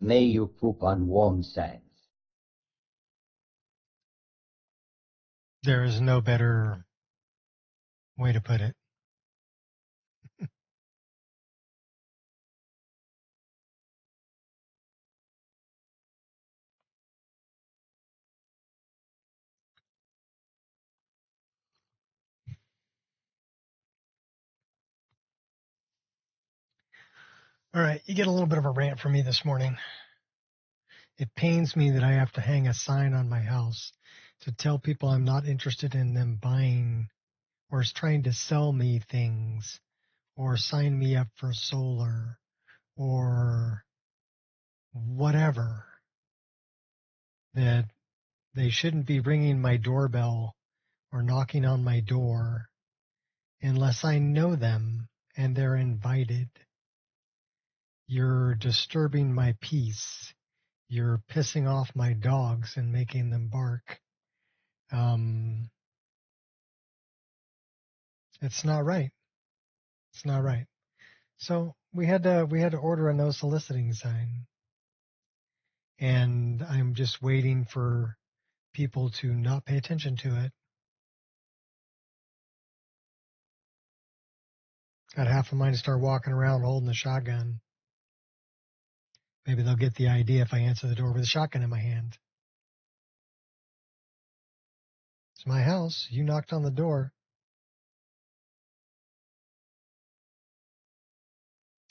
May you poop on warm sands. There is no better way to put it. All right, you get a little bit of a rant from me this morning. It pains me that I have to hang a sign on my house to tell people I'm not interested in them buying or is trying to sell me things or sign me up for solar or whatever, that they shouldn't be ringing my doorbell or knocking on my door unless I know them and they're invited. You're disturbing my peace. You're pissing off my dogs and making them bark. It's not right. It's not right. So we had to order a no soliciting sign, and I'm just waiting for people to not pay attention to it. Got half of mine to start walking around holding the shotgun. Maybe they'll get the idea if I answer the door with a shotgun in my hand. It's my house. You knocked on the door.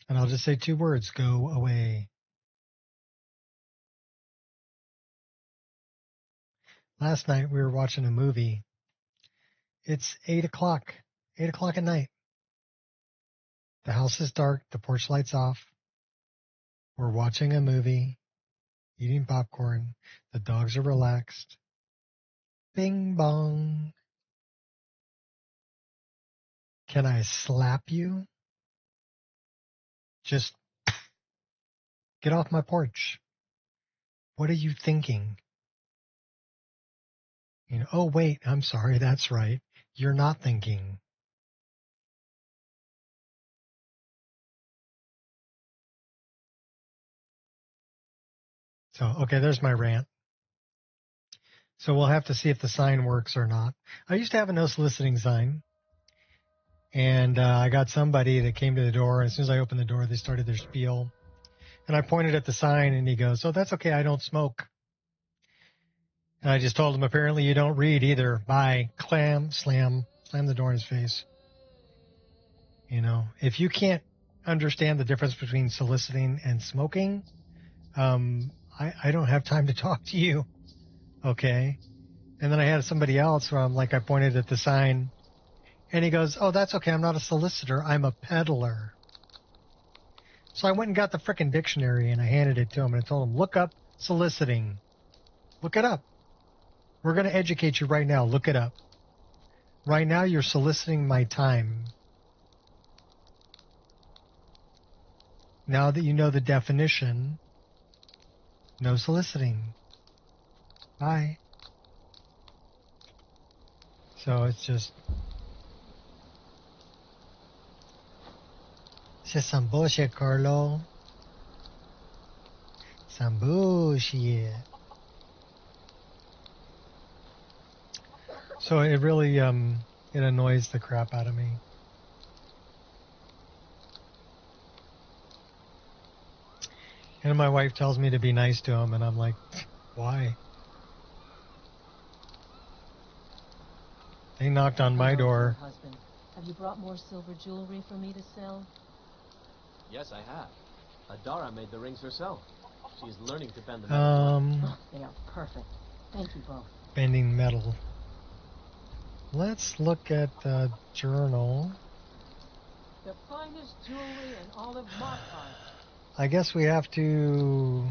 And I'll just say 2 words, go away. Last night we were watching a movie. It's 8 o'clock at night. The house is dark. The porch light's off. We're watching a movie, eating popcorn. The dogs are relaxed. Bing bong. Can I slap you? Just get off my porch. What are you thinking? Oh, wait, I'm sorry. That's right. You're not thinking. So, okay, there's my rant. So we'll have to see if the sign works or not. I used to have a no soliciting sign, and I got somebody that came to the door. And as soon as I opened the door, they started their spiel. And I pointed at the sign, and he goes, "Oh, that's okay. I don't smoke." And I just told him, apparently you don't read either. Bye. Slam the door in his face. If you can't understand the difference between soliciting and smoking, I don't have time to talk to you. Okay. And then I had somebody else where I pointed at the sign, and he goes, "Oh, that's okay. I'm not a solicitor. I'm a peddler." So I went and got the frickin' dictionary, and I handed it to him, and I told him, "Look up soliciting. Look it up. We're going to educate you right now. Look it up. Right now, you're soliciting my time. Now that you know the definition, no soliciting. Bye." So it's just some bullshit, Carlo. Some bullshit. So it really it annoys the crap out of me. And my wife tells me to be nice to him, and I'm like, why? They knocked on my door. Husband, have you brought more silver jewelry for me to sell? Yes, I have. Adara made the rings herself. She's learning to bend the metal. They are perfect. Thank you both. Bending metal. Let's look at the journal. The finest jewelry in all of Markarth. I guess we have to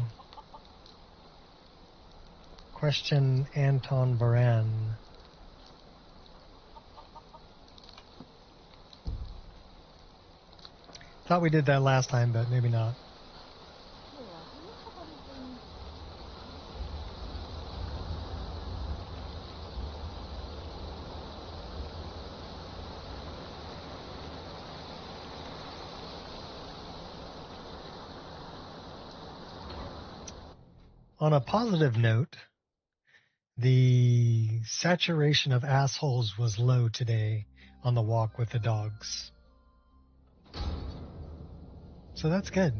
question Anton Varan. Thought we did that last time, but maybe not. On a positive note, the saturation of assholes was low today on the walk with the dogs. So that's good.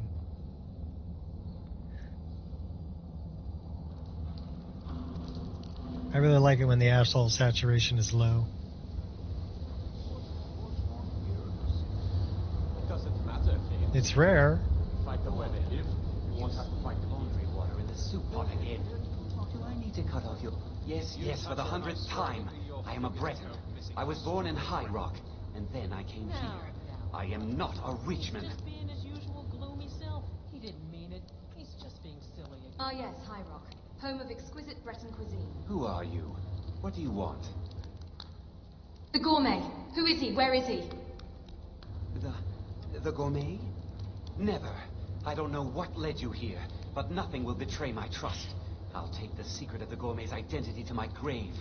I really like it when the asshole saturation is low. It doesn't matter if It's rare. you fight them where they live. You won't have to fight the laundry water in the soup pot again. Do I need to cut off your... Yes, for the 100th time. I am a Breton. I was born in High Rock, and then I came here. I am not a Richmond. Just being his usual gloomy self. He didn't mean it. He's just being silly again. Ah yes, High Rock, home of exquisite Breton cuisine. Who are you? What do you want? The gourmet. Who is he? Where is he? The gourmet? Never. I don't know what led you here, but nothing will betray my trust. I'll take the secret of the gourmet's identity to my grave.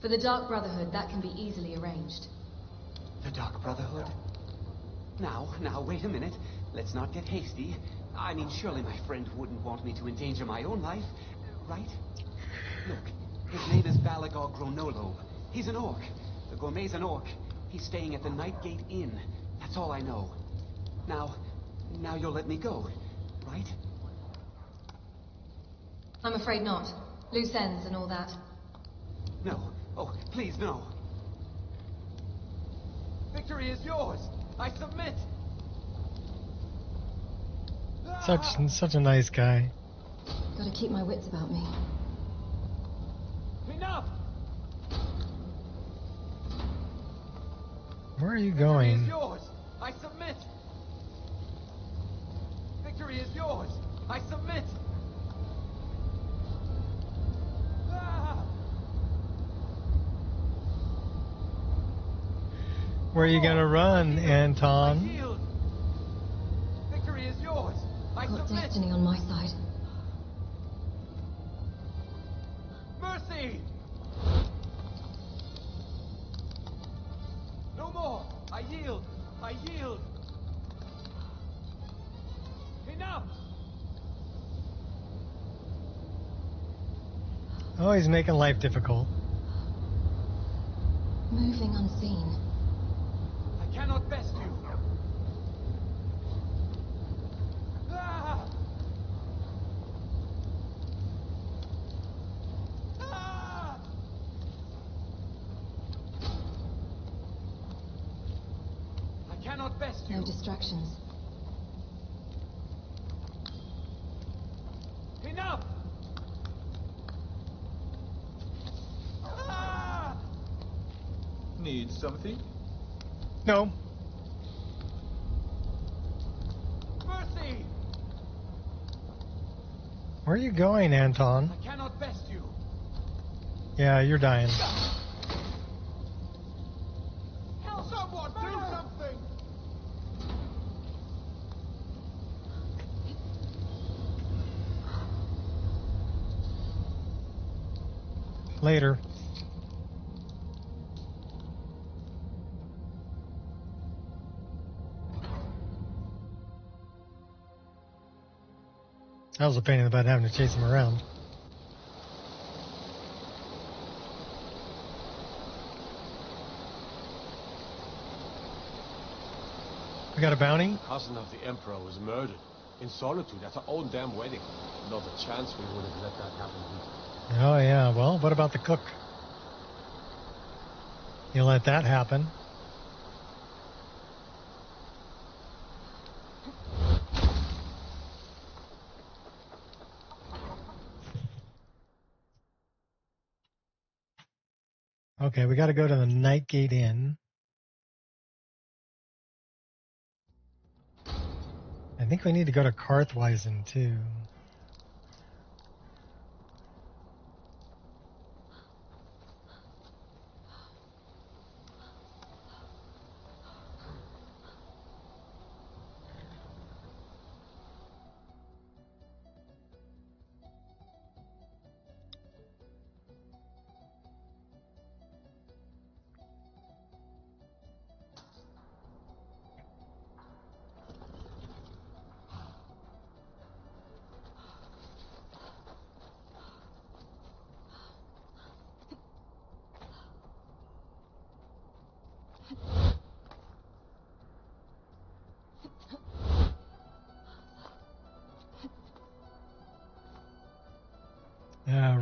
For the Dark Brotherhood, that can be easily arranged. The Dark Brotherhood? Now, wait a minute. Let's not get hasty. I mean, surely my friend wouldn't want me to endanger my own life, right? Look, his name is Balagor Gronolo. He's an orc. The gourmet's an orc. He's staying at the Nightgate Inn. That's all I know. Now you'll let me go, right? I'm afraid not. Loose ends and all that. No. Oh, please, no. Victory is yours. I submit. Such a nice guy. Gotta keep my wits about me. Enough. Where are you Victory is going? yours. I submit. Victory is yours. I submit. Ah! Where are you gonna run, I Anton? yield. Victory is yours. I Got submit. destiny on my side. Mercy. No more. I yield. I yield. Enough. Oh, he's making life difficult. Moving unseen. I cannot best you. Ah! Ah! I cannot best you. No distractions. Enough! Ah! Need something? No. Mercy! Where are you going, Anton? I cannot best you. Yeah, you're dying. Help! Someone do something! Later. That was a pain in the butt having to chase him around. We got a bounty? Cousin of the Emperor was murdered in solitude at her own damn wedding. Not a chance we would have let that happen. Oh yeah, well, what about the cook? You let that happen. Okay, we got to go to the Nightgate Inn. I think we need to go to Karthweisen too.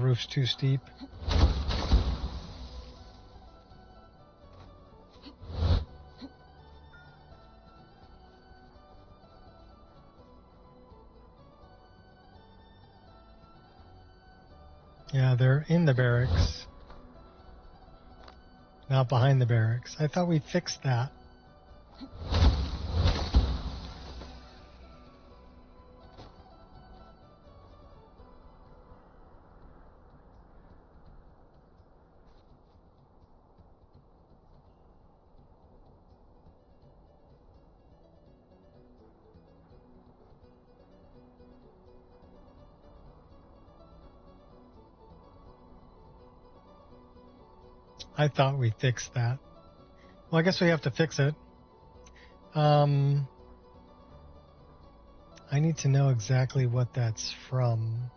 Roof's too steep. Yeah, they're in the barracks. Not behind the barracks. I thought we fixed that. I thought we fixed that. Well, I guess we have to fix it. I need to know exactly what that's from.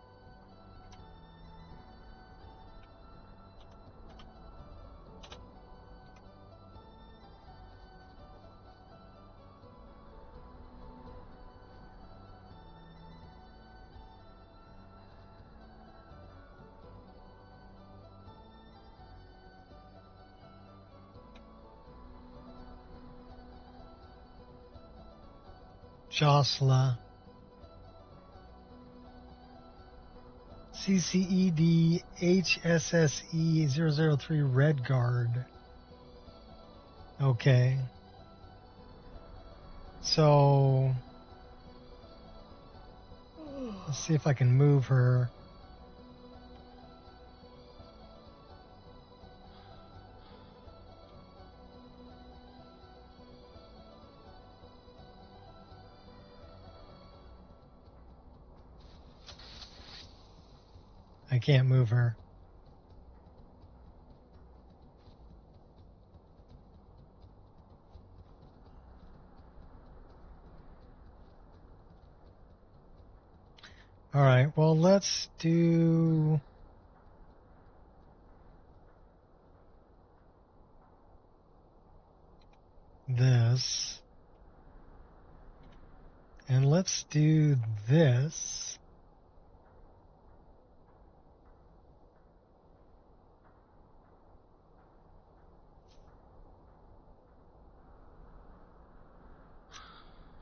Josla. CCED HSSE 003 Red Guard. Okay. So, let's see if I can move her. I can't move her. All right, well, let's do this. And let's do this.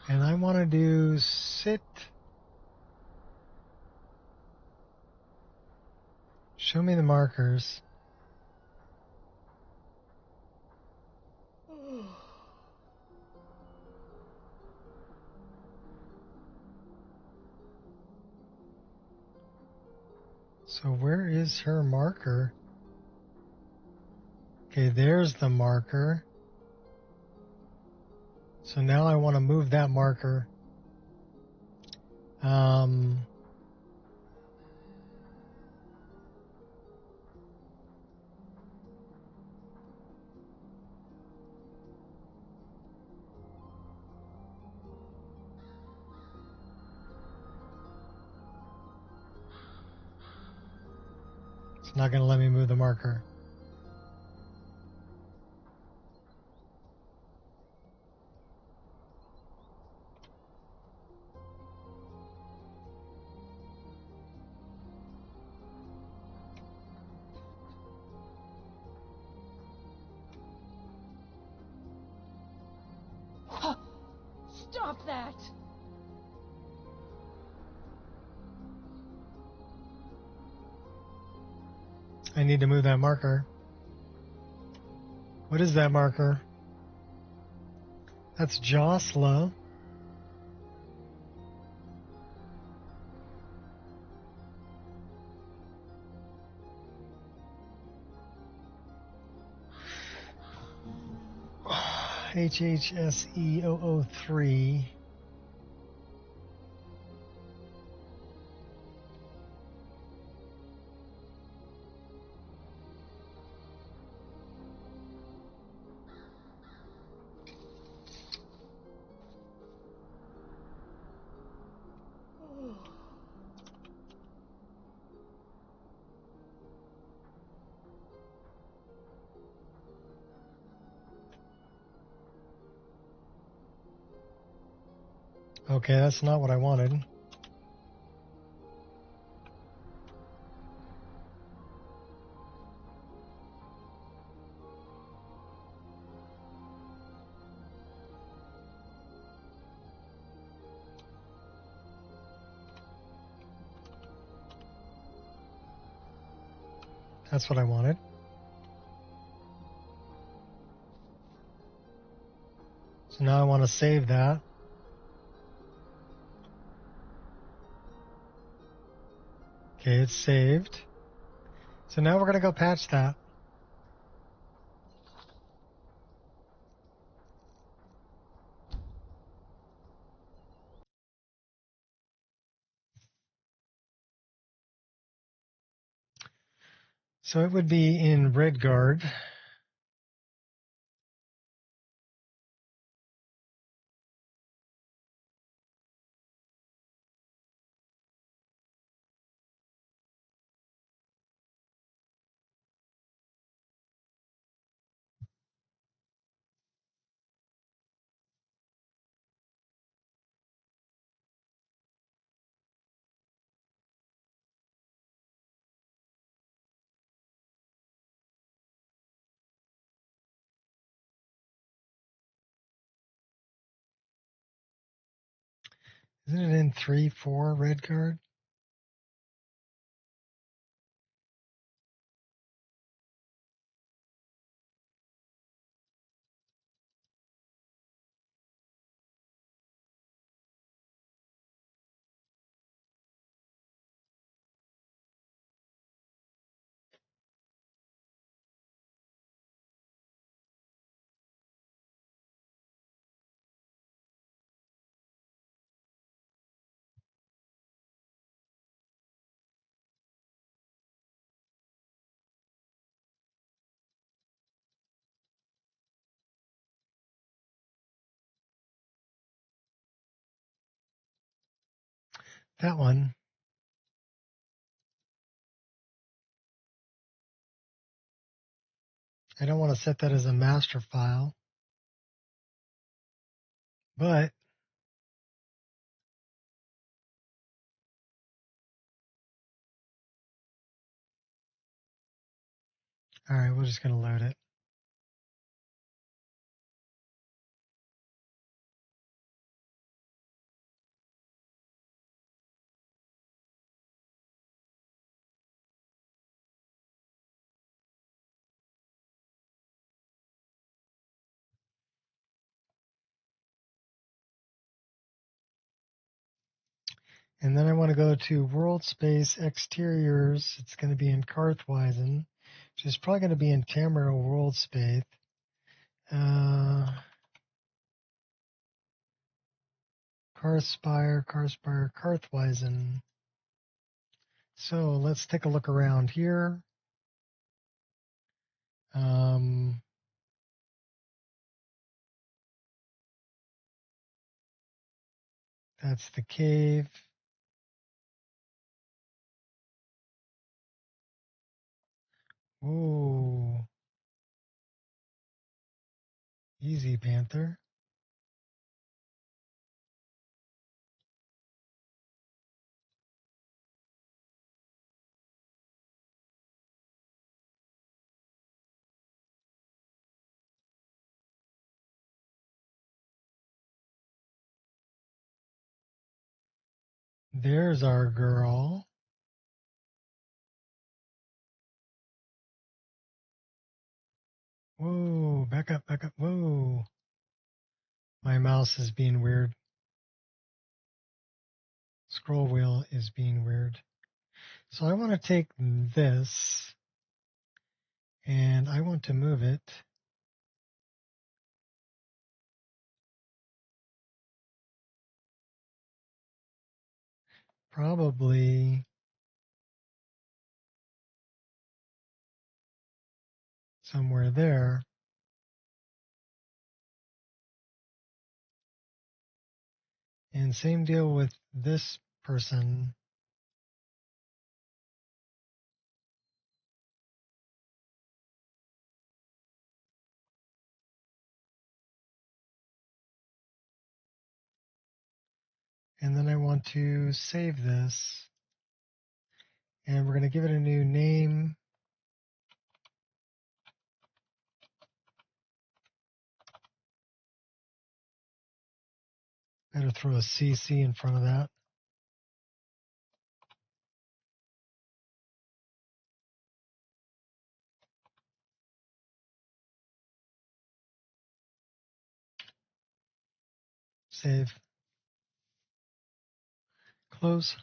And I want to do sit. Show me the markers. So where is her marker? Okay, there's the marker. So now I want to move that marker. It's not going to let me move the marker. Stop that! I need to move that marker. What is that marker? That's Josla. HHSE 003. Okay, that's not what I wanted. That's what I wanted. So now I want to save that. Okay, it's saved. So now we're going to go patch that. So it would be in Redguard. Isn't it in 3-4 Redguard? That one. I don't want to set that as a master file, but all right, we're just going to load it. And then I want to go to World Space Exteriors. It's going to be in Karthweisen, which is probably going to be in Tamara World Space. Karspire, Karthweisen. So let's take a look around here. That's the cave. Ooh. Easy, Panther. There's our girl. Whoa, back up, back up. Whoa. My mouse is being weird. Scroll wheel is being weird. So I want to take this and I want to move it probably somewhere there. And same deal with this person. And then I want to save this. And we're going to give it a new name. Better throw a CC in front of that. Save. Close.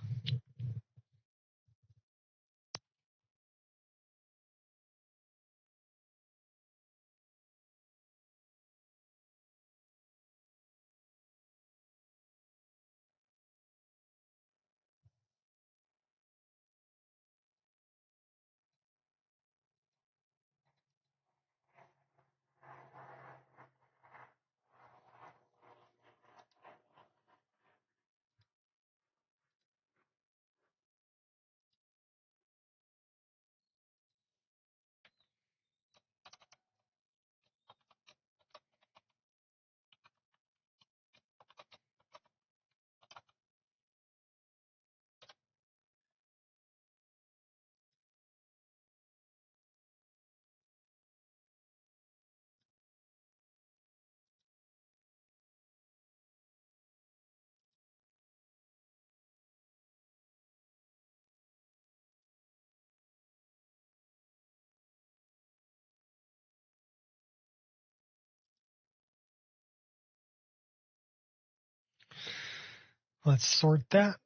Let's sort that.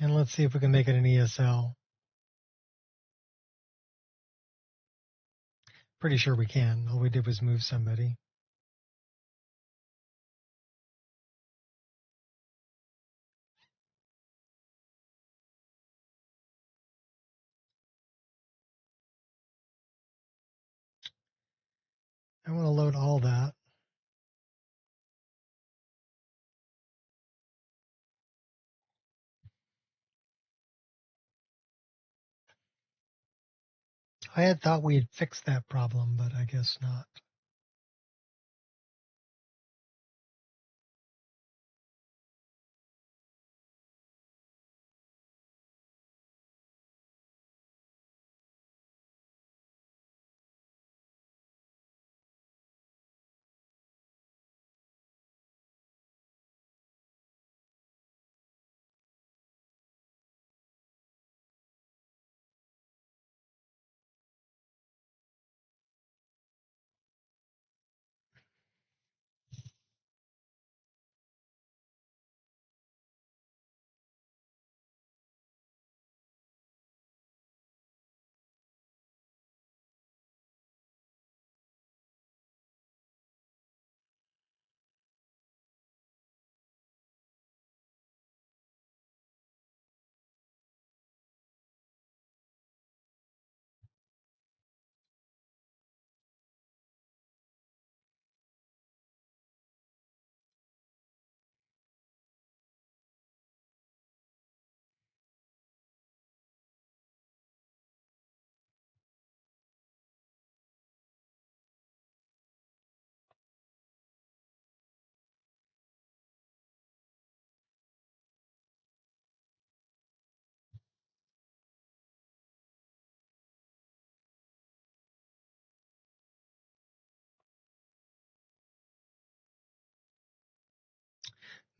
And let's see if we can make it an ESL. Pretty sure we can. All we did was move somebody. I want to load all that. I had thought we had fixed that problem, but I guess not.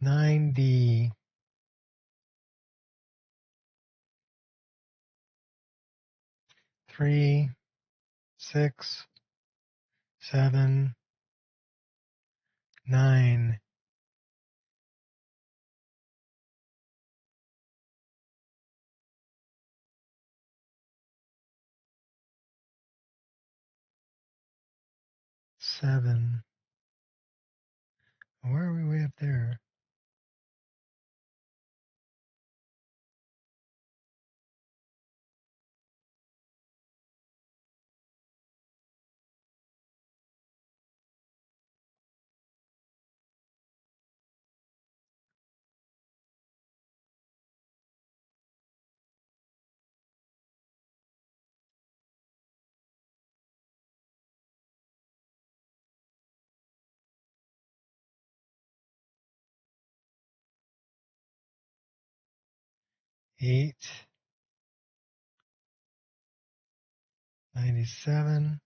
Nine D. Three, 6, 7, 9. Seven. Where are we way up there? 8, 97,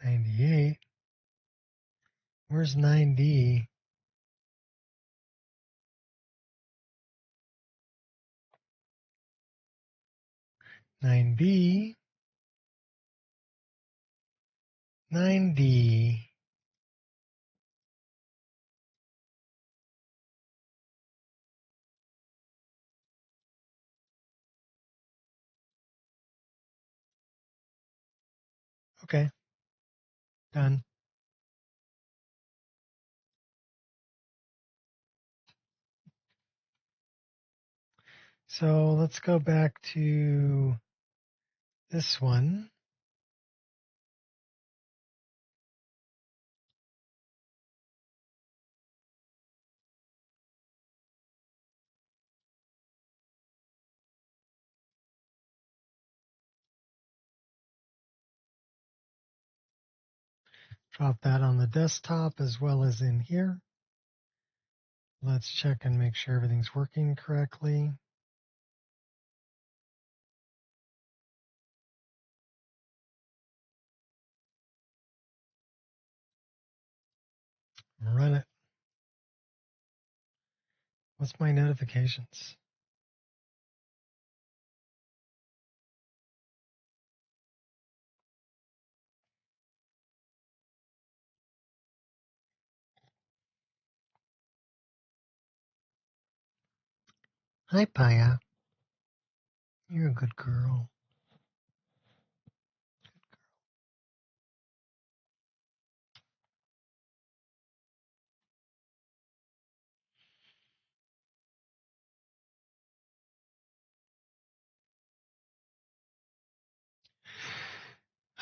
98. Where's 9D? Nine B, 9D. Okay, done. So let's go back to this one. Drop that on the desktop as well as in here. Let's check and make sure everything's working correctly. Run it. What's my notifications? Hi, Paya. You're a good girl.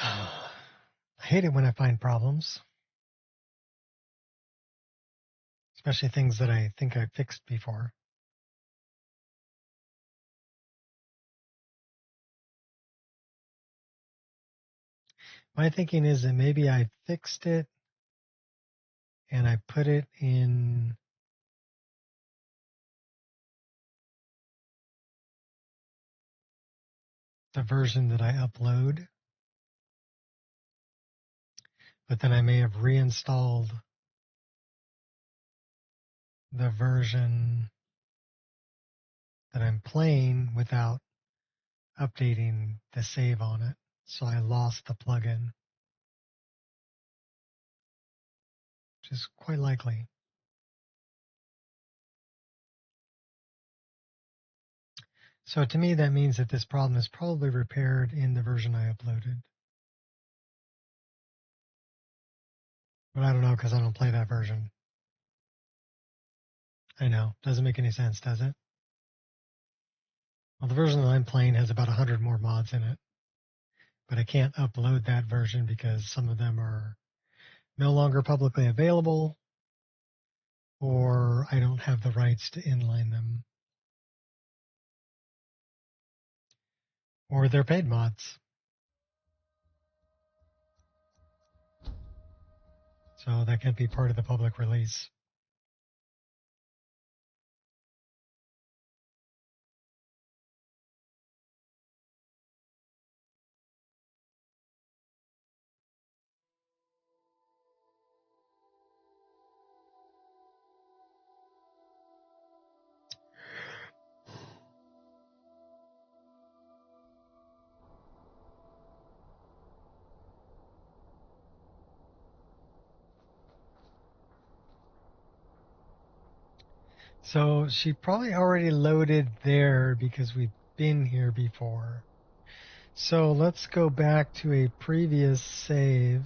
I hate it when I find problems, especially things that I think I fixed before. My thinking is that maybe I fixed it and I put it in the version that I upload, but then I may have reinstalled the version that I'm playing without updating the save on it. So I lost the plugin, which is quite likely. So to me, that means that this problem is probably repaired in the version I uploaded. But I don't know because I don't play that version. I know. Doesn't make any sense, does it? Well, the version that I'm playing has about 100 more mods in it. But I can't upload that version because some of them are no longer publicly available, or I don't have the rights to inline them. Or they're paid mods. So that can't be part of the public release. So she probably already loaded there because we've been here before. So let's go back to a previous save.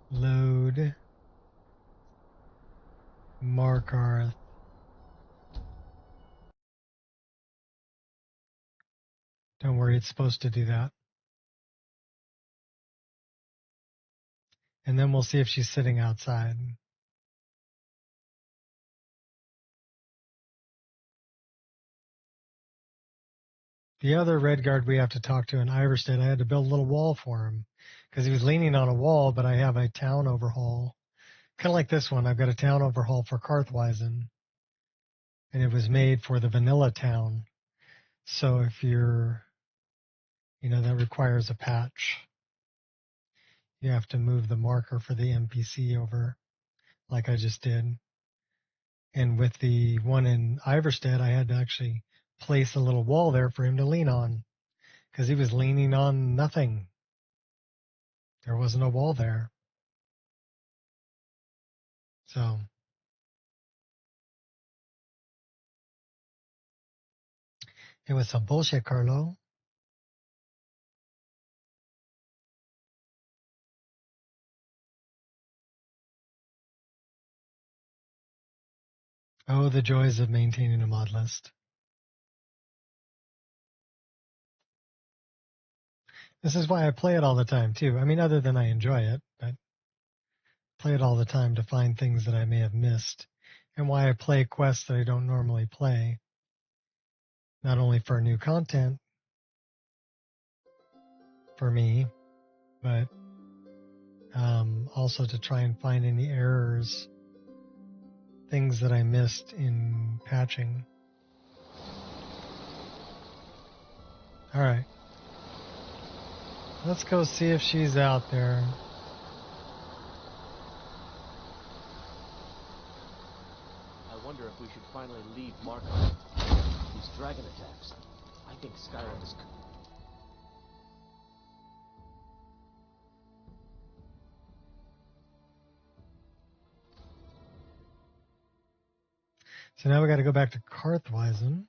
Load. Markarth. Don't worry, it's supposed to do that. And then we'll see if she's sitting outside. The other Redguard we have to talk to in Iverstead, I had to build a little wall for him because he was leaning on a wall, but I have a town overhaul. Kind of like this one. I've got a town overhaul for Karthweisen, and it was made for the vanilla town. So if you're, that requires a patch. You have to move the marker for the NPC over, like I just did. And with the one in Iverstead, I had to actually place a little wall there for him to lean on, because he was leaning on nothing. There wasn't a wall there. So it was some bullshit, Carlo. Oh, the joys of maintaining a mod list. This is why I play it all the time, too. I mean, other than I enjoy it, but play it all the time to find things that I may have missed, and why I play quests that I don't normally play, not only for new content for me, but also to try and find any errors, things that I missed in patching. All right. Let's go see if she's out there. I wonder if we should finally leave Marco. These dragon attacks. I think Skyrim is... So now we got to go back to Karthweisen.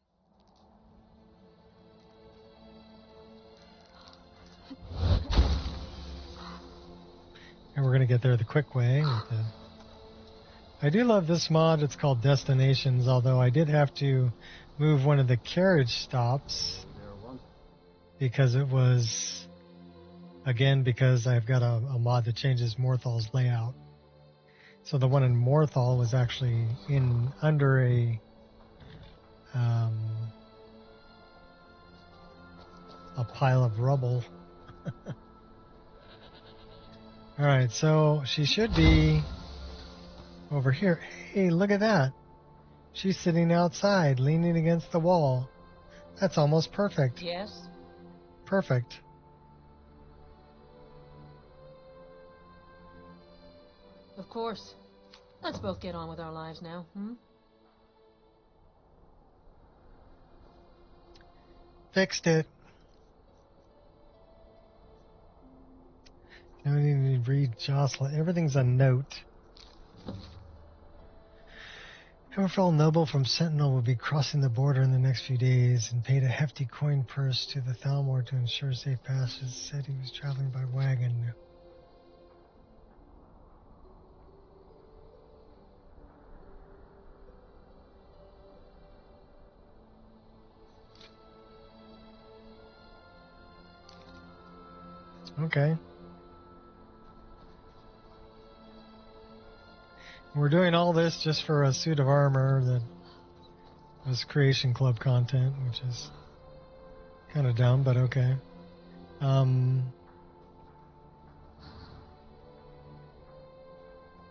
And we're going to get there the quick way. I do love this mod. It's called Destinations, although I did have to move one of the carriage stops because it was, again, because I've got a mod that changes Morthal's layout. So the one in Morthal was actually under a pile of rubble. All right, so she should be over here. Hey, look at that. She's sitting outside, leaning against the wall. That's almost perfect. Yes? Perfect. Of course. Let's both get on with our lives now, Fixed it. Now we need to read Jocelyn. Everything's a note. Everfell noble from Sentinel will be crossing the border in the next few days and paid a hefty coin purse to the Thalmor to ensure safe passage. Said he was traveling by wagon. Okay. We're doing all this just for a suit of armor that was Creation Club content, which is kind of dumb, but okay.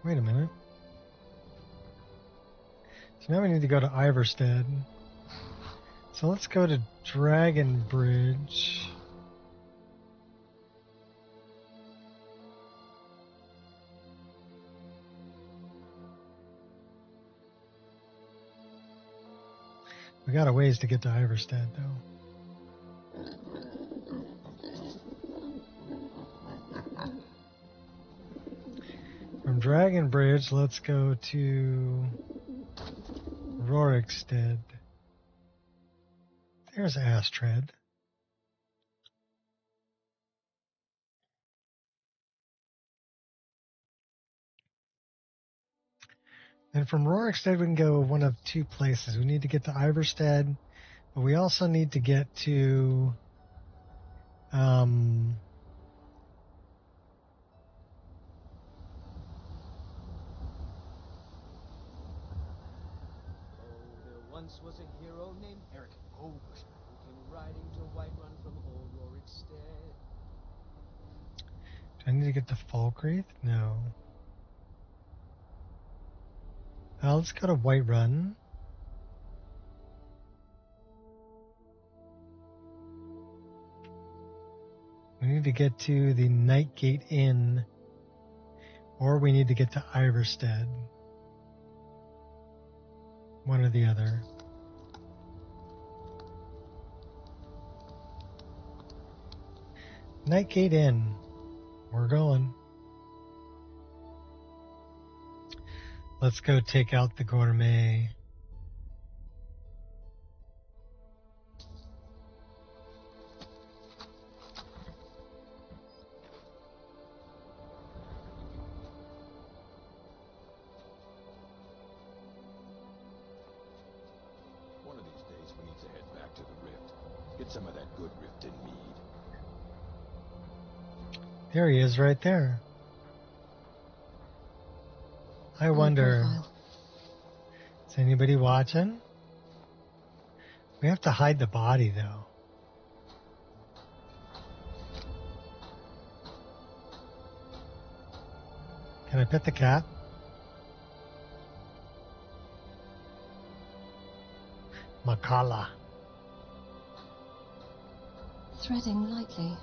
Wait a minute. So now we need to go to Iverstead. So let's go to Dragon Bridge. We got a ways to get to Iverstead, though. From Dragon Bridge, let's go to Rorikstead. There's Astrid. And from Rorikstead, we can go one of two places. We need to get to Iverstead, but we also need to get to Once was a hero named Eric Bogush who came riding to Whiterun from old Rorikstead. I need to get the Falkreath? No. Let's go to Whiterun. We need to get to the Nightgate Inn, or we need to get to Iverstead. One or the other. Nightgate Inn. We're going. Let's go take out the gourmet. One of these days we need to head back to the Rift. Get some of that good Riften mead. There he is right there. I wonder, is anybody watching? We have to hide the body, though. Can I pet the cat? Makala. Threading lightly.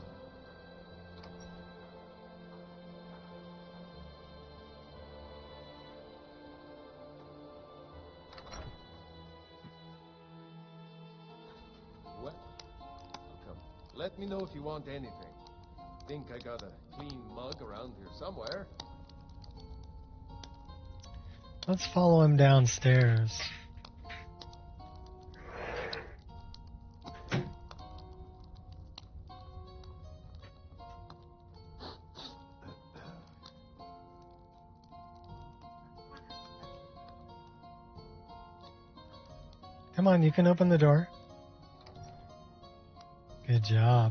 Let me know if you want anything. Think I got a clean mug around here somewhere. Let's follow him downstairs. Come on, you can open the door. Good job.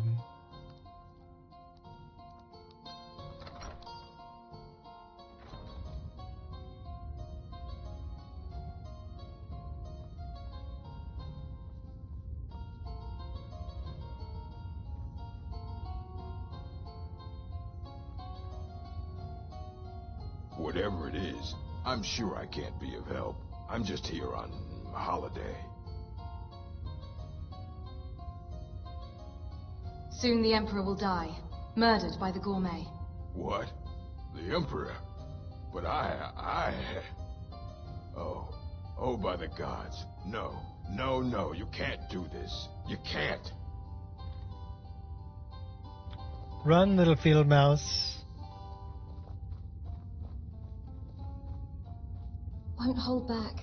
Whatever it is, I'm sure I can't be of help. I'm just here on a holiday. Soon the Emperor will die, murdered by the gourmet. What? The Emperor? But Oh, by the gods. No, you can't do this. You can't. Run, little field mouse. Won't hold back.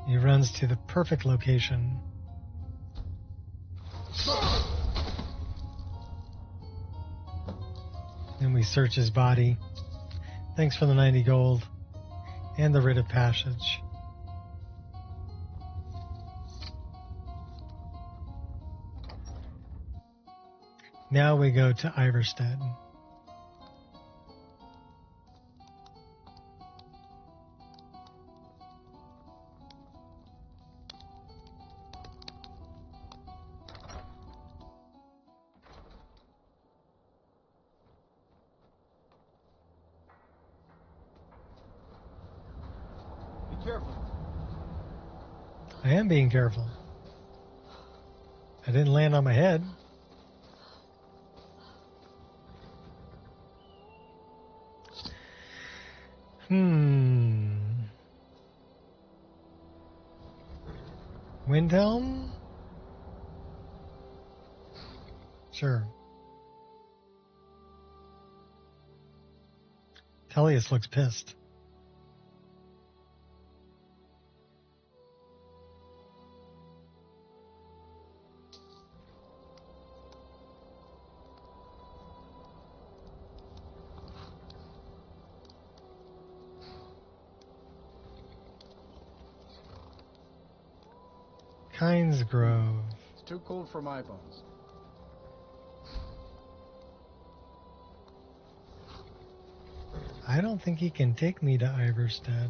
He runs to the perfect location. Then we search his body. Thanks for the 90 gold and the writ of passage. Now we go to Iverstead. Careful. I am being careful. I didn't land on my head. Windhelm? Sure. Tellius looks pissed. Kynes Grove. It's too cold for my bones. I don't think he can take me to Iverstead.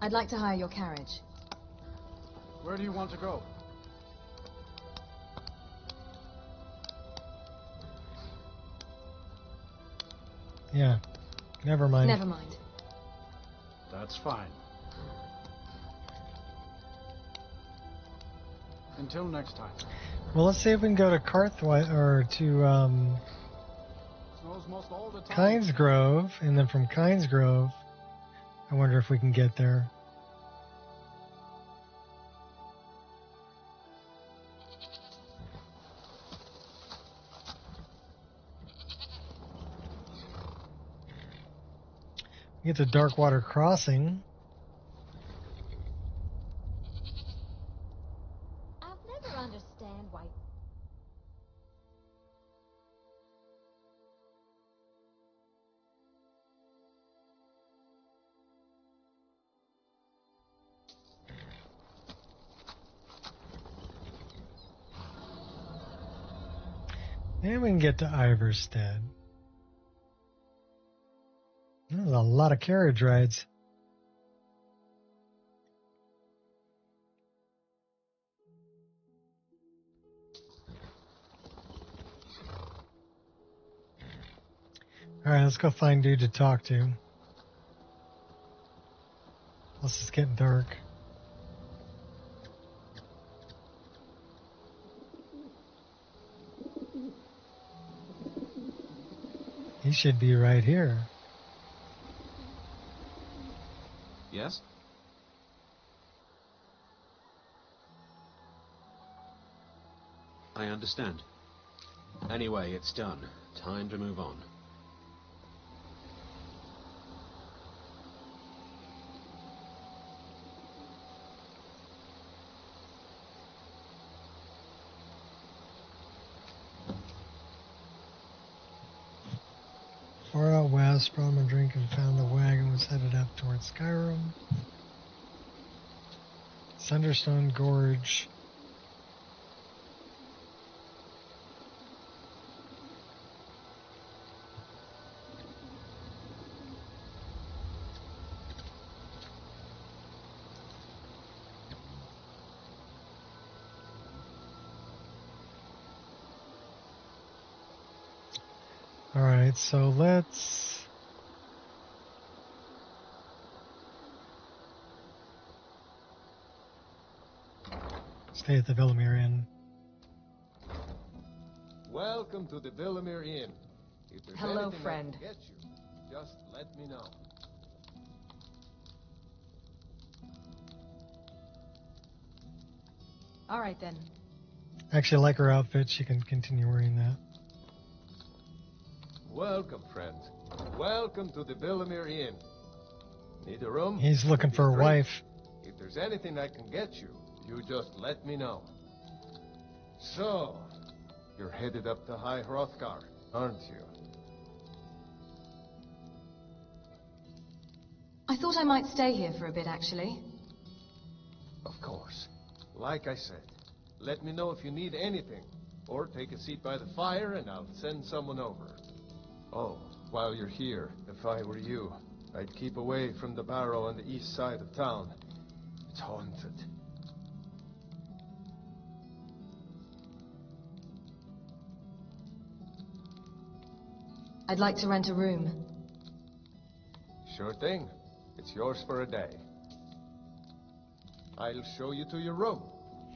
I'd like to hire your carriage. Where do you want to go? Yeah. Never mind. Never mind. That's fine. Until next time. Well, let's see if we can go to Carthway or to Snows most all the time. Kynes Grove, and then from Kynes Grove, I wonder if we can get there. Get to Darkwater Crossing. I'll never understand why. And we can get to Iverstead. There's a lot of carriage rides. Alright, let's go find dude to talk to. Plus it's getting dark. He should be right here. Yes? I understand. Anyway, it's done. Time to move on. Far out west, brought him a drink and found the wagon was headed up towards Skyrim. Sunderstone Gorge. Alright, so let's stay at the Villamere Inn. Welcome to the Villamere Inn. If there's Hello, anything friend. I can get you, just let me know. All right, then. Actually, I like her outfit. She can continue wearing that. Welcome, friend. Welcome to the Villamere Inn. Need a room? He's looking Maybe for a drink? wife. If there's anything I can get you, you just let me know. So, you're headed up to High Hrothgar, aren't you? I thought I might stay here for a bit, actually. Of course. Like I said, let me know if you need anything. Or take a seat by the fire and I'll send someone over. Oh, while you're here, if I were you, I'd keep away from the barrow on the east side of town. It's haunted. I'd like to rent a room. Sure thing. It's yours for a day. I'll show you to your room.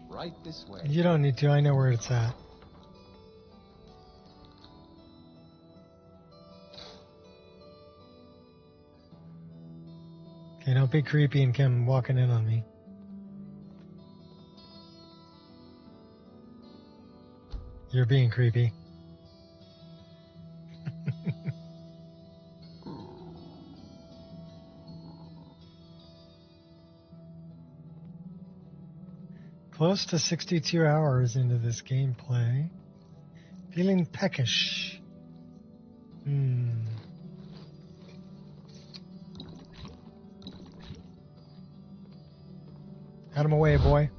Right this way. You don't need to. I know where it's at. Okay, don't be creepy and come walking in on me. You're being creepy. Close to 62 hours into this gameplay. Feeling peckish. Out of my way, boy.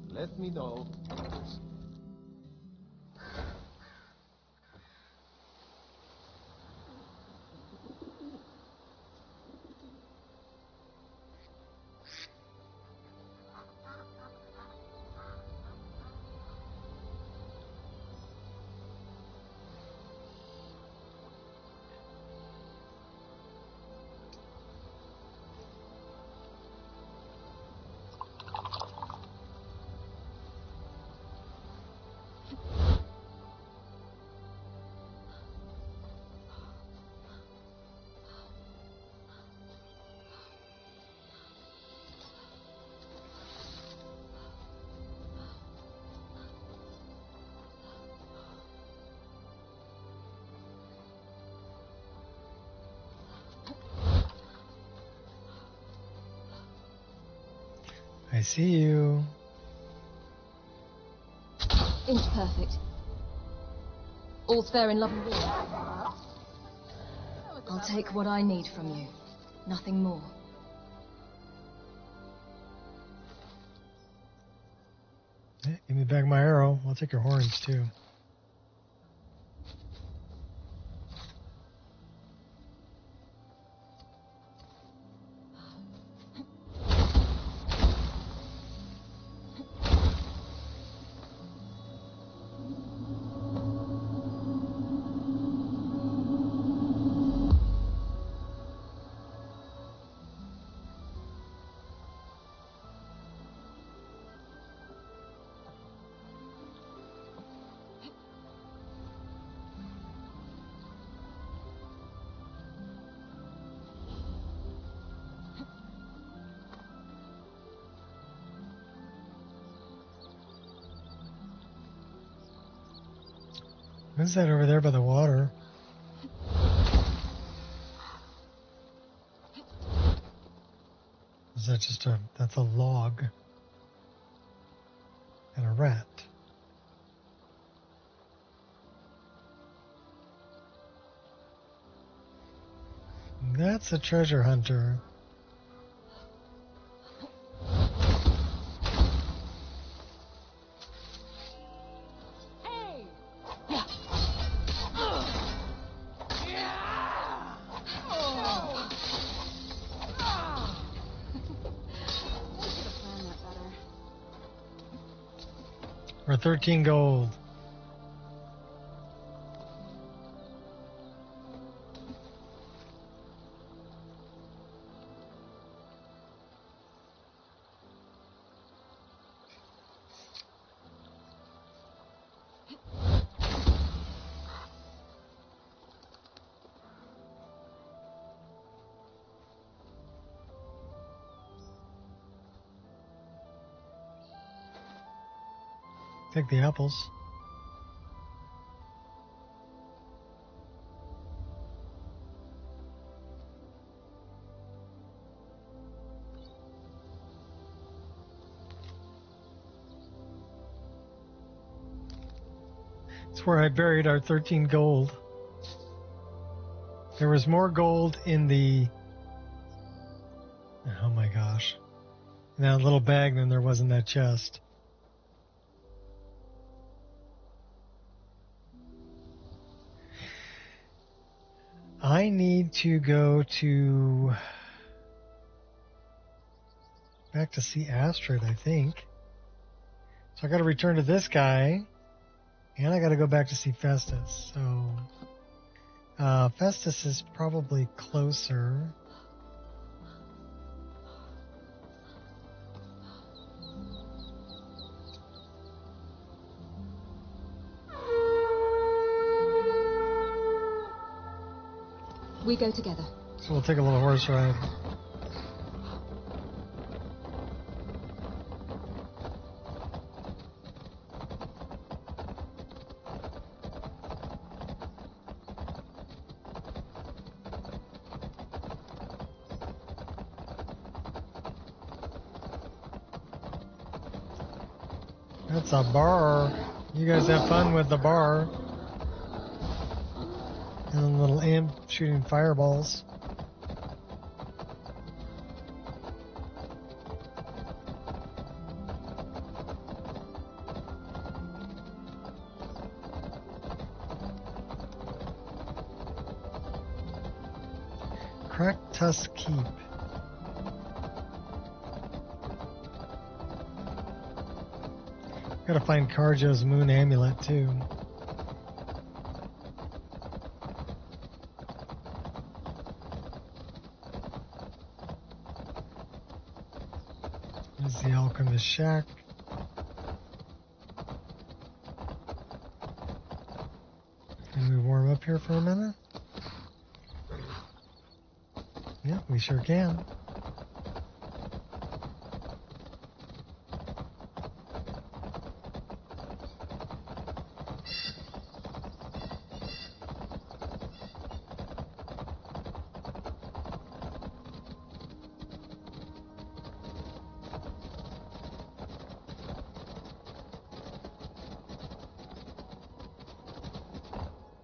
Let me know. I see you. Inch perfect. All's fair in love and war. I'll take what I need from you. Nothing more. Yeah, give me back my arrow. I'll take your horns too. What's that over there by the water? Is that just that's a log and a rat. That's a treasure hunter. For 13 gold. Take the apples. It's where I buried our 13 gold. There was more gold in the... Oh my gosh. In that little bag than there was in that chest. I need to go to... back to see Astrid, I think. So I got to return to this guy. And I got to go back to see Festus. So... Festus is probably closer. We go together. So we'll take a little horse ride. That's a bar. You guys have fun with the bar. And a little imp shooting fireballs. Cracked Tusk Keep. Gotta find Carjo's moon amulet too. There's the alchemist shack. Can we warm up here for a minute? Yeah, we sure can.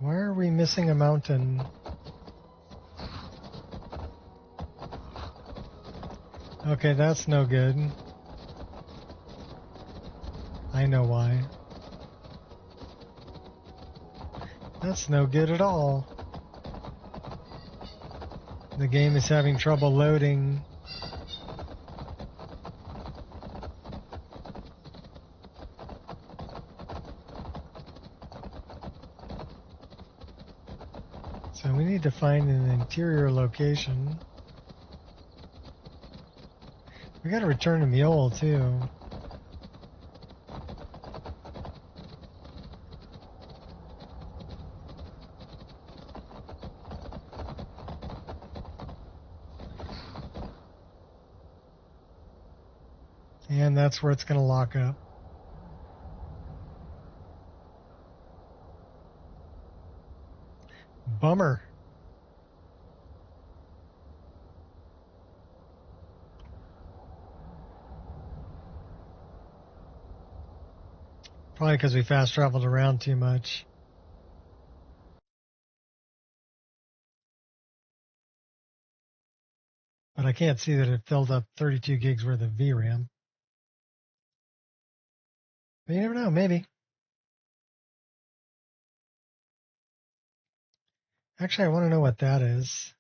Why are we missing a mountain? Okay, that's no good. I know why. That's no good at all. The game is having trouble loading. So we need to find an interior location. We gotta return to Mule too. And that's where it's gonna lock up. Bummer. Probably because we fast traveled around too much. But I can't see that it filled up 32 gigs worth of VRAM. But you never know, maybe. Actually, I want to know what that is.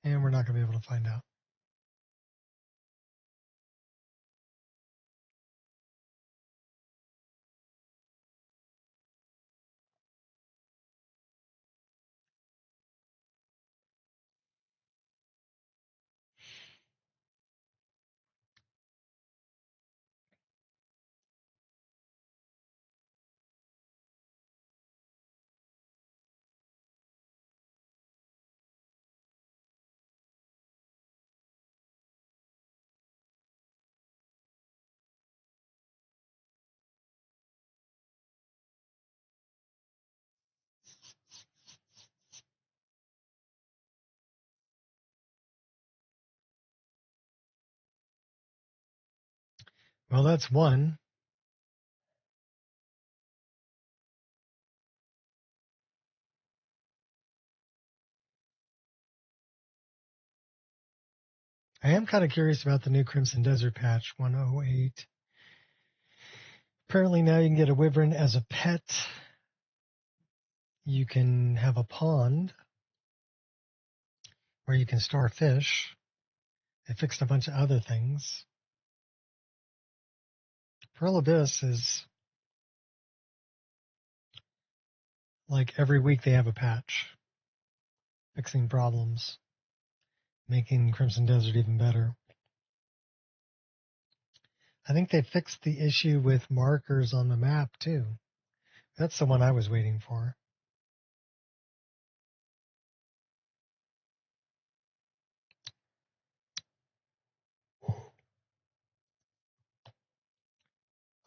And we're not going to be able to find out. Well, that's one. I am kind of curious about the new Crimson Desert patch 108. Apparently now you can get a wyvern as a pet. You can have a pond where you can store fish. They fixed a bunch of other things. Pearl Abyss is like every week they have a patch. Fixing problems. Making Crimson Desert even better. I think they fixed the issue with markers on the map too. That's the one I was waiting for.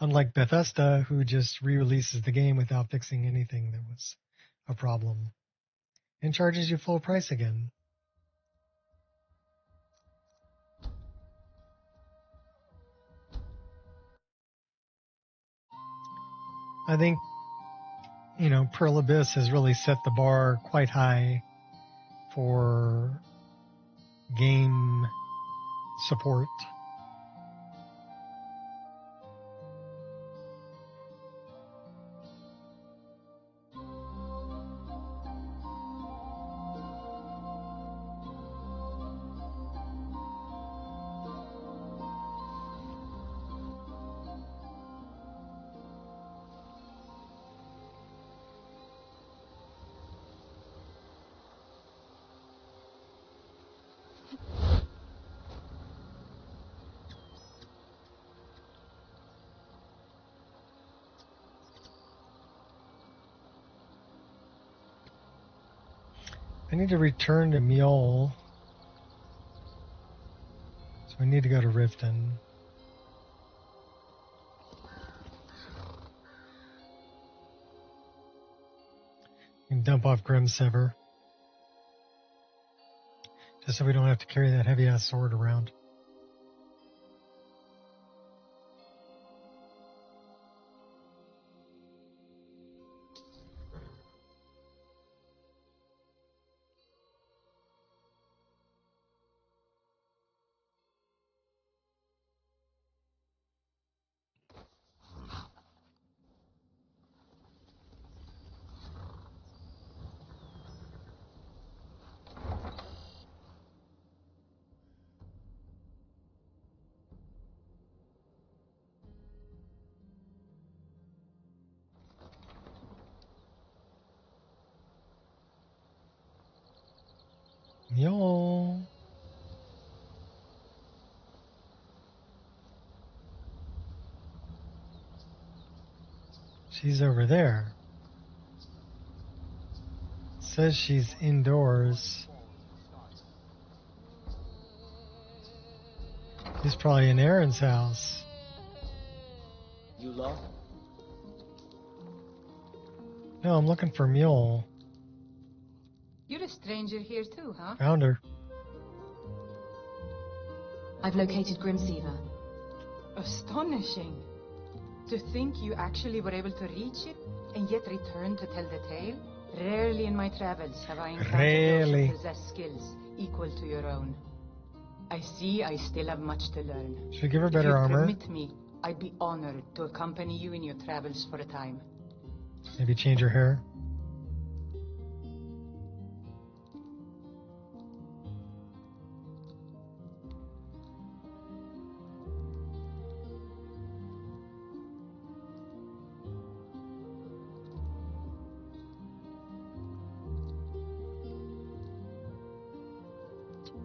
Unlike Bethesda, who just re-releases the game without fixing anything that was a problem and charges you full price again. I think, Pearl Abyss has really set the bar quite high for game support. I need to return to Mule. So I need to go to Riften. And dump off Grimsever. Just so we don't have to carry that heavy-ass sword around. Mule. She's over there. Says she's indoors. She's probably in Aaron's house. You lost? No, I'm looking for Mule. You're a stranger here too, huh? Found her. I've located Grimseaver. Astonishing. To think you actually were able to reach it and yet return to tell the tale? Rarely in my travels have I encountered those who possess skills equal to your own. I see I still have much to learn. Should we give her better armor? If you'd permit me, I'd be honored to accompany you in your travels for a time. Maybe change her hair.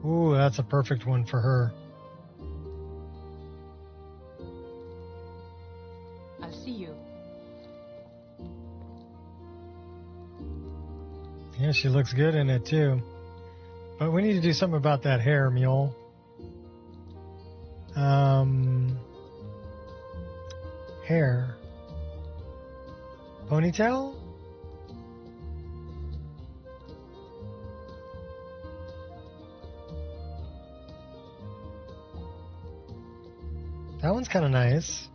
Ooh, that's a perfect one for her. I'll see you. Yeah, she looks good in it too. But we need to do something about that hair, Mule. Hair. Ponytail? That one's kind of nice.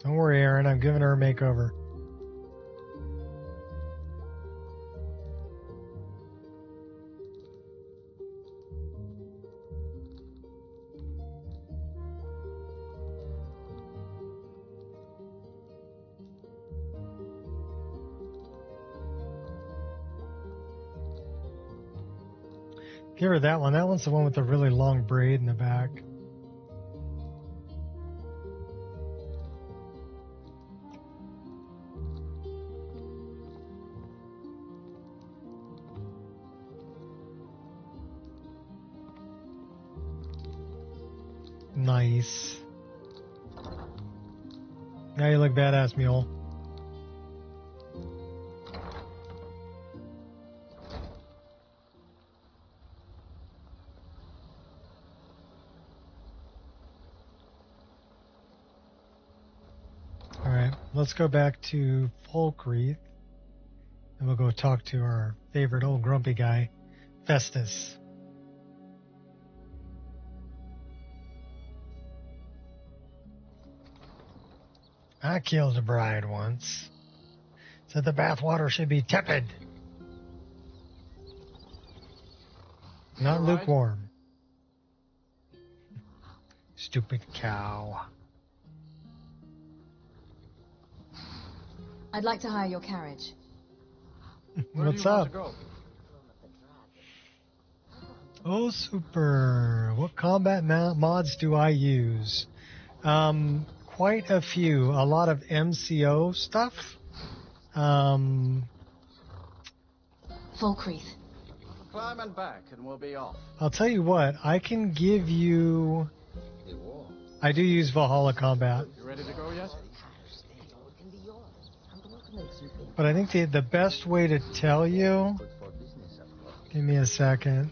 Don't worry, Aaron. I'm giving her a makeover. Give her that one. That one's the one with the really long braid in the back. Nice. Now you look badass, Mule. Alright, let's go back to Folkreath. And we'll go talk to our favorite old grumpy guy, Festus. I killed a bride once. Said the bathwater should be tepid, not lukewarm. Stupid cow. I'd like to hire your carriage. What's up? Oh, super. What combat mods do I use? Quite a few. A lot of MCO stuff. Folkreath. Climb and back, and we'll be off. I'll tell you what. I can give you. I do use Valhalla Combat. You ready to go yet? But I think the best way to tell you. Give me a second.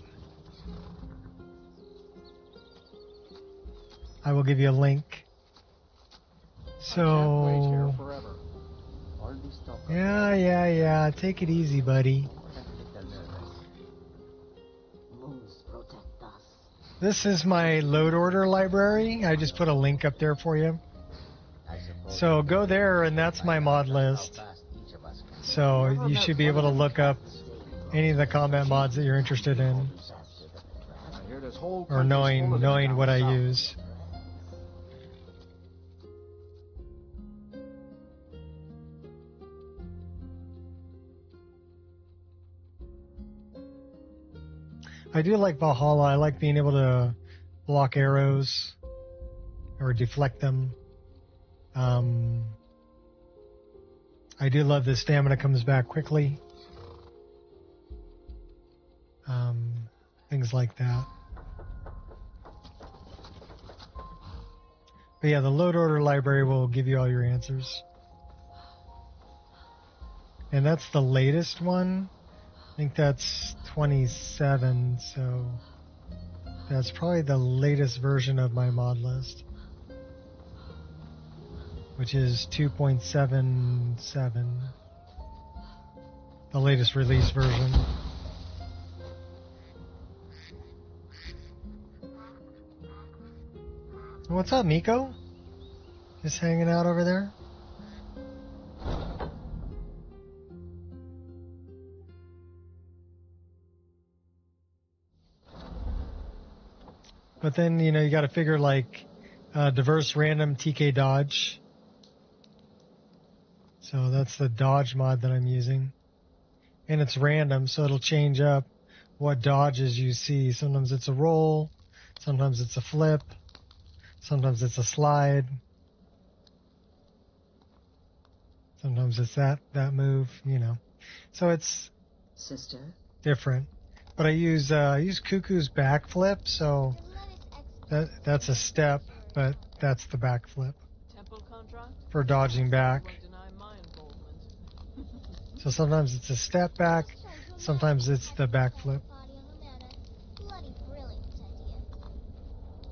I will give you a link. So, yeah. Take it easy, buddy. This is my load order library. I just put a link up there for you. So go there, and that's my mod list. So you should be able to look up any of the combat mods that you're interested in, or knowing what I use. I do like Valhalla. I like being able to block arrows or deflect them. I do love the stamina comes back quickly. Things like that. But yeah, the load order library will give you all your answers. And that's the latest one. I think that's 27, so that's probably the latest version of my mod list, which is 2.77, the latest release version. What's up, Nico? Just hanging out over there? But then, you know, you got to figure like diverse random TK dodge. So that's the dodge mod that I'm using. And it's random, so it'll change up what dodges you see. Sometimes it's a roll, sometimes it's a flip, sometimes it's a slide. Sometimes it's that move, you know. So it's different. But I use Cuckoo's backflip, so that's a step, but that's the backflip for dodging back. So sometimes it's a step back, sometimes it's the backflip.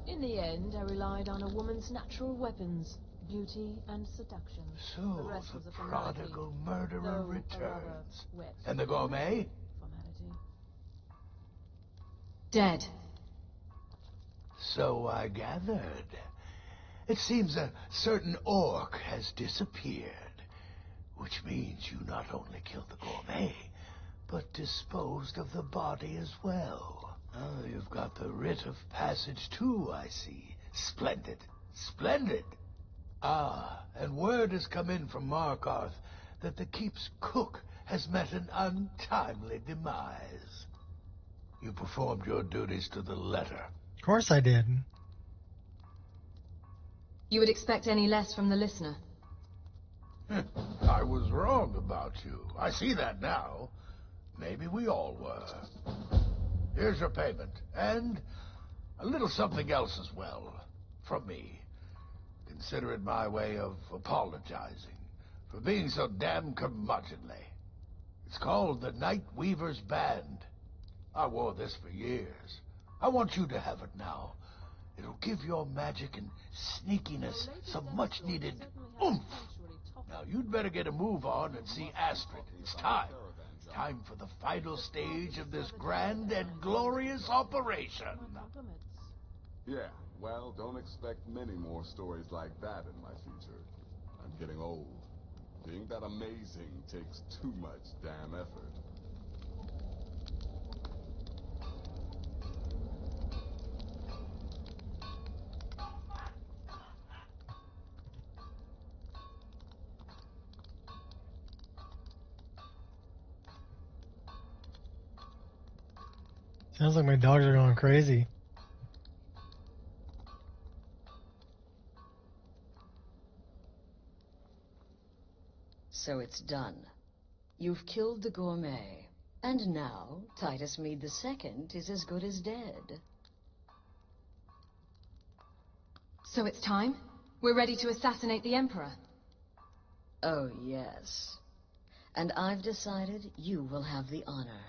In the end, I relied on a woman's natural weapons, beauty and seduction. So the prodigal murderer returns. And the gourmet? Formality. Dead. So I gathered. It seems a certain orc has disappeared, which means you not only killed the gourmet, but disposed of the body as well. Oh, you've got the writ of passage too, I see. Splendid. Splendid. Ah, and word has come in from Markarth that the keep's cook has met an untimely demise. You performed your duties to the letter. Of course I did. You would expect any less from the listener? I was wrong about you. I see that now. Maybe we all were. Here's your payment, and a little something else as well, from me. Consider it my way of apologizing for being so damn curmudgeonly. It's called the Night Weaver's Band. I wore this for years. I want you to have it now. It'll give your magic and sneakiness some much-needed oomph. Now, you'd better get a move on and see Astrid. It's time. Time for the final stage of this grand and glorious operation. Yeah, well, don't expect many more stories like that in my future. I'm getting old. Being that amazing takes too much damn effort. Sounds like my dogs are going crazy. So it's done. You've killed the gourmet. And now, Titus Mead II is as good as dead. So it's time? We're ready to assassinate the Emperor? Oh, yes. And I've decided you will have the honor.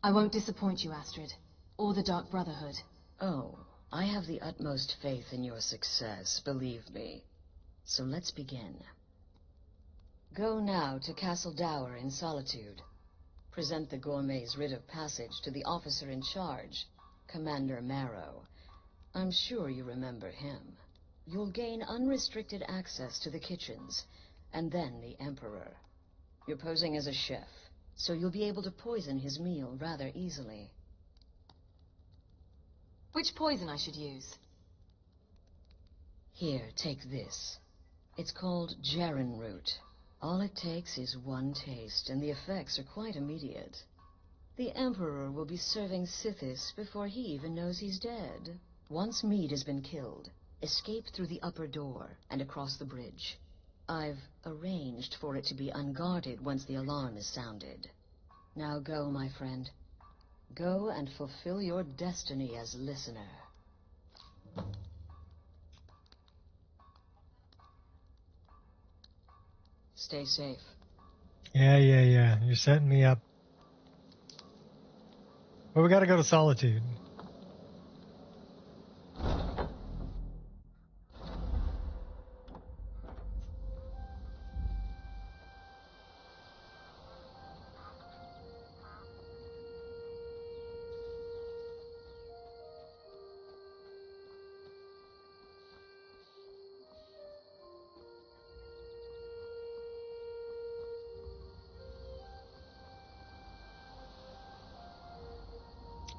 I won't disappoint you, Astrid. Or the Dark Brotherhood. Oh, I have the utmost faith in your success, believe me. So let's begin. Go now to Castle Dower in Solitude. Present the gourmet's writ of passage to the officer in charge, Commander Marrow. I'm sure you remember him. You'll gain unrestricted access to the kitchens, and then the Emperor. You're posing as a chef, so you'll be able to poison his meal rather easily. Which poison I should use? Here, take this. It's called Gerrin root. All it takes is one taste, and the effects are quite immediate. The Emperor will be serving Sithis before he even knows he's dead. Once Meade has been killed, escape through the upper door and across the bridge. I've arranged for it to be unguarded once the alarm is sounded. Now go, my friend. Go and fulfill your destiny as listener. Stay safe. Yeah. You're setting me up. But we gotta go to Solitude.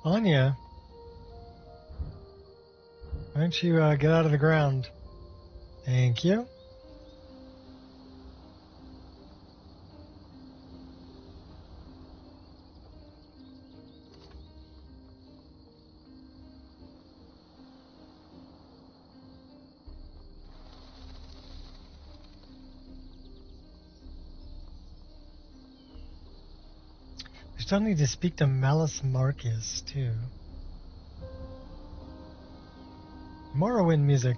Anya, why don't you get out of the ground? Thank you. We still need to speak to Malus Marcus, too. Morrowind music.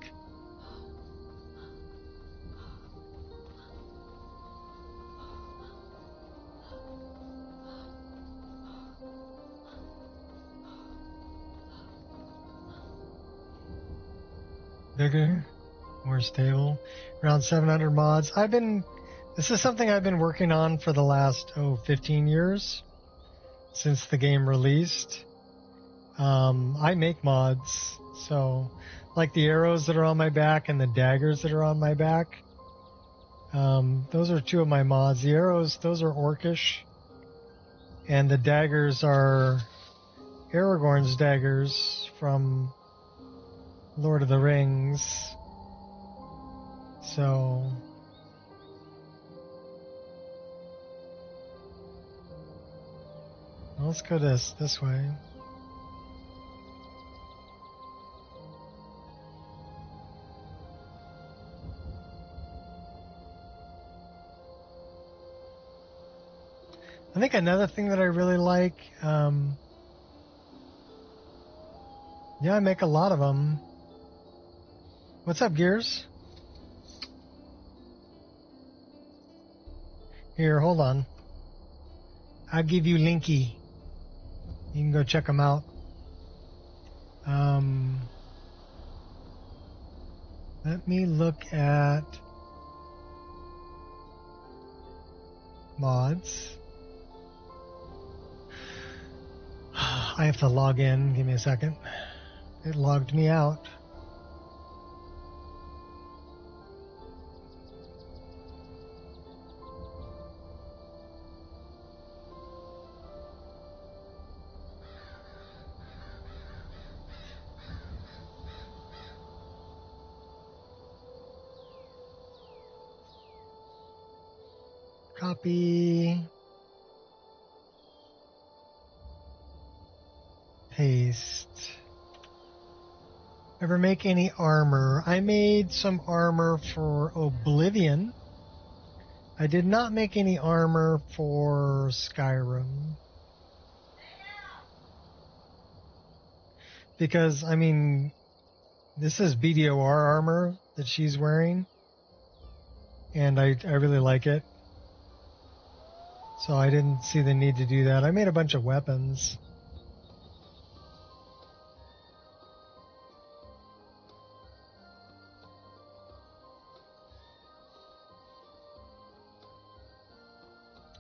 Bigger, more stable, around 700 mods. This is something I've been working on for the last, 15 years since the game released. I make mods, so like the arrows that are on my back and the daggers that are on my back. Those are two of my mods. The arrows, those are Orcish, and the daggers are Aragorn's daggers from Lord of the Rings. So let's go this way. I think another thing that I really like, yeah, I make a lot of them. What's up, Gears? Here, hold on. I'll give you Linky. You can go check them out. Let me look at mods. I have to log in. Give me a second. It logged me out. Copy. Paste. Ever make any armor? I made some armor for Oblivion. I did not make any armor for Skyrim. Because, I mean, this is BDOR armor that she's wearing. And I really like it. So I didn't see the need to do that. I made a bunch of weapons.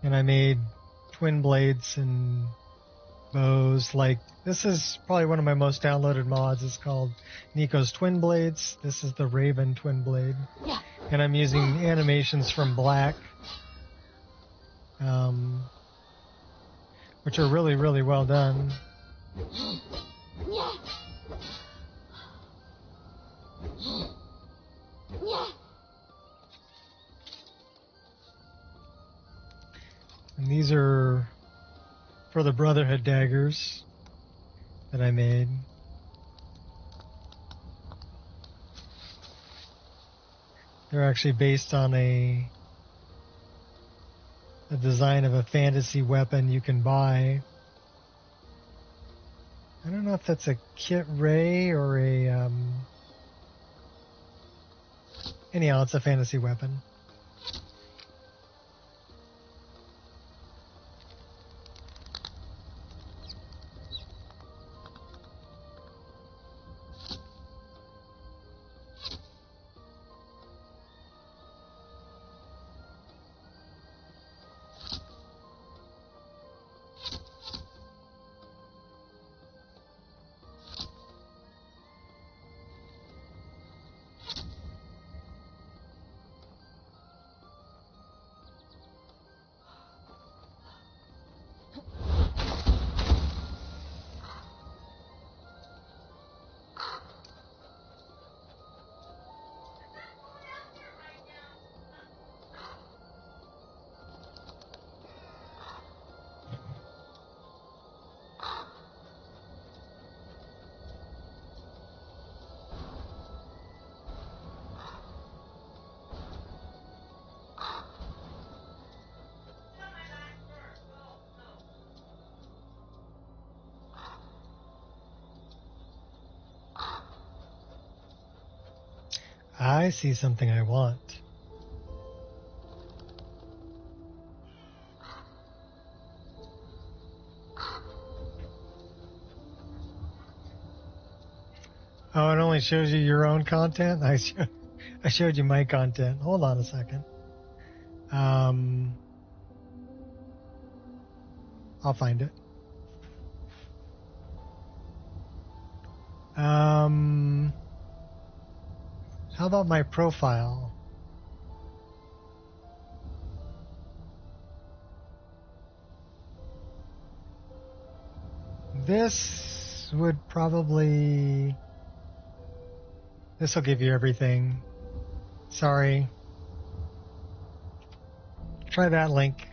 And I made twin blades and bows. Like, this is probably one of my most downloaded mods. It's called Nico's Twin Blades. This is the Raven Twin Blade. Yeah. And I'm using animations from Black, which are really, really well done. Yeah. Yeah. And these are for the Brotherhood daggers that I made. They're actually based on a design of a fantasy weapon you can buy. I don't know if that's a Kit Ray or a... Anyhow, it's a fantasy weapon. I see something I want. Oh, it only shows you your own content? I showed you my content. Hold on a second. I'll find it. How about my profile? This would probably... This will give you everything. Sorry. Try that link.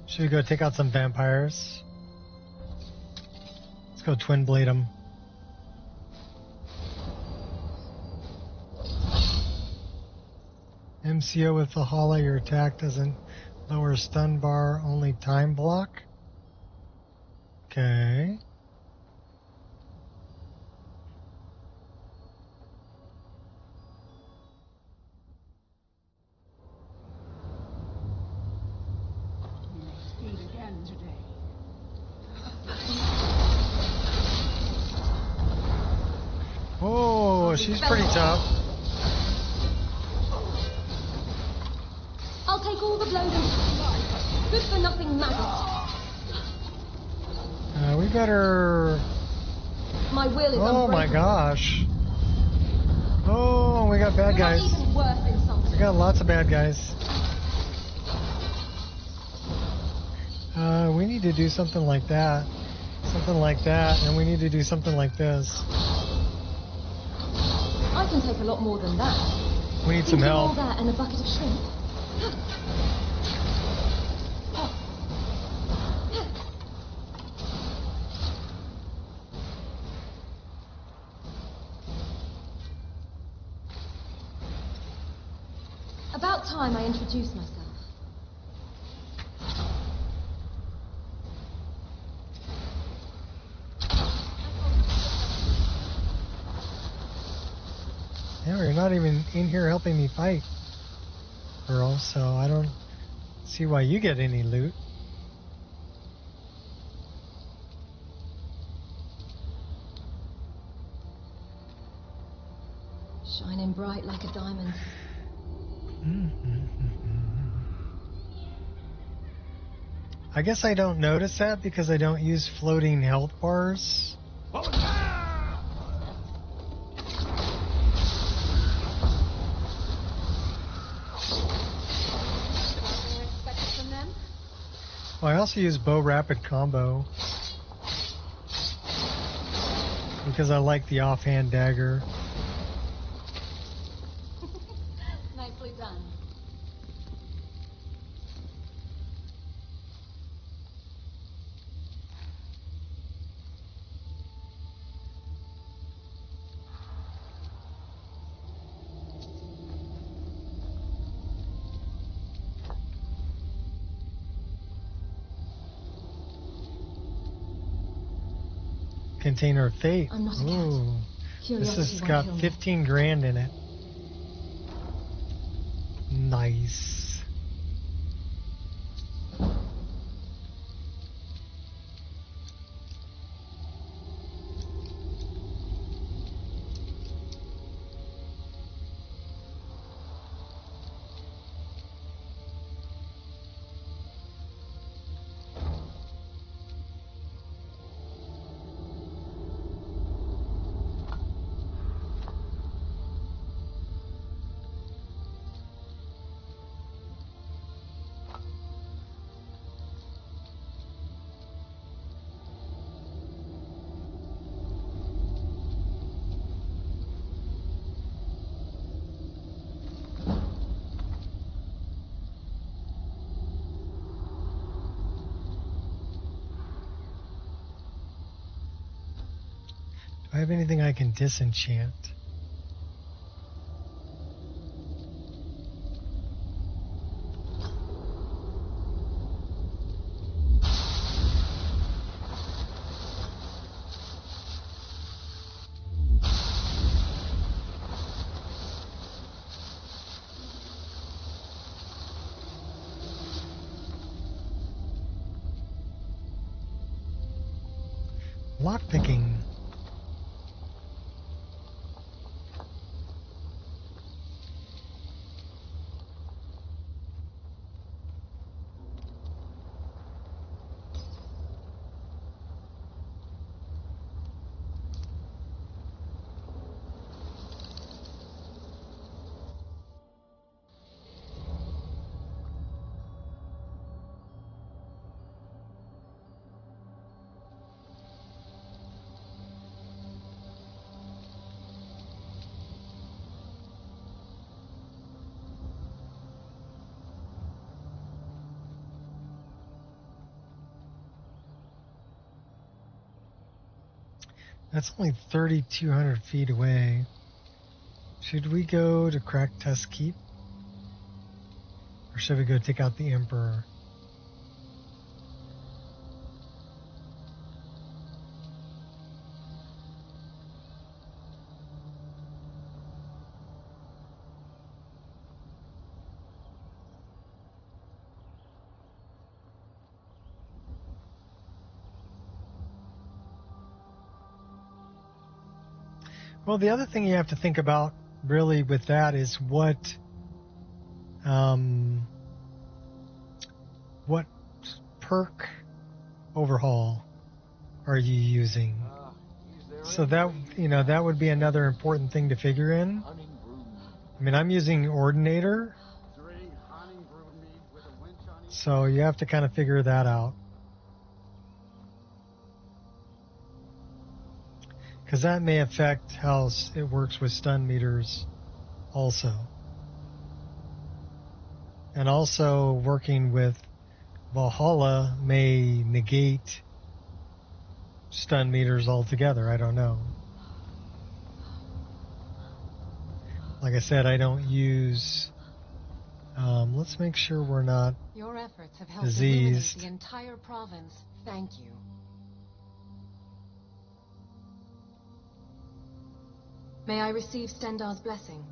Should we go take out some vampires? Let's go twin blade them. MCO with Valhalla, your attack doesn't lower stun bar, only time block. Okay. Oh, she's pretty tough. I'll take all the blows and good for nothing maggot. We better... My will is Oh my gosh. Oh, we got bad guys. Even worse than something. We got lots of bad guys. We need to do something like that. Something like that, and we need to do something like this. I can take a lot more than that. We need some help. All that and a bucket of shrimp. About time I introduced myself. Yeah, you're not even in here helping me fight, girl, so I don't see why you get any loot. Shining bright like a diamond. I guess I don't notice that because I don't use floating health bars. Well, I also use bow rapid combo because I like the offhand dagger. Nicely done. Container of Fate. I'm not a cat. Ooh. This has Curiosity got won't kill me. 15 grand in it. Nice. Do I have anything I can disenchant? Lockpicking. That's only 3,200 feet away. Should we go to Crack Test Keep? Or should we go take out the Emperor? Well, the other thing you have to think about really with that is what perk overhaul are you using? So that, that would be another important thing to figure in. I mean, I'm using Ordinator, so you have to kind of figure that out. Because that may affect how it works with stun meters also. And also working with Valhalla may negate stun meters altogether. I don't know. Like I said, I don't use... let's make sure we're not Your efforts have helped diseased. eliminate the entire province. Thank you. May I receive Stendar's blessing?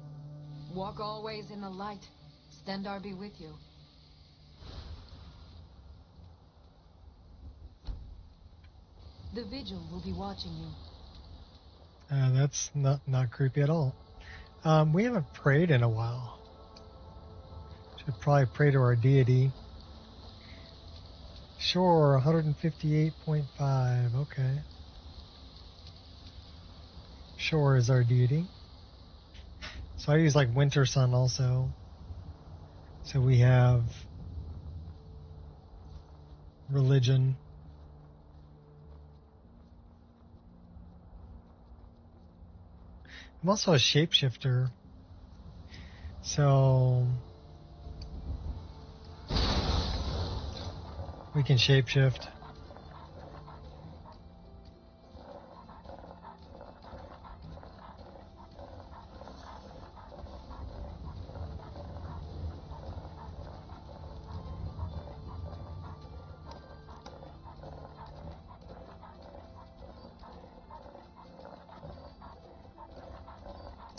Walk always in the light. Stendar be with you. The Vigil will be watching you. That's not creepy at all. We haven't prayed in a while. Should probably pray to our deity. Sure, 158.5. Okay. Shore is our deity. So I use like Winter Sun also. So we have religion. I'm also a shapeshifter. So we can shapeshift.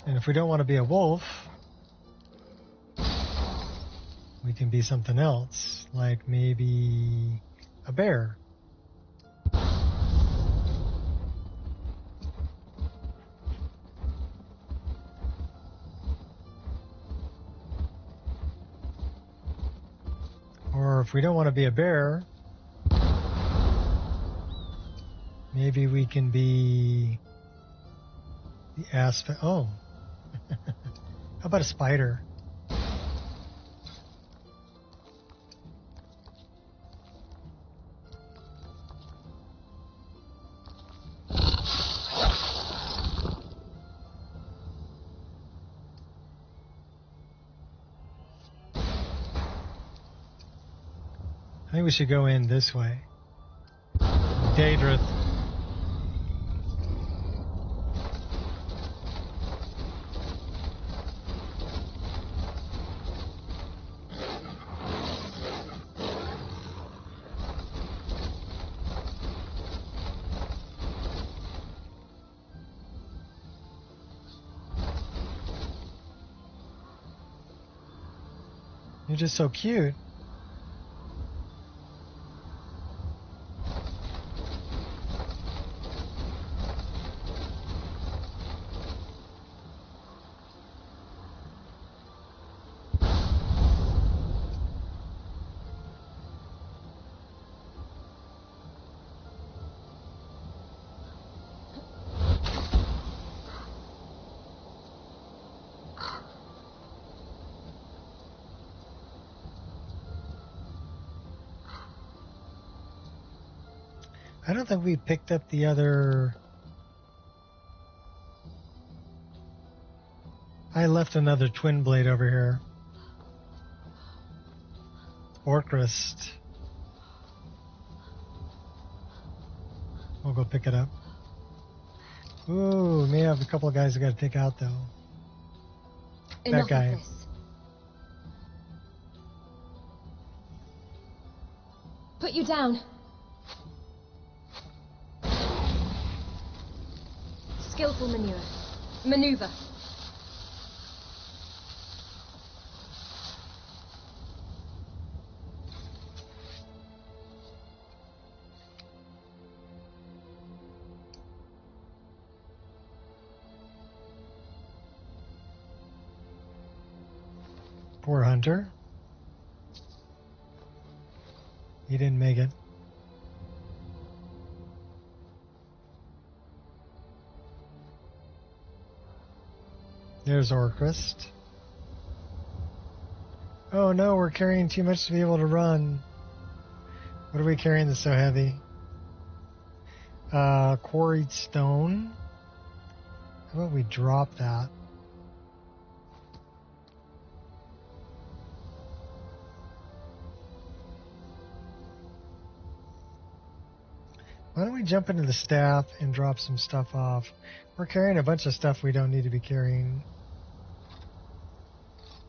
And if we don't want to be a wolf, we can be something else, like maybe a bear. Or if we don't want to be a bear, maybe we can be the aspen. Oh, how about a spider? I think we should go in this way. Daedrith. You're just so cute. I don't think we picked up the other... I left another twin blade over here. Orcrist. We'll go pick it up. Ooh, may have a couple of guys I gotta take out though. Enough That guy. of this. Put you down. Skillful maneuver. Poor Hunter. He didn't make it. There's Orcrist. Oh no, we're carrying too much to be able to run. What are we carrying that's so heavy? Quarried stone. How about we drop that? Why don't we jump into the staff and drop some stuff off? We're carrying a bunch of stuff we don't need to be carrying.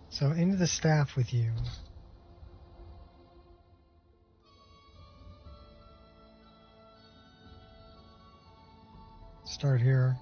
So into the staff with you. Start here.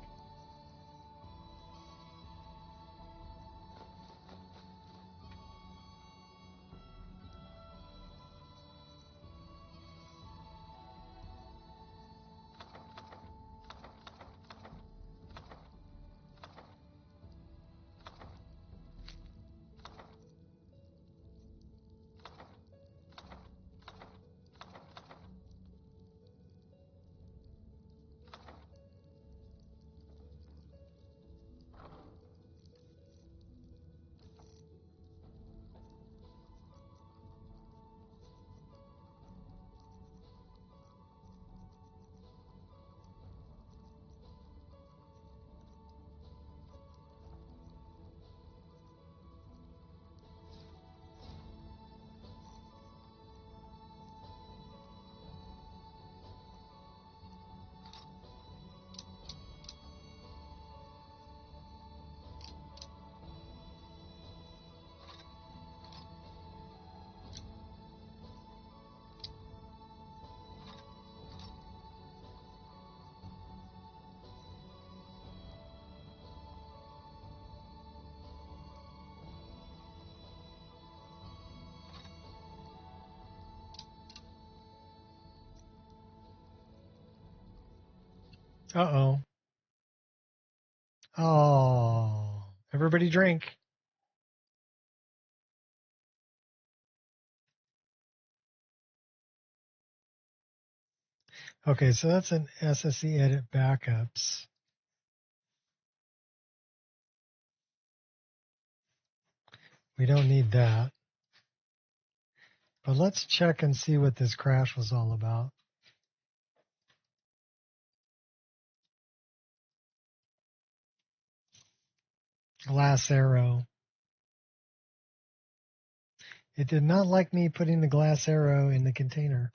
Uh-oh. Oh. Everybody drink. Okay, so that's an SSE edit backups. We don't need that. But let's check and see what this crash was all about. Glass arrow. It did not like me putting the glass arrow in the container.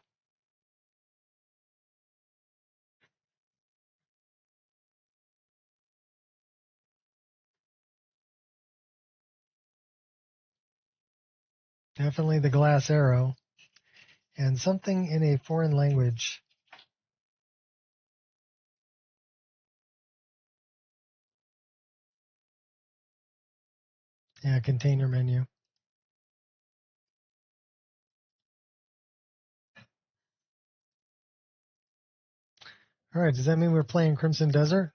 Definitely the glass arrow. And something in a foreign language. Yeah, container menu. All right, does that mean we're playing Crimson Desert?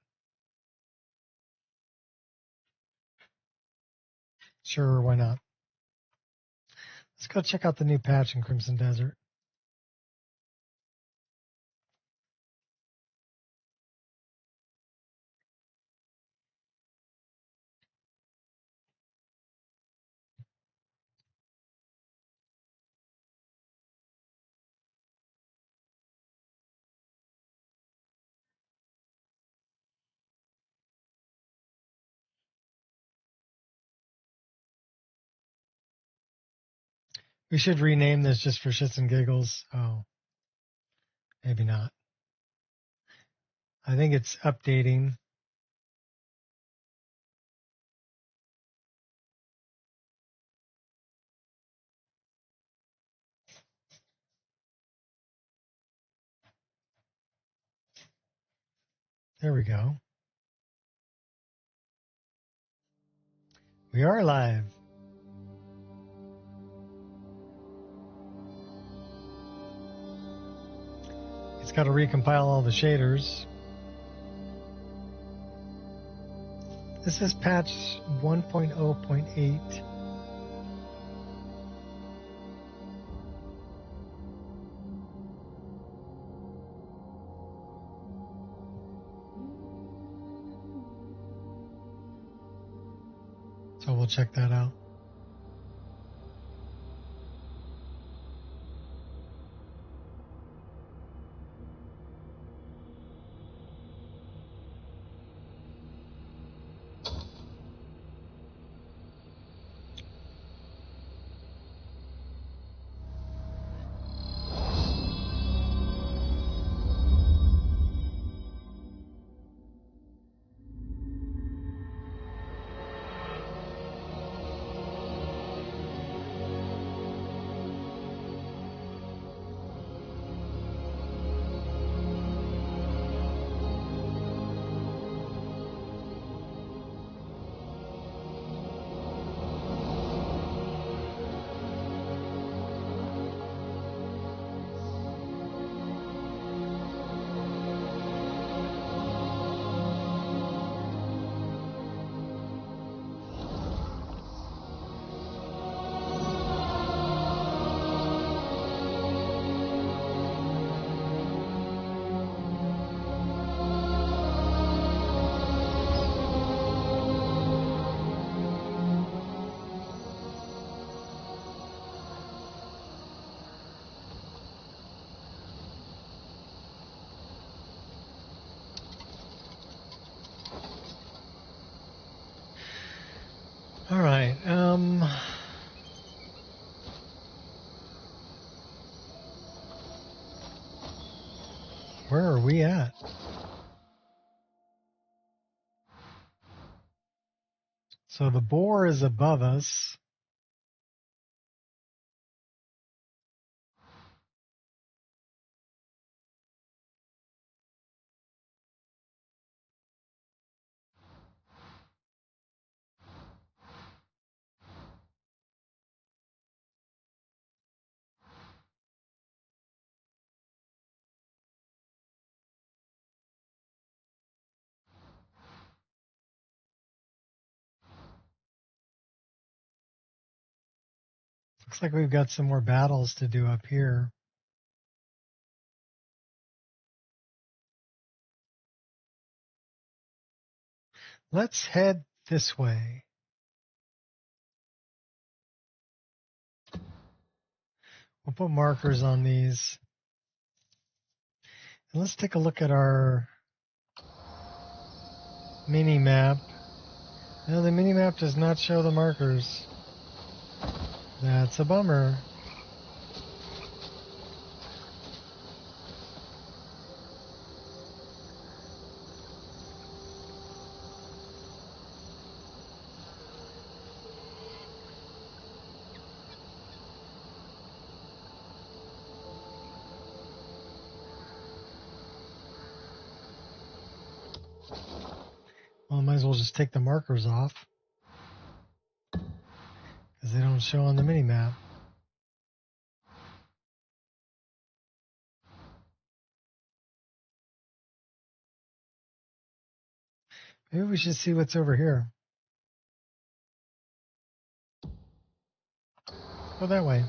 Sure, why not? Let's go check out the new patch in Crimson Desert. We should rename this just for shits and giggles. Oh, maybe not. I think it's updating. There we go. We are live. It's got to recompile all the shaders. This is patch 1.0.8. So we'll check that out. All right. Where are we at? So the boar is above us. Looks like we've got some more battles to do up here. Let's head this way. We'll put markers on these. And let's take a look at our mini-map. No, the mini-map does not show the markers. That's a bummer. Well, I might as well just take the markers off because they don't show on the mini-map. Maybe we should see what's over here. Go that way.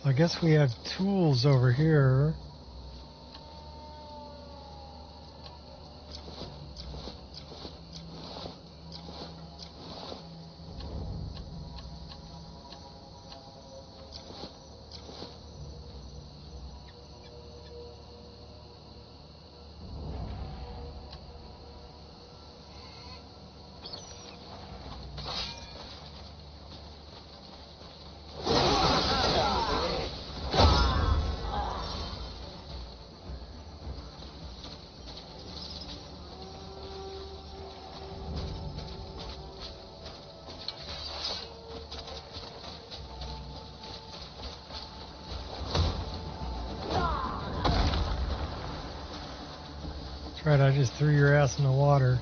I guess we have tools over here. That's right, I just threw your ass in the water.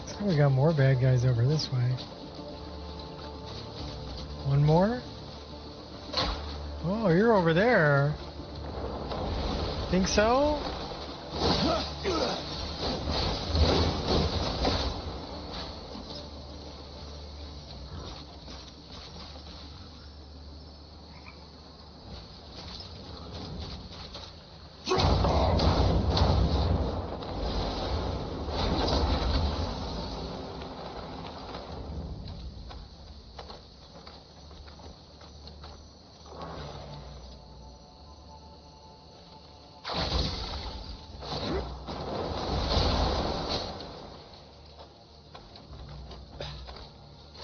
So we got more bad guys over this way. One more? Oh, you're over there. Think so?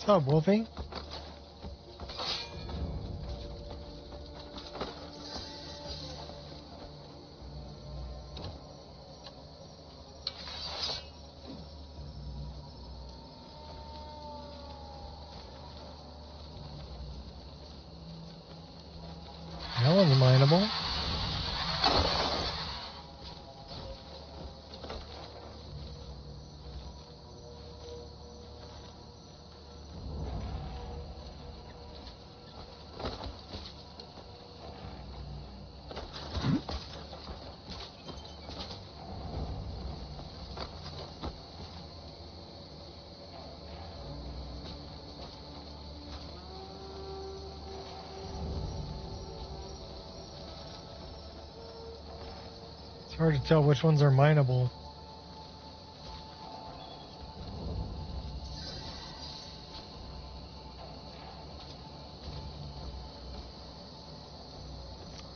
What's up, Wolfie? That one's mineable. It's hard to tell which ones are mineable.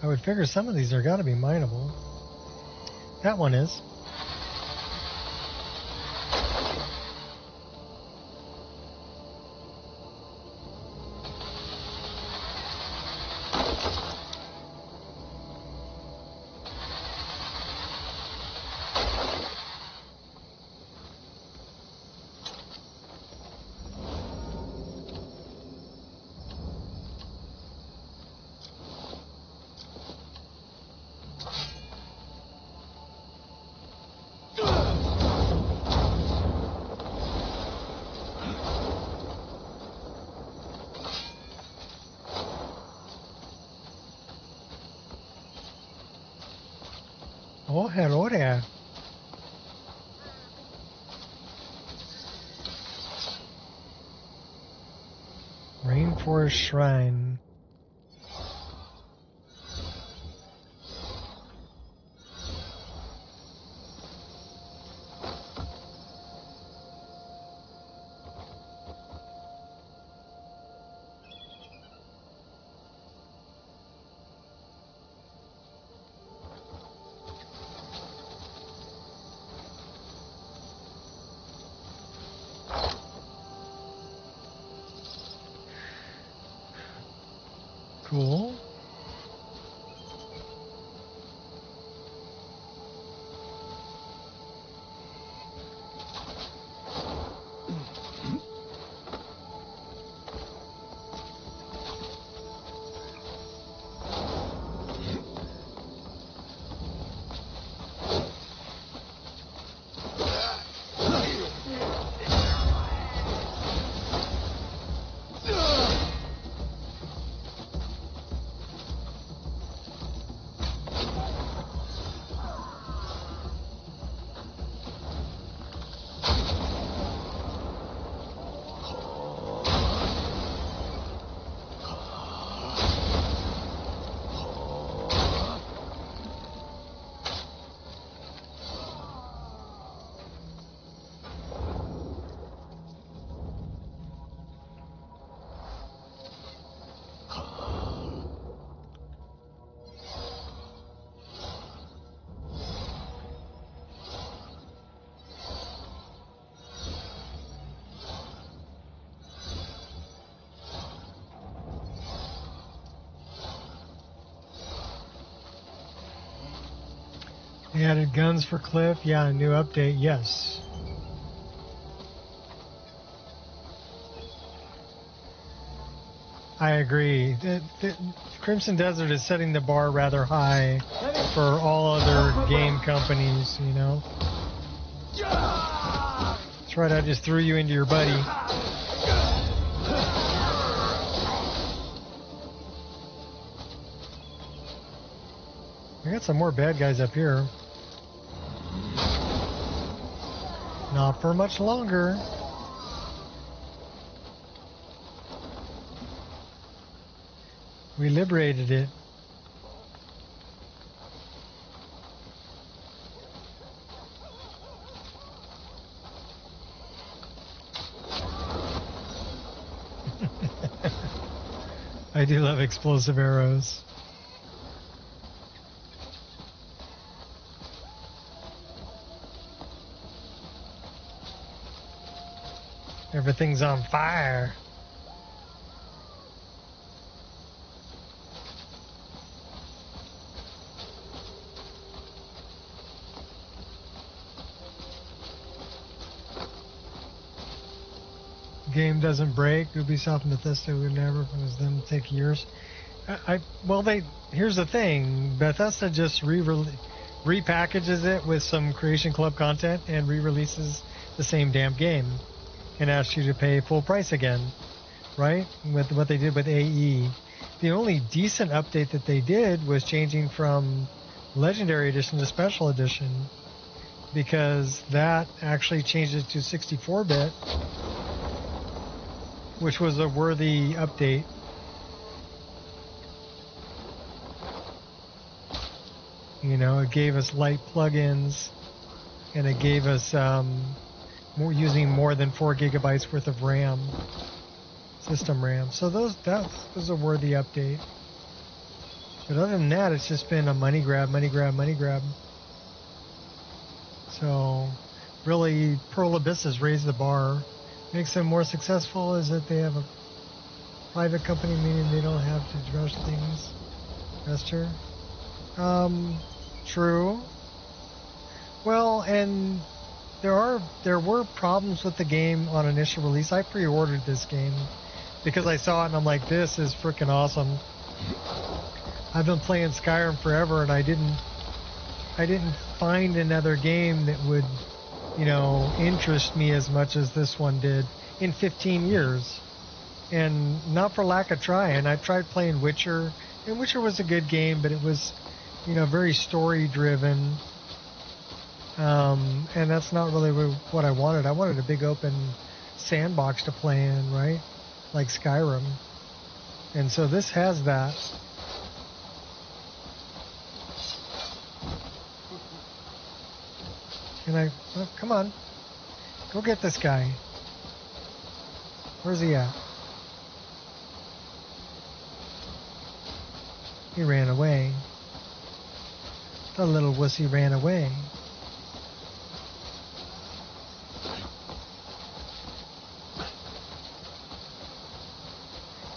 I would figure some of these are got to be mineable. That one is. Oh, hello there. Rainforest Shrine. Cool. They added guns for Cliff. Yeah, a new update. Yes. I agree. The Crimson Desert is setting the bar rather high for all other game companies, you know. That's right, I just threw you into your buddy. I got some more bad guys up here. Not for much longer. We liberated it. I do love explosive arrows. Everything's on fire. Game doesn't break. Ubisoft and Bethesda would never, because them take years. Here's the thing. Bethesda just repackages it with some Creation Club content and re-releases the same damn game and asks you to pay full price again, right? With what they did with AE. The only decent update that they did was changing from Legendary Edition to Special Edition, because that actually changed it to 64-bit, which was a worthy update. You know, it gave us light plugins, and it gave us using more than 4 gigabytes worth of RAM, system RAM. So that was a worthy update. But other than that, it's just been a money grab. So really, Pearl Abyss has raised the bar. Makes them more successful is that they have a private company, meaning they don't have to rush things. Esther? True. Well, and there were problems with the game on initial release. I pre-ordered this game because I saw it and I'm like, this is freaking awesome. I've been playing Skyrim forever and I didn't find another game that would, you know, interest me as much as this one did in 15 years. And not for lack of trying. I tried playing Witcher, and Witcher was a good game, but it was, you know, very story driven. And that's not really what I wanted. I wanted a big open sandbox to play in, right? Like Skyrim. And so this has that. And oh, come on. Go get this guy. Where's he at? He ran away. The little wussy ran away.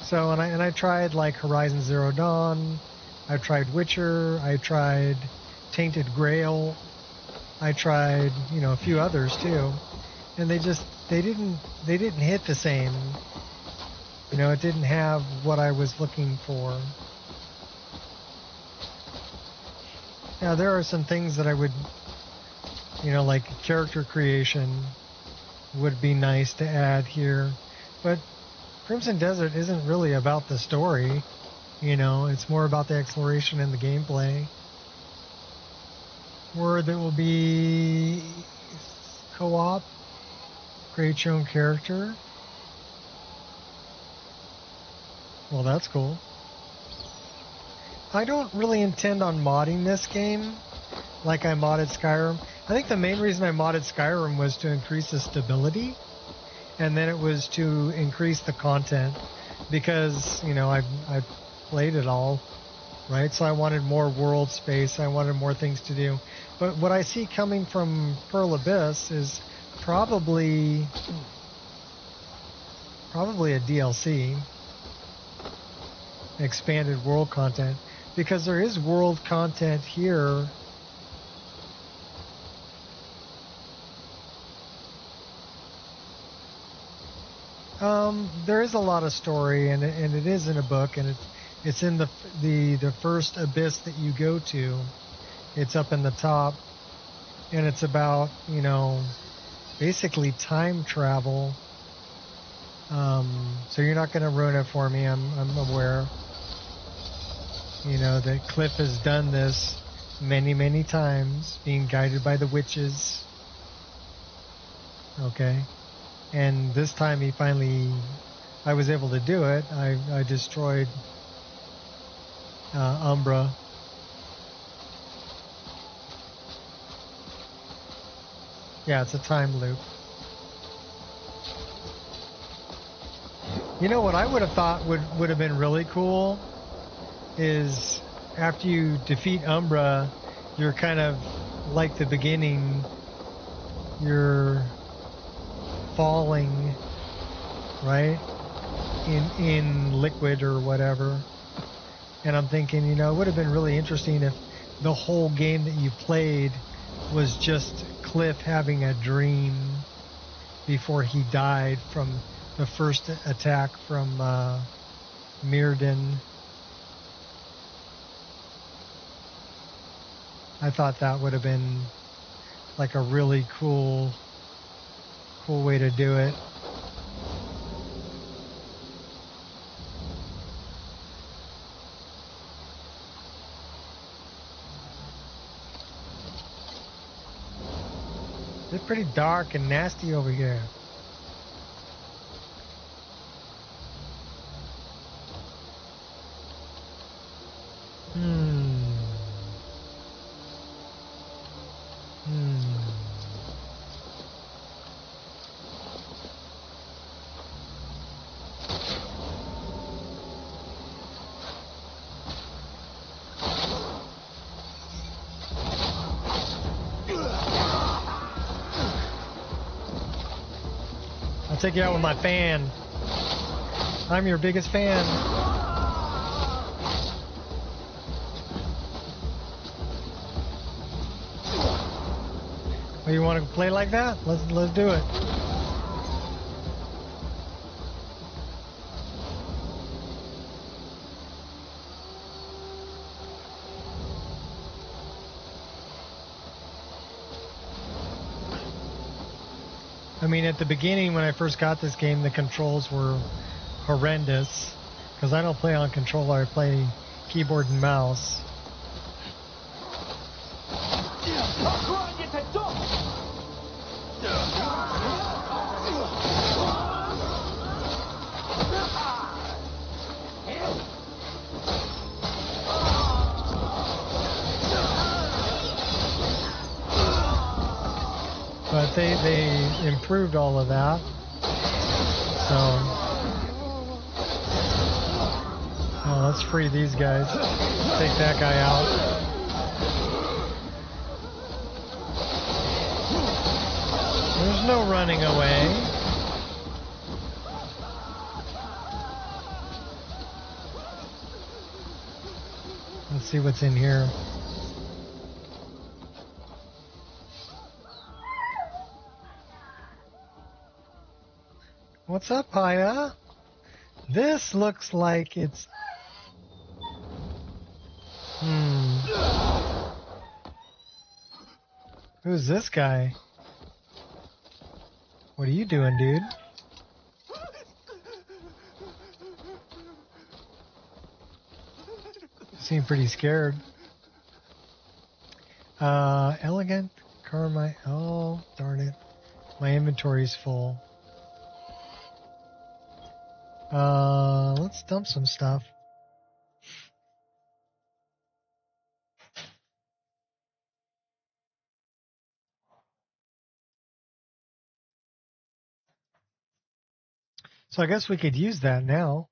So, and I tried like Horizon Zero Dawn, I tried Witcher, I tried Tainted Grail, I tried, you know, a few others too, and they didn't hit the same. You know, it didn't have what I was looking for. Now there are some things that I would, you know, like character creation would be nice to add here, but Crimson Desert isn't really about the story, you know, it's more about the exploration and the gameplay. Where there will be co-op, create your own character. Well, that's cool. I don't really intend on modding this game like I modded Skyrim. I think the main reason I modded Skyrim was to increase the stability. And then it was to increase the content because, you know, I played it all, right? So I wanted more world space. I wanted more things to do. But what I see coming from Pearl Abyss is probably a DLC, expanded world content, because there is world content here. There is a lot of story, and it is in a book, and it's in the first abyss that you go to. It's up in the top, and it's about, you know, basically time travel. So you're not going to ruin it for me. I'm aware. You know that Cliff has done this many times, being guided by the witches. Okay. And this time I was able to do it. I destroyed Umbra. Yeah, it's a time loop. You know what I would have thought would have been really cool is after you defeat Umbra, you're kind of like the beginning, you're falling, right, in liquid or whatever. And I'm thinking, you know, it would have been really interesting if the whole game that you played was just Cliff having a dream before he died from the first attack from Mirrodin. I thought that would have been like a really cool way to do it. It's pretty dark and nasty over here. I'll take you out with my fan. I'm your biggest fan. Oh, you want to play like that? Let's do it. I mean, at the beginning, when I first got this game, the controls were horrendous. Because I don't play on controller, I play keyboard and mouse. I'll grind you to dust! they improved all of that. So, oh, let's free these guys. Take that guy out. There's no running away. Let's see what's in here. What's up, Haya? This looks like it's... Who's this guy? What are you doing, dude? You seem pretty scared. Elegant Carmine. Oh, darn it. My inventory's full. Let's dump some stuff. So I guess we could use that now.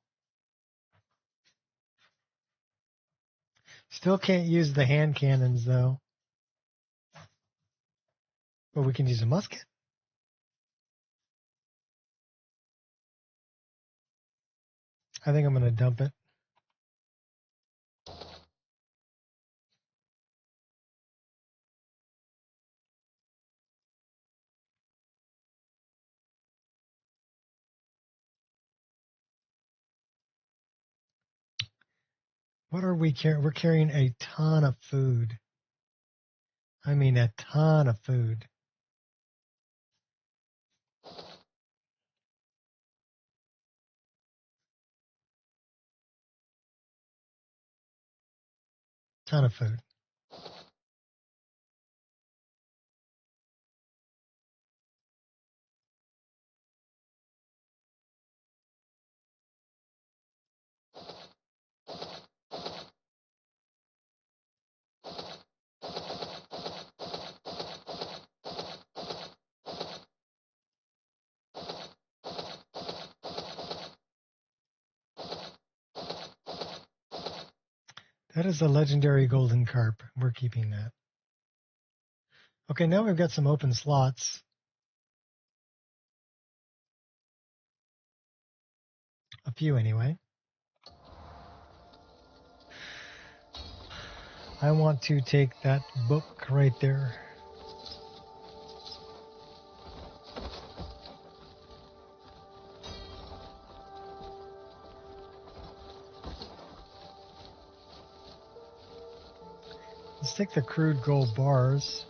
Still can't use the hand cannons, though. But we can use a musket. I think I'm going to dump it. What are we carrying? We're carrying a ton of food. I mean, a ton of food. Ton of food. That is a legendary golden carp. We're keeping that. Okay, now we've got some open slots. A few anyway. I want to take that book right there. Let's take the crude gold bars.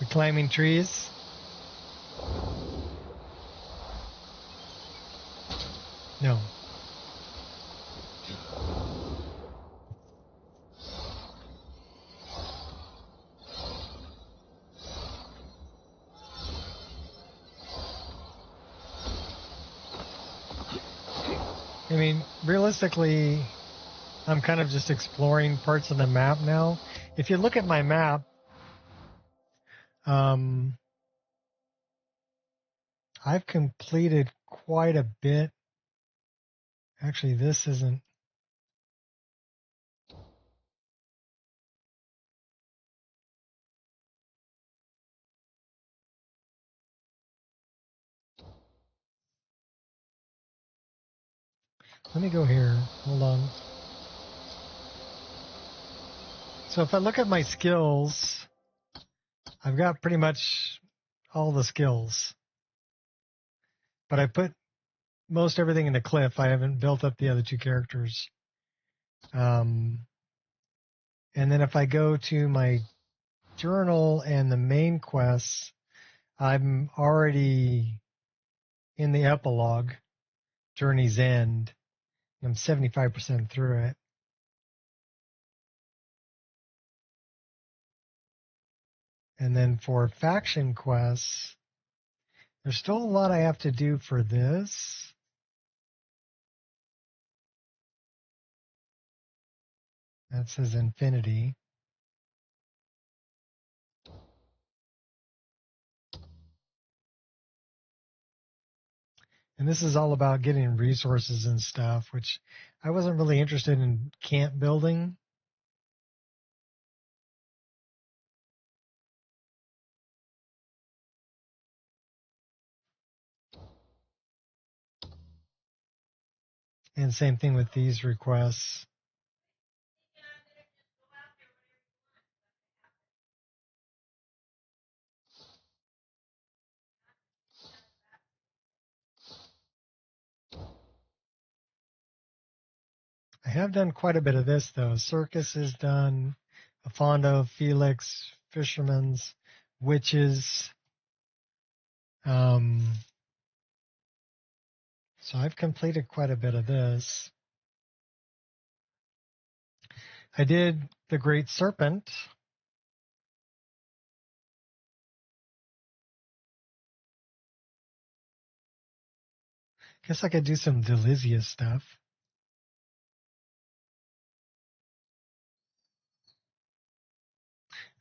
Climbing trees. No. I mean, realistically, I'm kind of just exploring parts of the map now. If you look at my map, I've completed quite a bit. Actually, this isn't. Let me go here. Hold on. So if I look at my skills, I've got pretty much all the skills. But I put most everything into Cliff. I haven't built up the other two characters. And then if I go to my journal and the main quests, I'm already in the epilogue, Journey's End. I'm 75% through it. And then for faction quests, there's still a lot I have to do for this. That says Infinity. And this is all about getting resources and stuff, which I wasn't really interested in camp building. And same thing with these requests. I have done quite a bit of this, though. Circus is done, Afondo, Felix, Fisherman's, Witches. So I've completed quite a bit of this. I did the Great Serpent. Guess I could do some Delizia stuff.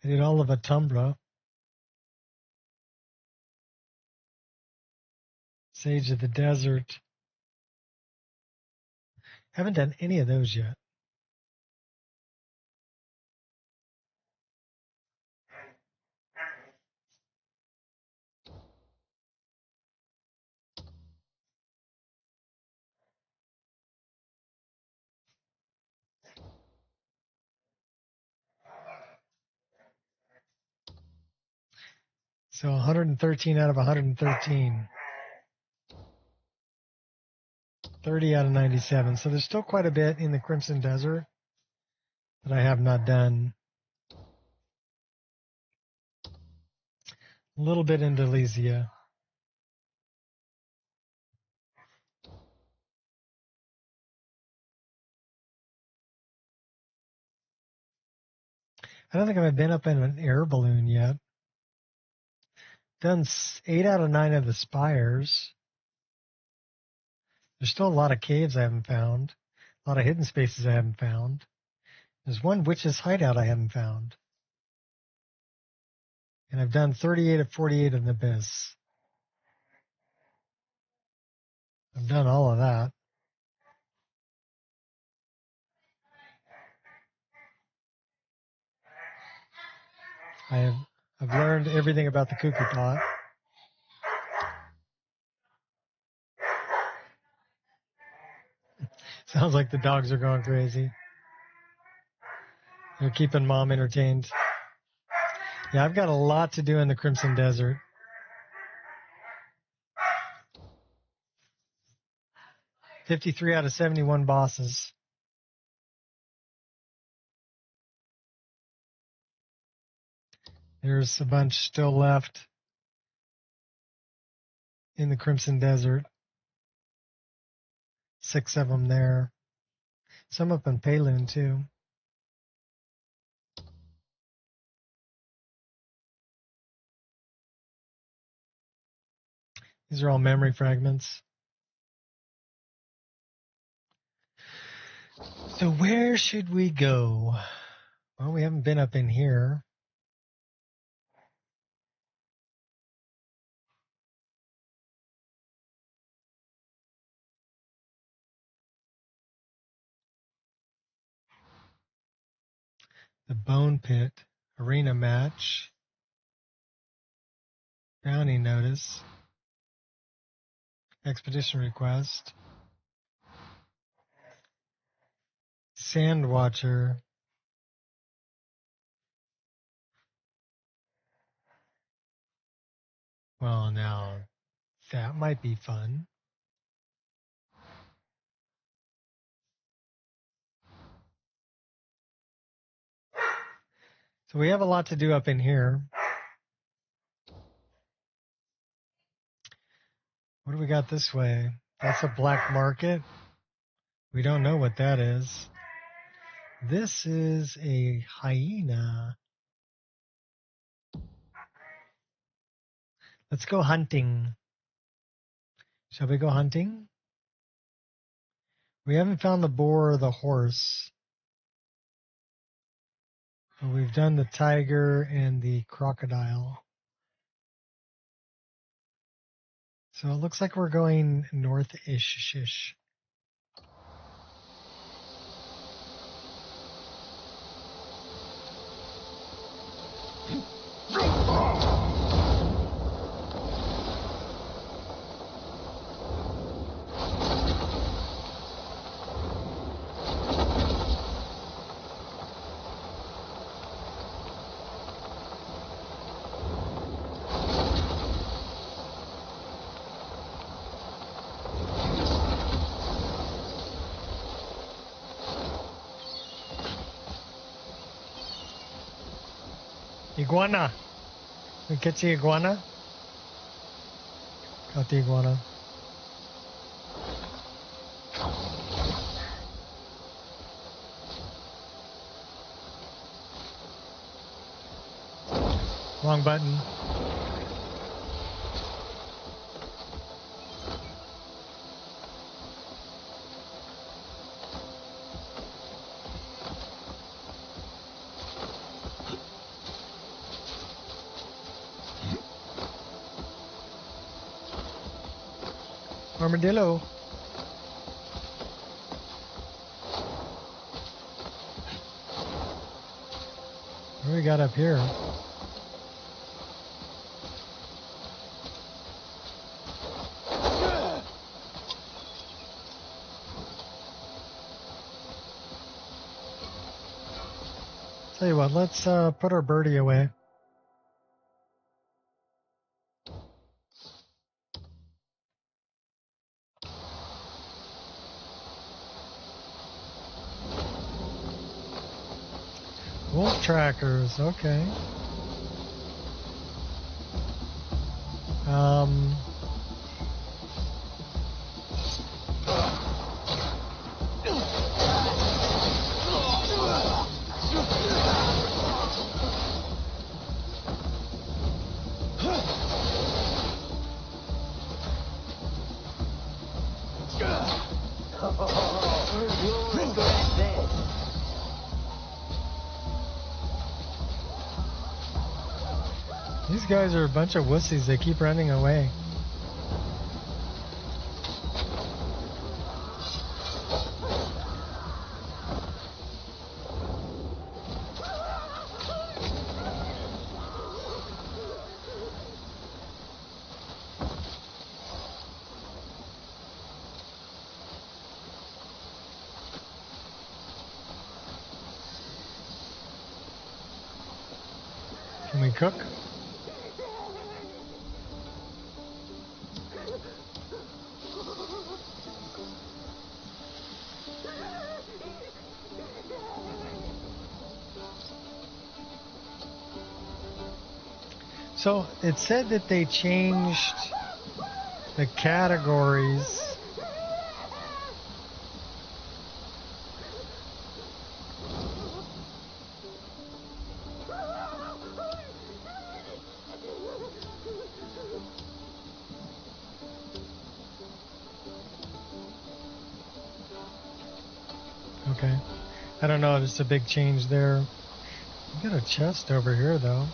I did all of Atumbra. Sage of the Desert. Haven't done any of those yet. So 113 out of 113. 30 out of 97. So there's still quite a bit in the Crimson Desert that I have not done. A little bit in Delizia. I don't think I've been up in an air balloon yet. Done 8 out of 9 of the spires. There's still a lot of caves I haven't found. A lot of hidden spaces I haven't found. There's one witch's hideout I haven't found. And I've done 38 of 48 in the abyss. I've done all of that. I've learned everything about the cuckoo pot. Sounds like the dogs are going crazy. They're keeping Mom entertained. Yeah, I've got a lot to do in the Crimson Desert. $53 out of 71 bosses. There's a bunch still left in the Crimson Desert. 6 of them there. Some up in Payloon, too. These are all memory fragments. So where should we go? Well, we haven't been up in here. The Bone Pit, Arena Match, Bounty Notice, Expedition Request, Sand Watcher, Well, now, that might be fun. So we have a lot to do up in here. What do we got this way? That's a black market. We don't know what that is. This is a hyena. Let's go hunting. Shall we go hunting? We haven't found the boar or the horse. But we've done the tiger and the crocodile. So it looks like we're going north-ish. Iguana. We catch the iguana? Got the iguana. Wrong button. Armadillo. What do we got up here? Tell you what, let's put our birdie away. Wolf trackers, okay. These guys are a bunch of wussies. They keep running away. Can we cook? So it said that they changed the categories. Okay. I don't know, just a big change there. We got a chest over here though.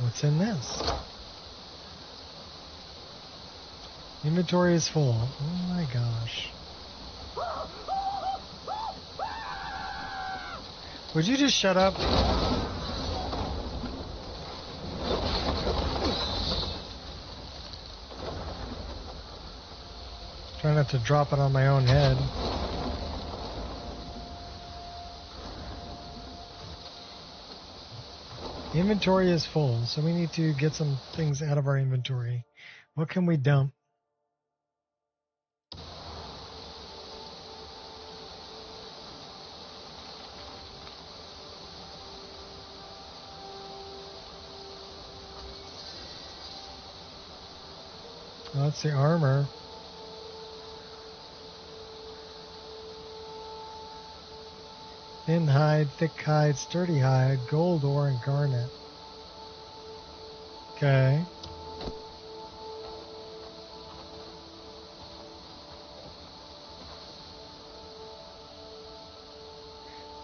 What's in this? Inventory is full. Oh my gosh. Would you just shut up? Try not to drop it on my own head. Inventory is full, so we need to get some things out of our inventory. What can we dump? Oh, that's the armor. Thin hide, thick hide, sturdy hide, gold ore, and garnet. Okay.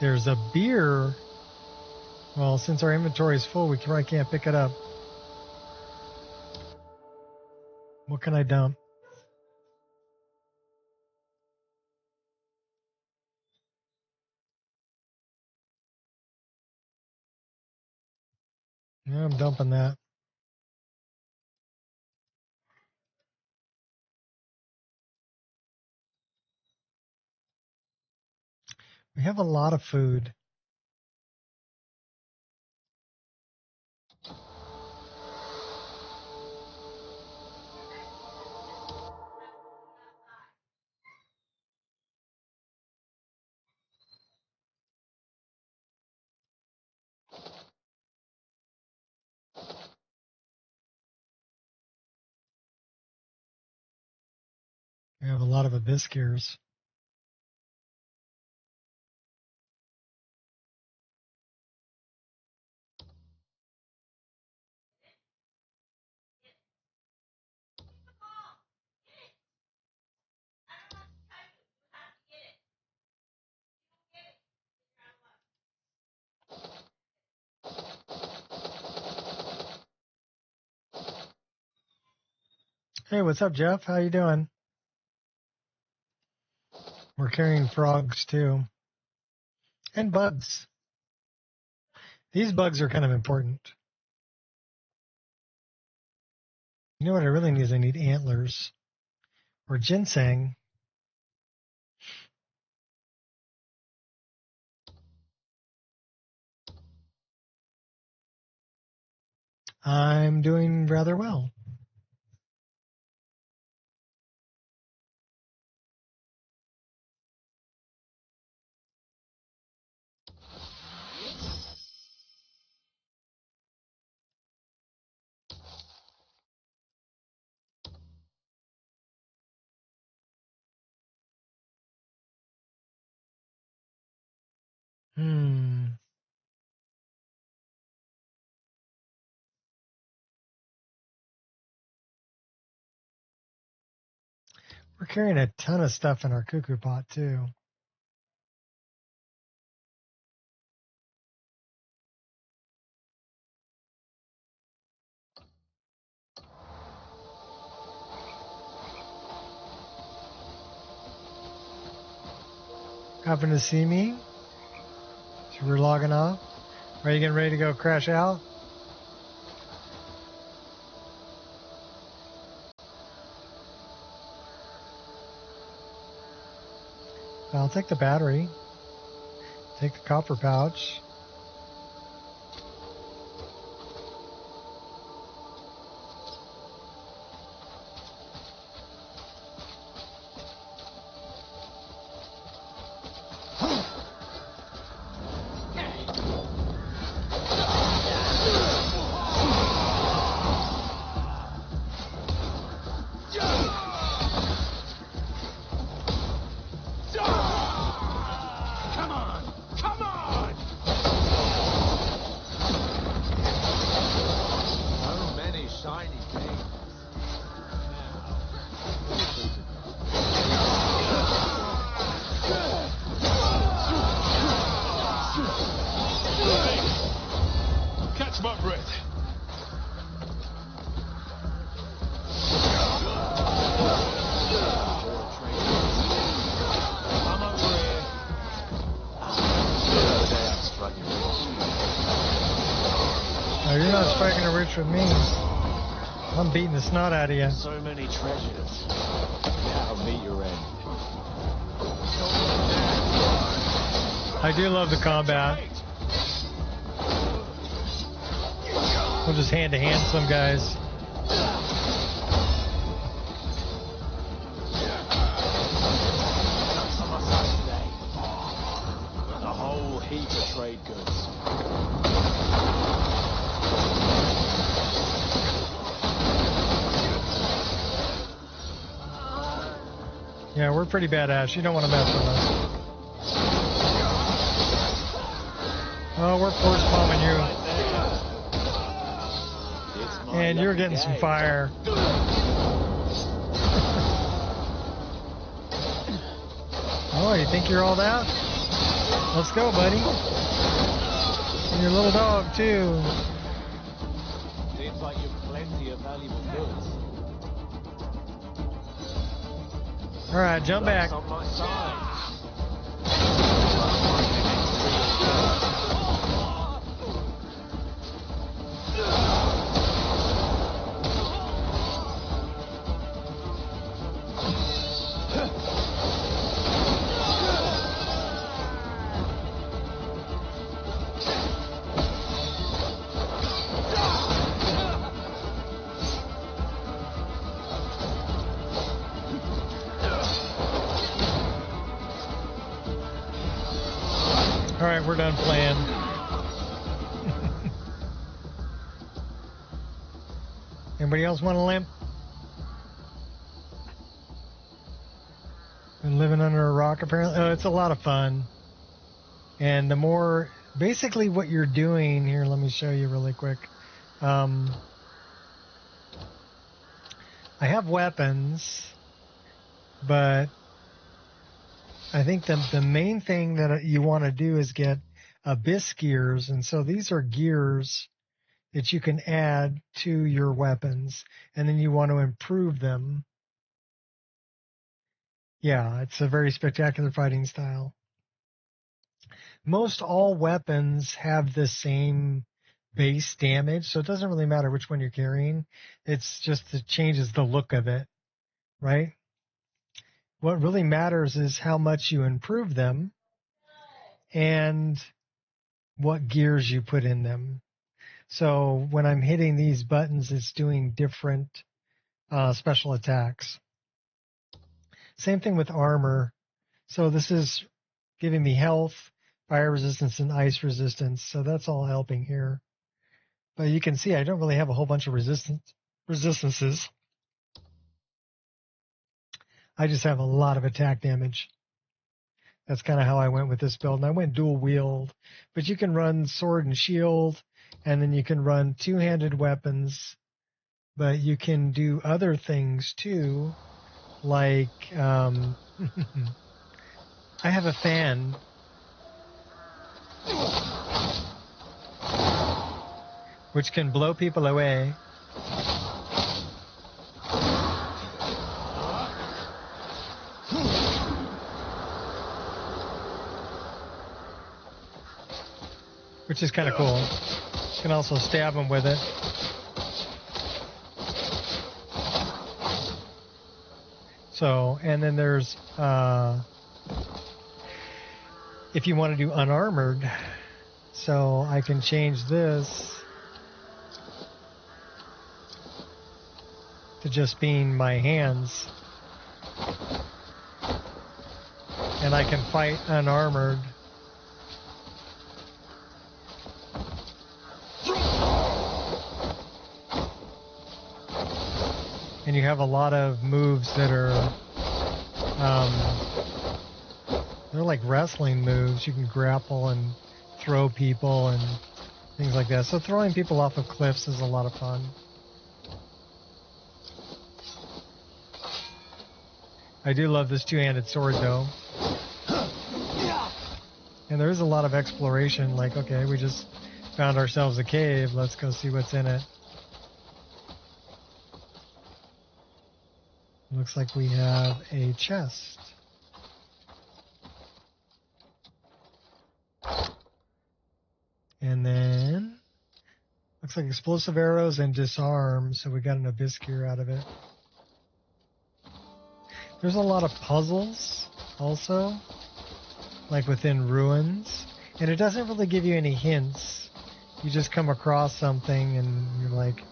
There's a beer. Well, since our inventory is full, we probably can't pick it up. What can I dump? Yeah, I'm dumping that. We have a lot of food. We have a lot of Abyskiers. Hey, what's up, Jeff? How you doing? We're carrying frogs, too. And bugs. These bugs are kind of important. You know what I really need is I need antlers. Or ginseng. I'm doing rather well. We're carrying a ton of stuff in our cuckoo pot, too. Happen to see me? So we're logging off. Are you getting ready to go crash out? I'll take the battery. Take the copper pouch. With me, I'm beating the snot out of you. So many treasures. I'll meet your end. I do love the combat. We'll just hand-to-hand some guys. Some of us today. A whole heap of trade goods. Yeah, we're pretty badass. You don't want to mess with us. Oh, we're force bombing you. And you're getting some fire. Oh, you think you're all that? Let's go, buddy. And your little dog, too. Seems like you've plenty of valuable goods. All right, jump back. On my side. All right, we're done playing. Anybody else want a limp? Been living under a rock, apparently. Oh, it's a lot of fun. And the more, basically what you're doing here, let me show you really quick. I have weapons, but I think the main thing that you want to do is get abyss gears. And so these are gears that you can add to your weapons, and then you want to improve them. Yeah, it's a very spectacular fighting style. Most all weapons have the same base damage, so it doesn't really matter which one you're carrying. It's just it changes the look of it, right? What really matters is how much you improve them and what gears you put in them. So when I'm hitting these buttons, it's doing different special attacks. Same thing with armor. So this is giving me health, fire resistance, and ice resistance. So that's all helping here. But you can see I don't really have a whole bunch of resistances. I just have a lot of attack damage. That's kind of how I went with this build. And I went dual wield. But you can run sword and shield, and then you can run two-handed weapons. But you can do other things too, like I have a fan. Which can blow people away. Which is kind of cool. You can also stab them with it. So, and then there's, if you want to do unarmored, so I can change this to just being my hands. And I can fight unarmored. And you have a lot of moves that are, they're like wrestling moves. You can grapple and throw people and things like that. So throwing people off of cliffs is a lot of fun. I do love this two-handed sword, though. And there is a lot of exploration. Like, okay, we just found ourselves a cave. Let's go see what's in it. Looks like we have a chest. And then, looks like explosive arrows and disarm, so we got an abyss gear out of it. There's a lot of puzzles also, like within ruins. And it doesn't really give you any hints you just come across something and you're like,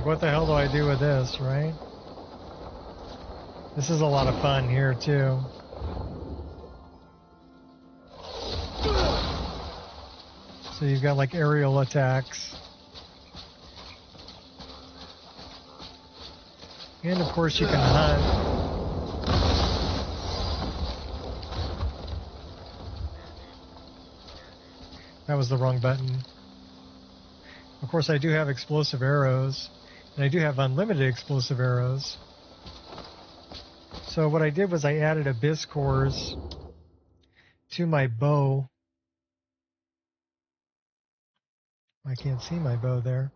what the hell do I do with this, right? This is a lot of fun here too. So you've got like aerial attacks. And of course you can hunt. That was the wrong button. Of course I do have explosive arrows. And I do have unlimited explosive arrows. So what I did was I added abyss cores to my bow. I can't see my bow there.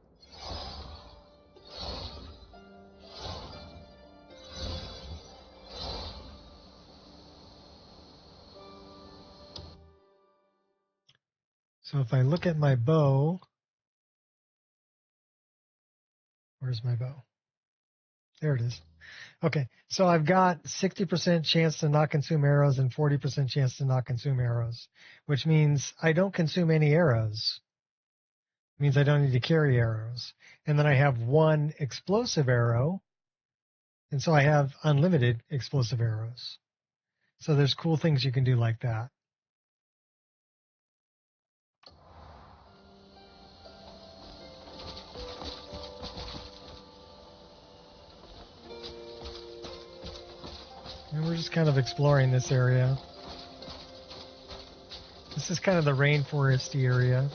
So if I look at my bow, where's my bow? There it is. Okay, so I've got 60% chance to not consume arrows and 40% chance to not consume arrows, which means I don't consume any arrows. It means I don't need to carry arrows. And then I have one explosive arrow, and so I have unlimited explosive arrows. So there's cool things you can do like that. And we're just kind of exploring this area. This is kind of the rainforesty area.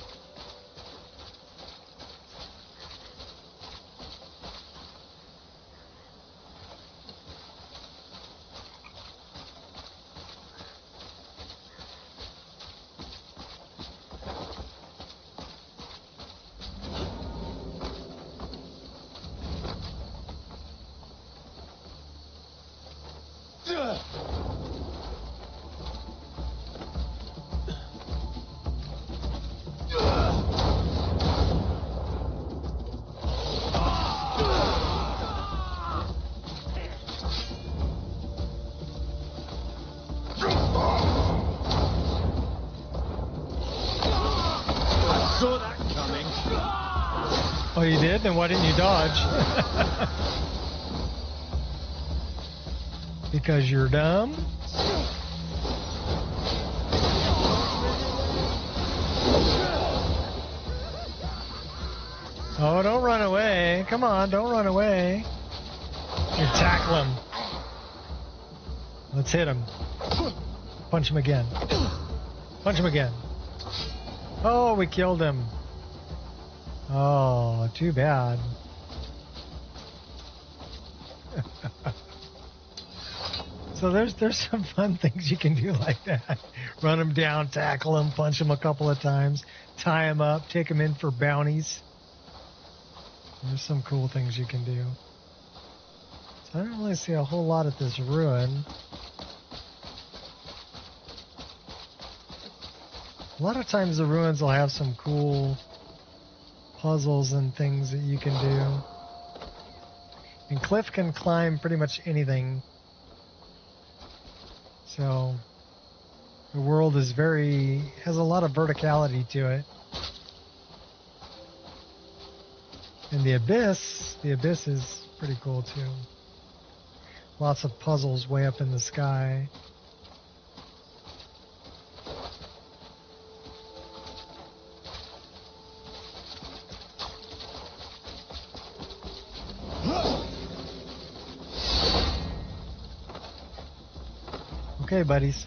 Oh, you did? Then why didn't you dodge? Because you're dumb? Oh, don't run away. Come on, don't run away. You tackle him. Let's hit him. Punch him again. Punch him again. Oh, we killed him. Oh, too bad. So there's some fun things you can do like that. Run them down, tackle them, punch them a couple of times, tie them up, take them in for bounties. There's some cool things you can do. So I don't really see a whole lot at this ruin. A lot of times the ruins will have some cool puzzles and things that you can do. And Cliff can climb pretty much anything. So the world is has a lot of verticality to it. And the abyss is pretty cool too. Lots of puzzles way up in the sky. Okay, buddies.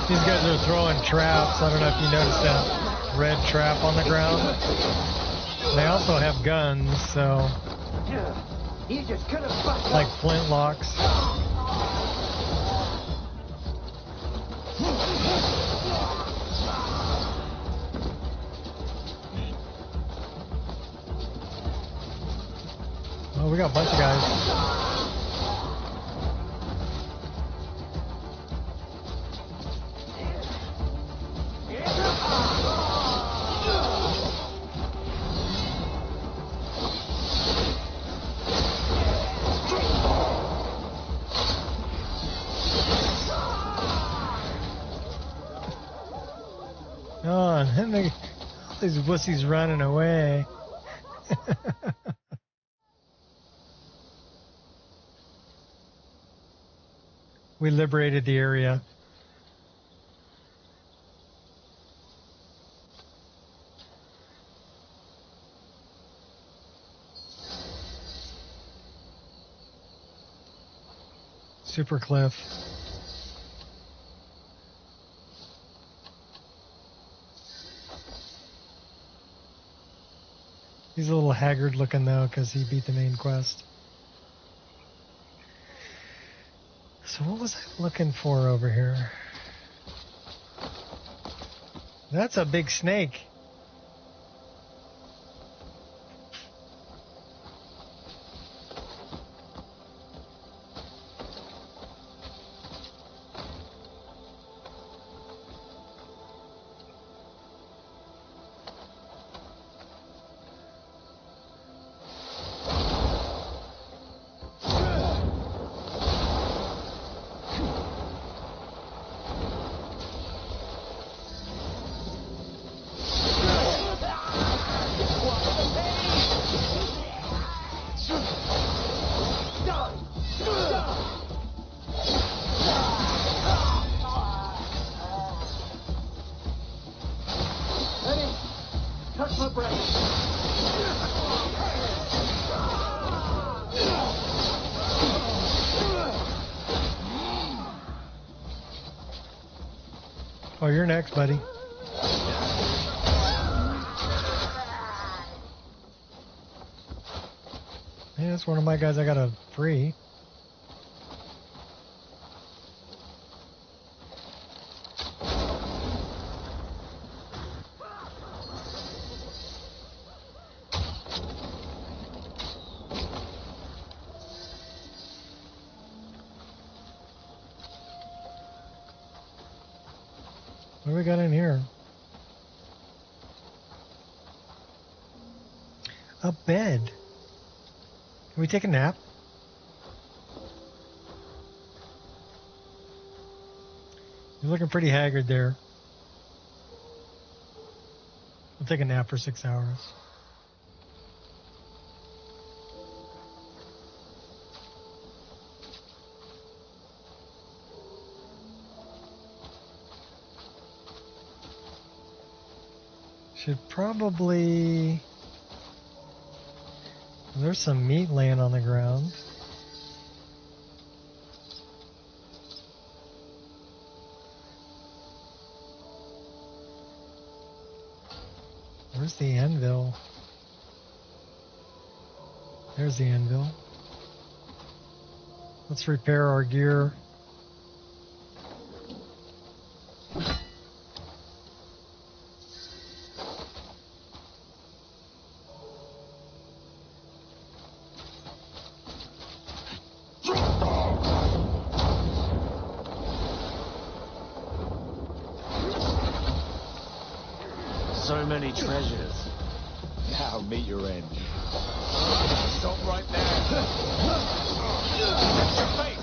These guys are throwing traps. I don't know if you noticed that red trap on the ground. They also have guns, so like flintlocks. Oh, we got a bunch of guys. Oh, and then all these wussies running away. We liberated the area. Super cliff. He's a little haggard looking though because he beat the main quest. So what was I looking for over here? That's a big snake. Oh, you're next, buddy. Yeah, that's one of my guys I got a free. What do we got in here? A bed. Can we take a nap? You're looking pretty haggard there. We'll take a nap for 6 hours. Should probably... There's some meat laying on the ground. Where's the anvil? There's the anvil. Let's repair our gear. So many treasures. Now meet your end. Stop right there. That's your fate.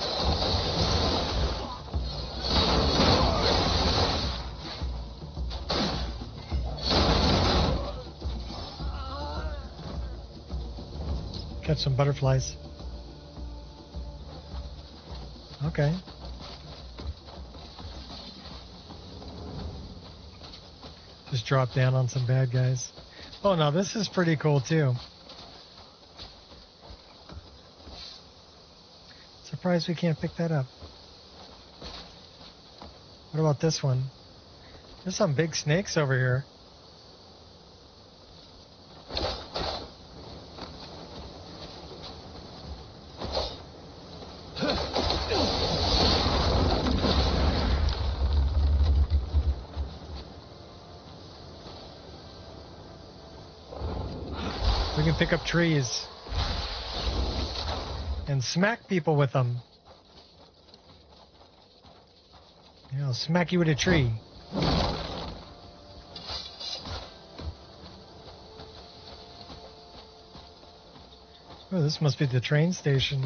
Catch some butterflies. Okay. Just drop down on some bad guys. Oh, no, this is pretty cool, too. Surprised we can't pick that up. What about this one? There's some big snakes over here. We can pick up trees. and smack people with them. You know, smack you with a tree. Oh, this must be the train station.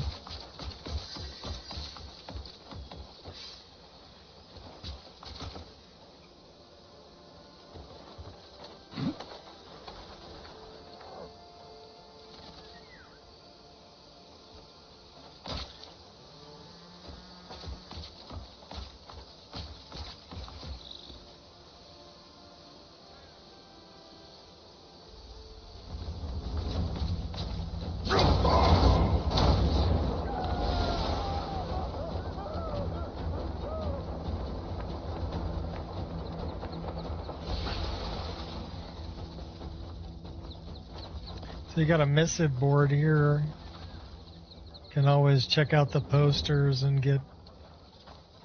So you got a missive board here. Can always check out the posters and get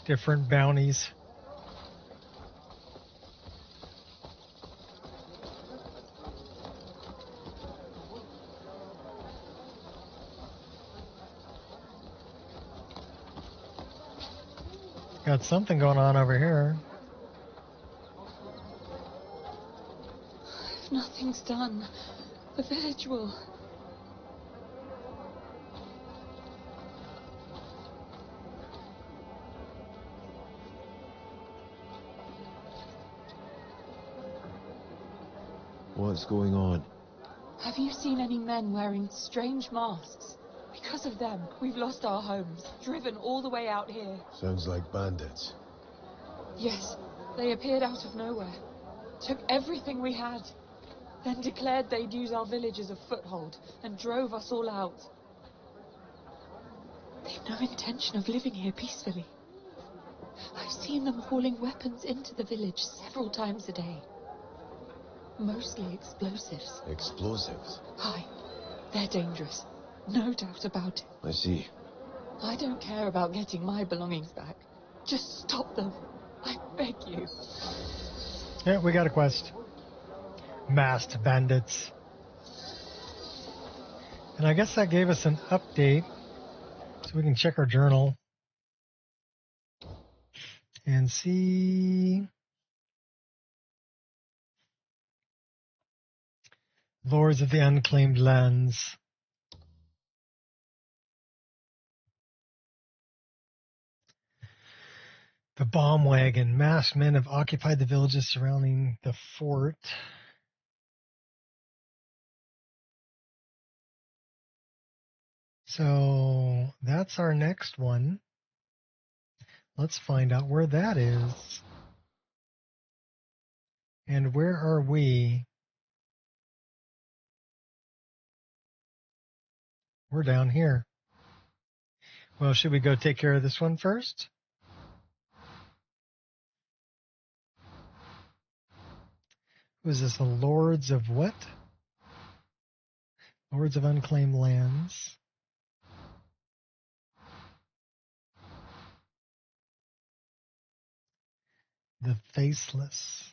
different bounties. Got something going on over here. If nothing's done, the village will... What's going on? Have you seen any men wearing strange masks? Because of them, we've lost our homes, driven all the way out here. Sounds like bandits. Yes, they appeared out of nowhere, took everything we had, then declared they'd use our village as a foothold and drove us all out. They've no intention of living here peacefully. I've seen them hauling weapons into the village several times a day. Mostly explosives. Explosives? Aye, they're dangerous. No doubt about it. I see. I don't care about getting my belongings back. Just stop them. I beg you. Yeah, we got a quest. Masked bandits. And I guess that gave us an update. So we can check our journal. And see... Lords of the Unclaimed Lands. The bomb wagon. Masked men have occupied the villages surrounding the fort. So that's our next one. Let's find out where that is. And where are we? We're down here. Well, should we go take care of this one first? Was this the Lords of what? Lords of Unclaimed Lands. The Faceless.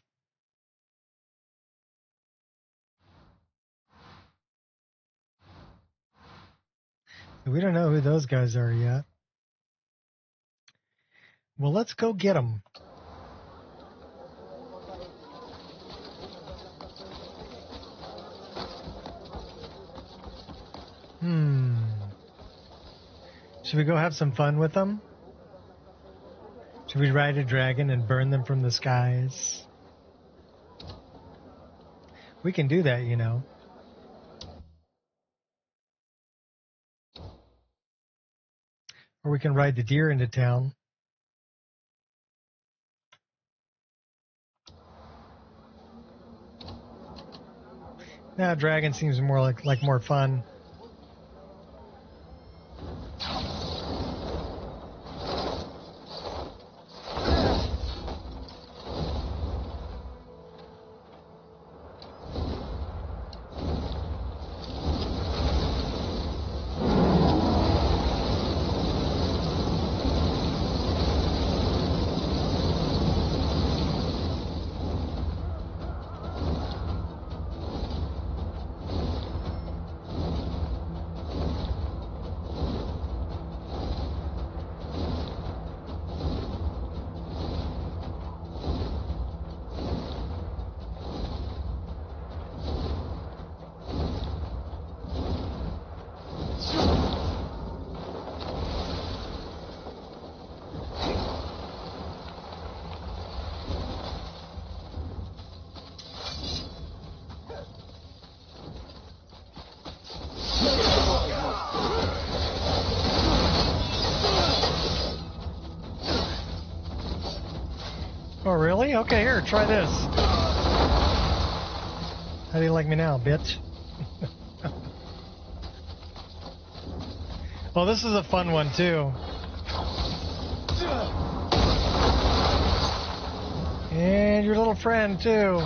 We don't know who those guys are yet. Well, let's go get them. Should we go have some fun with them? Should we ride a dragon and burn them from the skies? We can do that, you know. Or we can ride the deer into town. Nah, dragon seems more like more fun. me? Okay, here, try this. How do you like me now, bitch? Well, this is a fun one, too. And your little friend, too.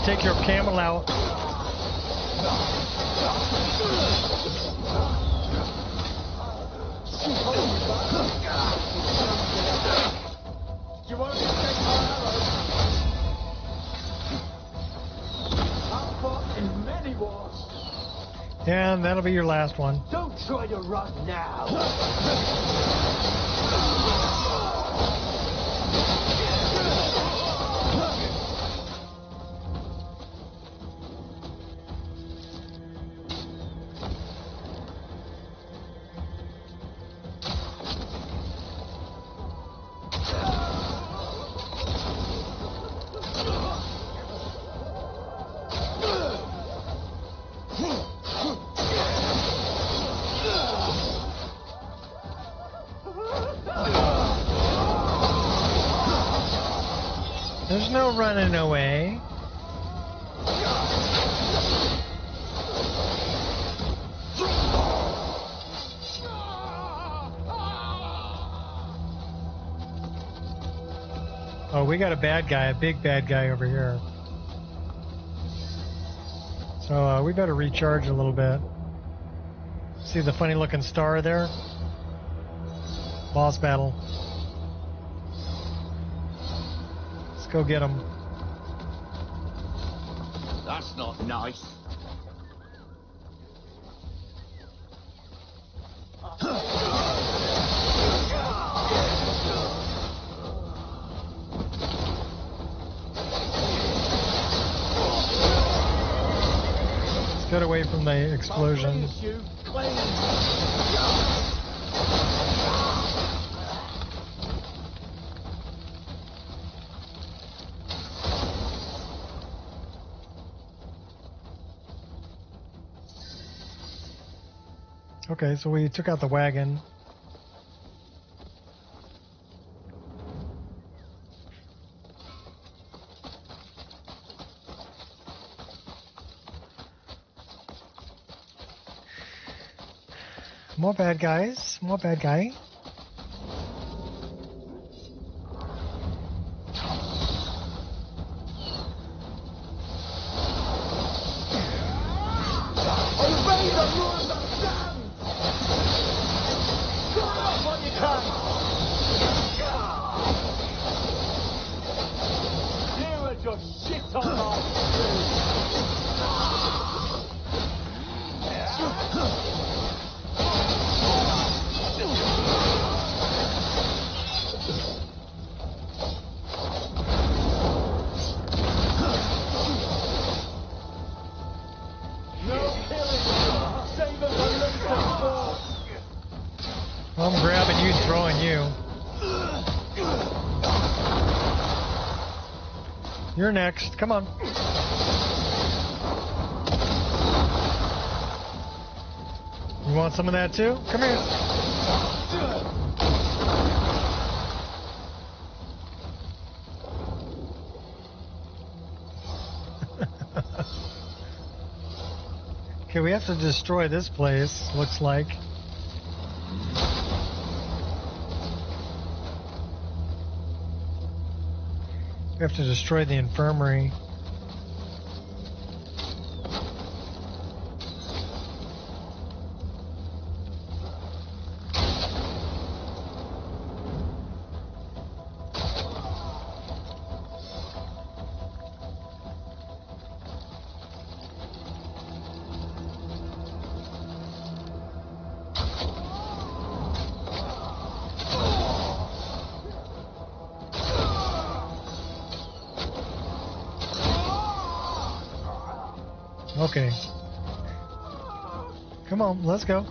Take your camel out. You won't escape my arrows. I've fought in many wars. And that'll be your last one. Don't try to run now. There's no running away. Oh, we got a bad guy, a big bad guy over here. So we better recharge a little bit. See the funny looking star there? Boss battle. Let's go get him. That's not nice. Let's get away from the explosion. Okay, so we took out the wagon. More bad guys, more bad guy. I'm grabbing you, throwing you. You're next. Come on. You want some of that too? Come here. Okay, we have to destroy this place, looks like. We have to destroy the infirmary. Okay. Come on, let's go.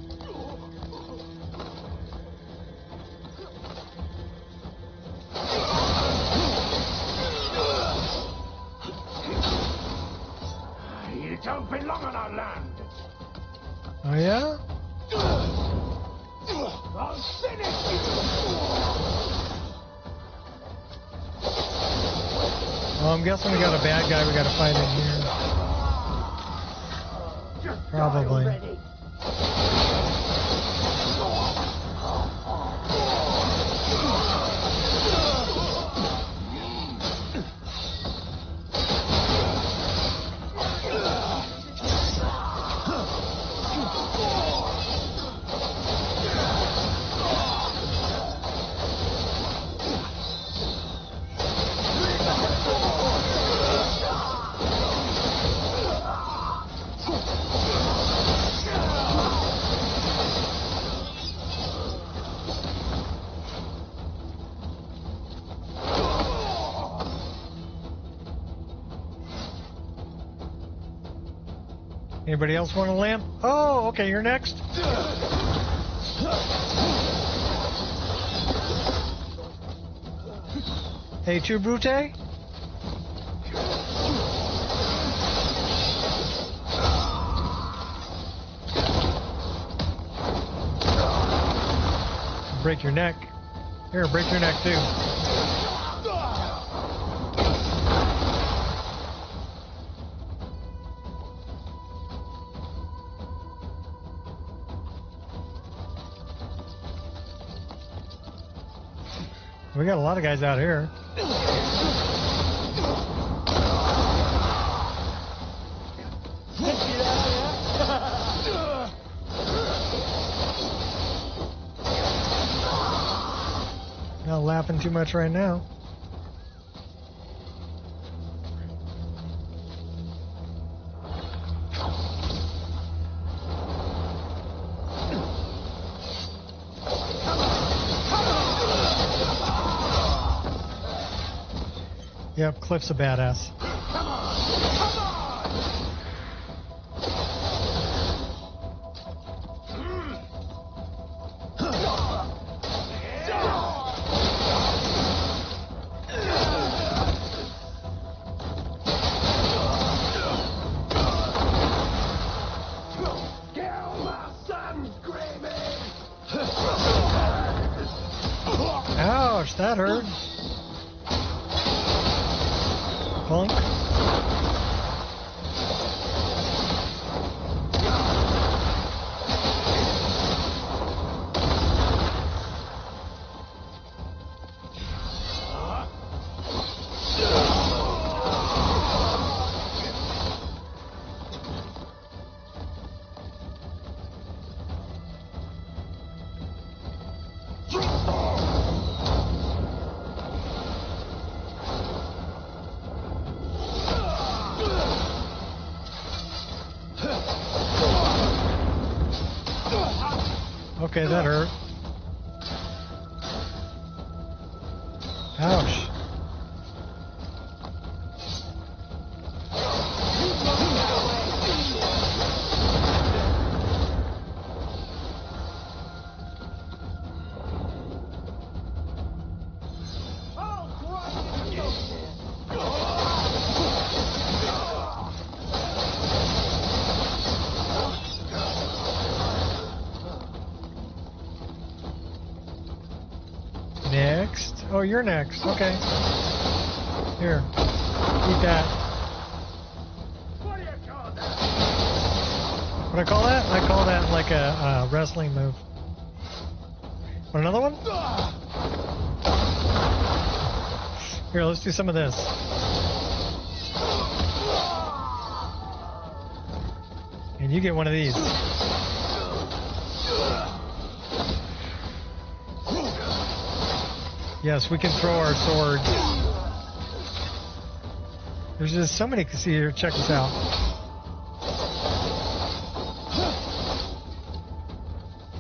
You don't belong on our land. Oh, yeah? I'll finish you. Well, I'm guessing we got a bad guy we got to fight in here. Probably. Anybody else want a lamp? Oh, okay, you're next. Hey, Tu Brute? Break your neck. Here, break your neck too. We got a lot of guys out here. Not laughing too much right now. Yep, Cliff's a badass. Ouch, that hurt. Punk. Okay, that hurt. Ouch. Next. Oh, you're next. Okay. Here. Eat that. What do you call that? What do I call that? I call that like a wrestling move. Want another one? Here, let's do some of this. And you get one of these. Yes, we can throw our swords. There's just so many. See here, check this out.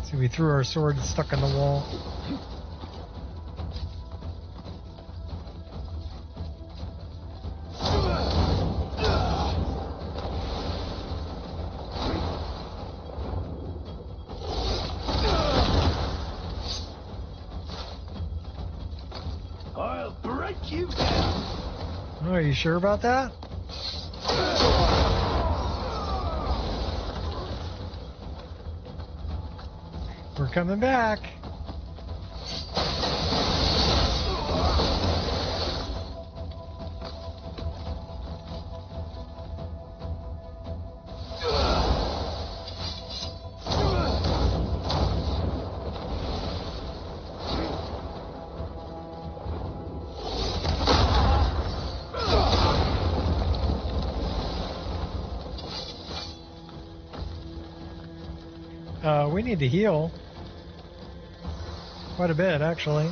See, we threw our sword stuck in the wall. Oh, are you sure about that? We're coming back. We need to heal. Quite a bit, actually.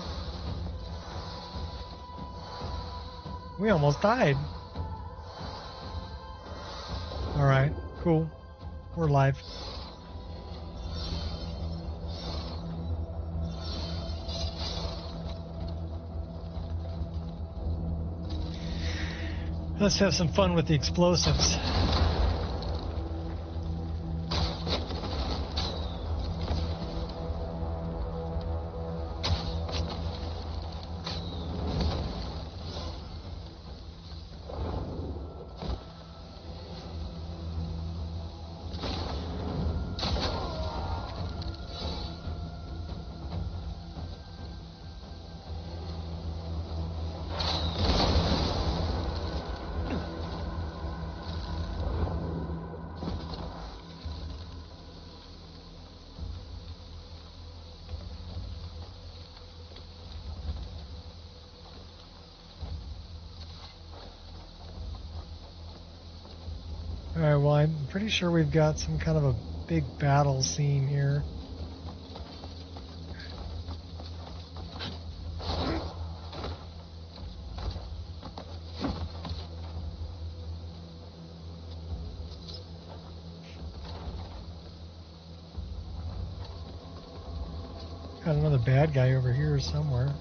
We almost died. Alright, cool. We're live. Let's have some fun with the explosives. Alright, well, I'm pretty sure we've got some kind of a big battle scene here. Got another bad guy over here somewhere.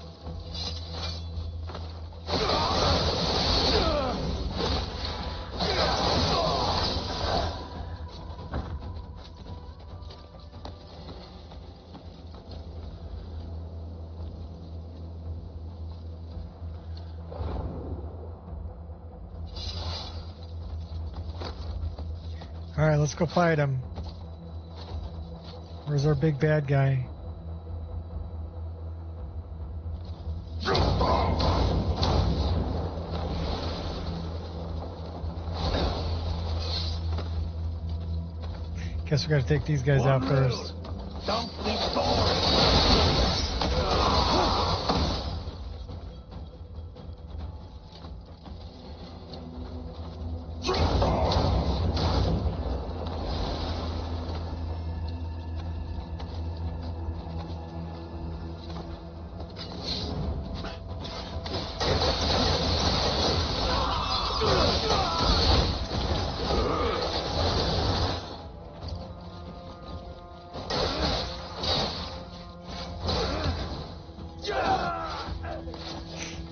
Alright, let's go fight him. Where's our big bad guy? Guess we gotta take these guys out first.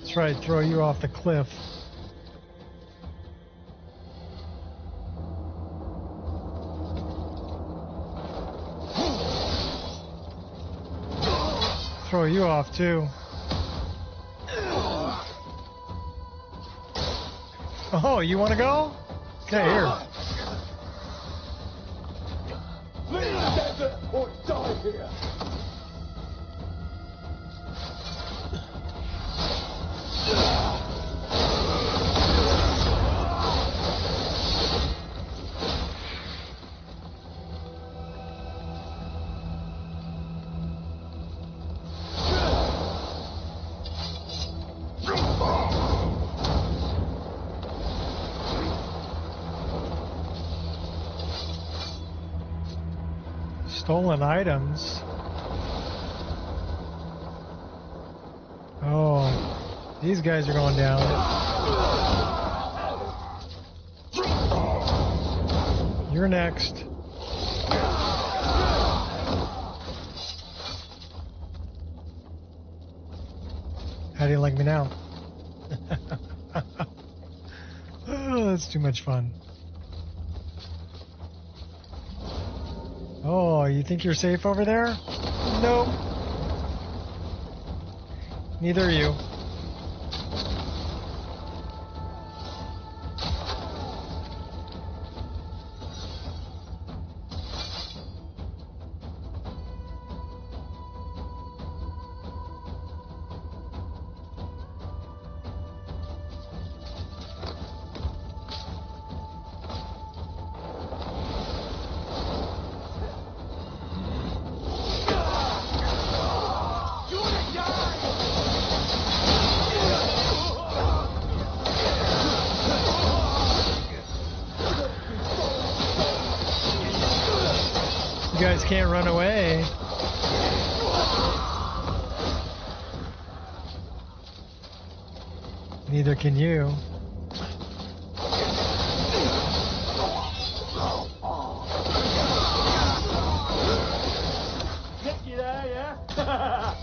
Try to throw you off the cliff. Throw you off too. Oh, you want to go? Okay, here. Leave the desert or die here. Stolen items. Oh, these guys are going down. You're next. How do you like me now? Oh, that's too much fun. Oh, you think you're safe over there? Nope. Neither are you. guys can't run away. Neither can you. Get you there, yeah?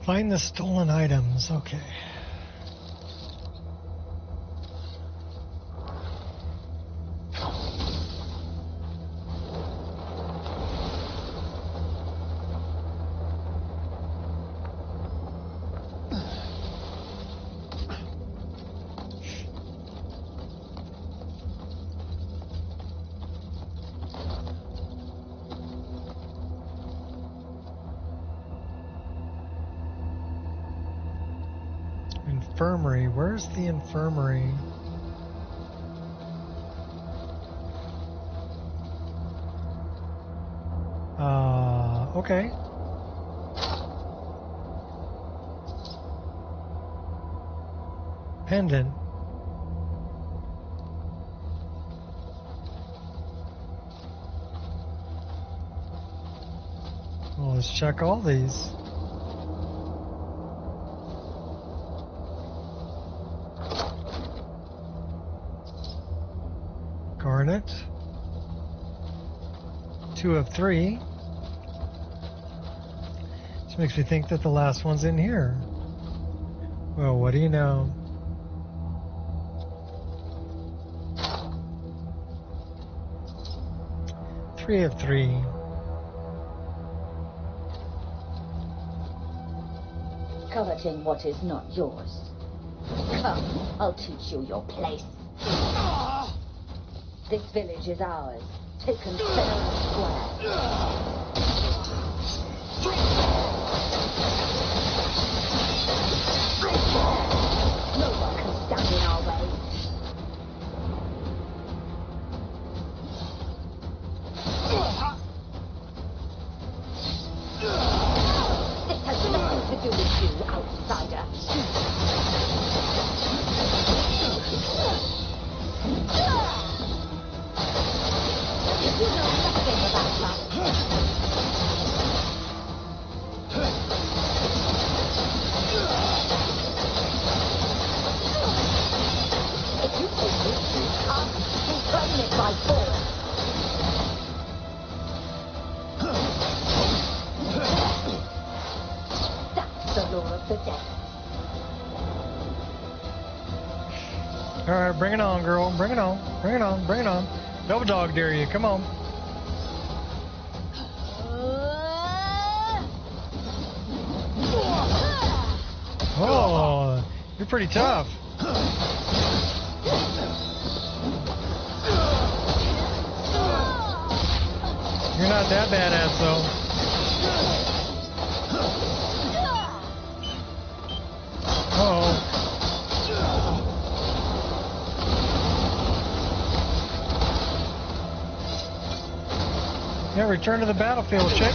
Find the stolen items. Okay. Infirmary. Where's the infirmary? Okay. Pendant. Well, let's check all these. Garnet. 2 of 3. This makes me think that the last one's in here. Well, what do you know? Three of 3. Coveting what is not yours. Come, I'll teach you your place. This village is ours. Taken fair and square. No one can stand in our way. This has nothing to do with you, outsider. You know nothing about us. right, bring it on, girl. Bring it on. Bring it on. Bring it on. Double dog dare you. Come on. Oh, you're pretty tough. You're not that badass, though. Uh-oh. Yeah, return to the battlefield, chick.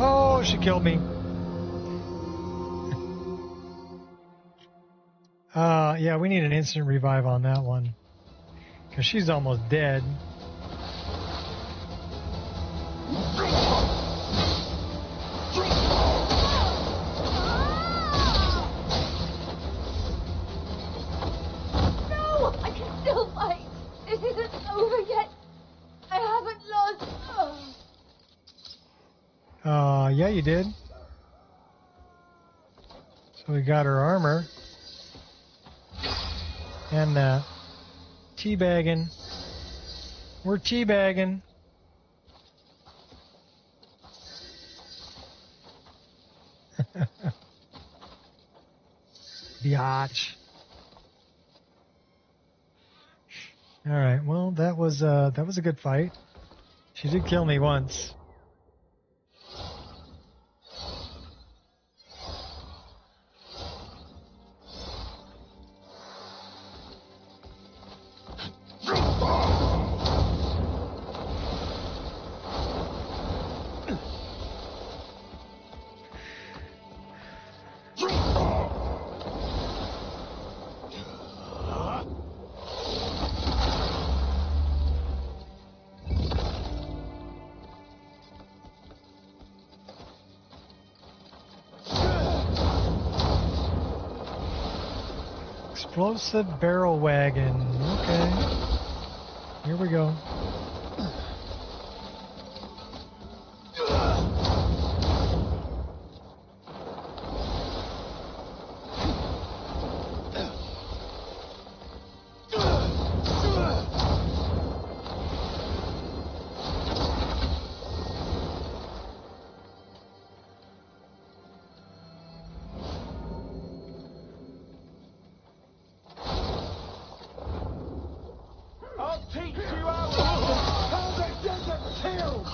Oh, she killed me. Yeah, we need an instant revive on that one. Because she's almost dead. No! I can still fight! This isn't over yet! I haven't lost! Yeah, you did. So we got her armor. And teabagging. We're teabagging. Biatch. All right. Well, that was a good fight. She did kill me once. Explosive barrel wagon. Okay. Here we go. I'll teach you how to get a kill!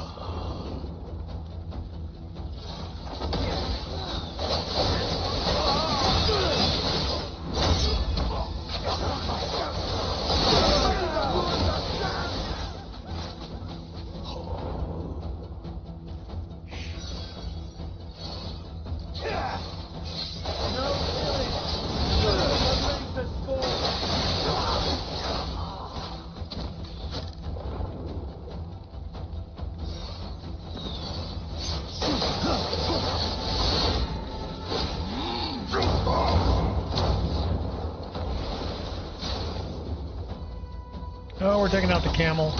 Oh, we're taking out the camel.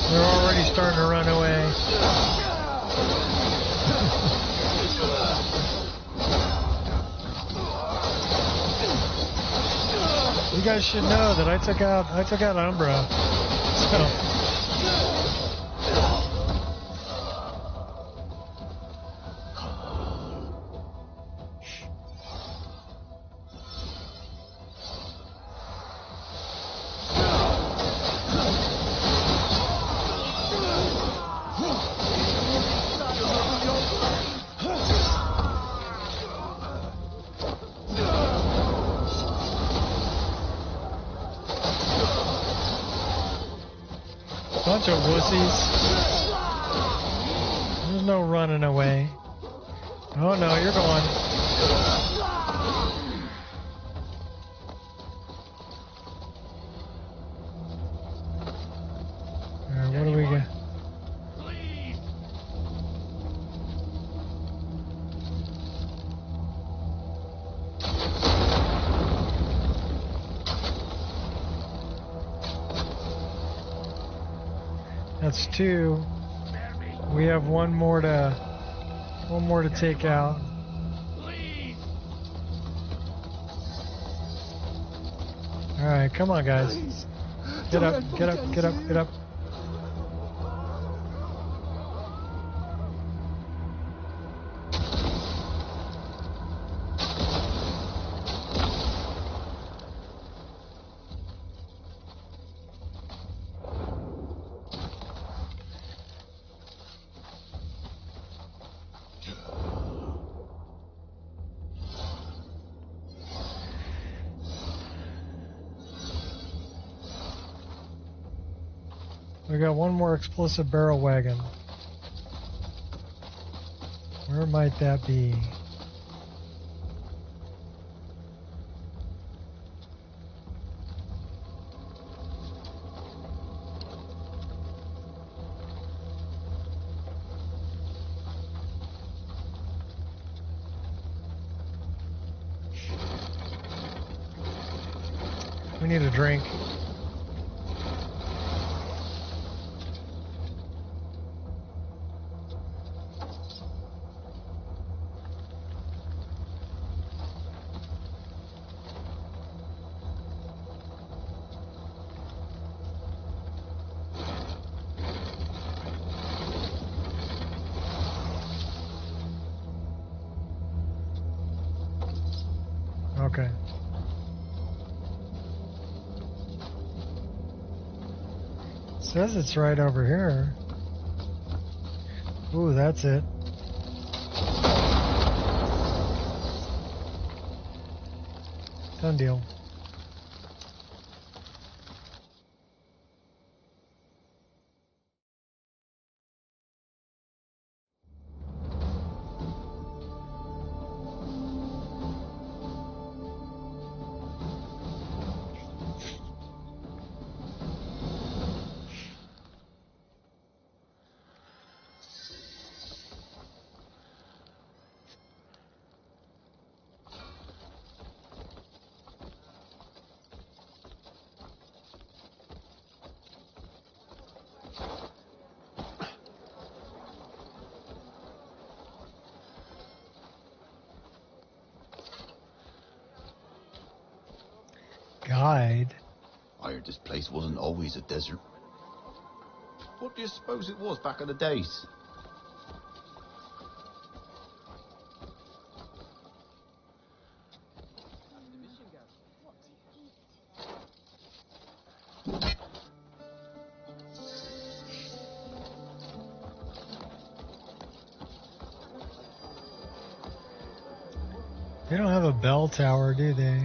They're already starting to run away. You guys should know that I took out Umbra. So. Bunch of wussies. There's no running away. Oh no, you're going. Alright, what do we got? That's 2. We have one more to take out. All right, come on, guys. Get up, get up, get up, get up. We got one more explosive barrel wagon. Where might that be? We need a drink. Okay. Says it's right over here. Ooh, that's it. Done deal. Guide. I heard this place wasn't always a desert. What do you suppose it was back in the days? They don't have a bell tower, do they?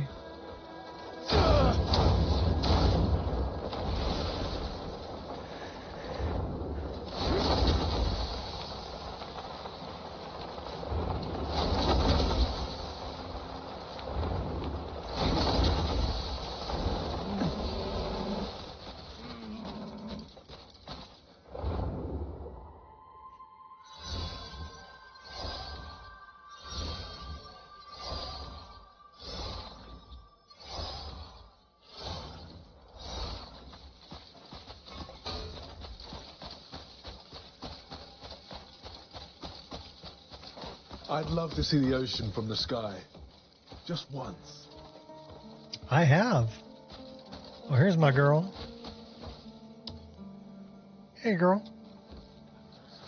I'd love to see the ocean from the sky. Just once. I have. Oh, here's my girl. Hey, girl.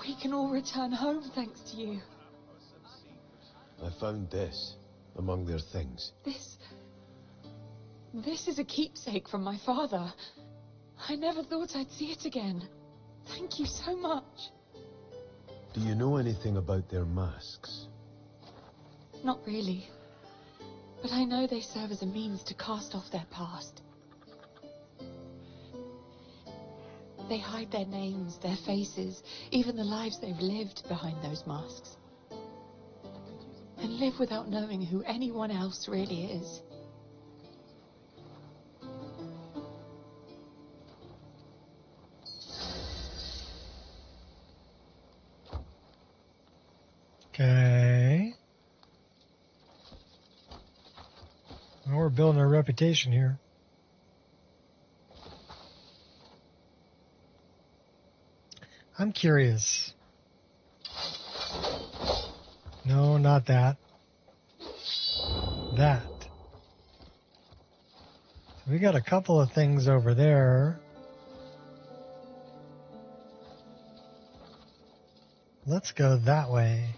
We can all return home thanks to you. I found this among their things. This is a keepsake from my father. I never thought I'd see it again. Thank you so much. Do you know anything about their masks? Not really. But I know they serve as a means to cast off their past. They hide their names, their faces, even the lives they've lived behind those masks. And live without knowing who anyone else really is. Okay. Well, we're building a reputation here. I'm curious. No, not that. That. So we got a couple of things over there. Let's go that way.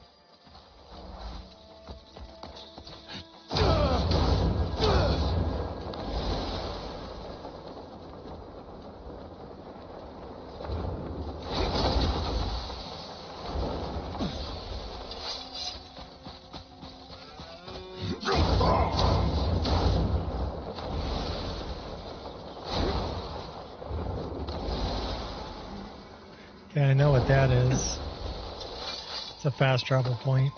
Okay, I know what that is. It's a fast travel point.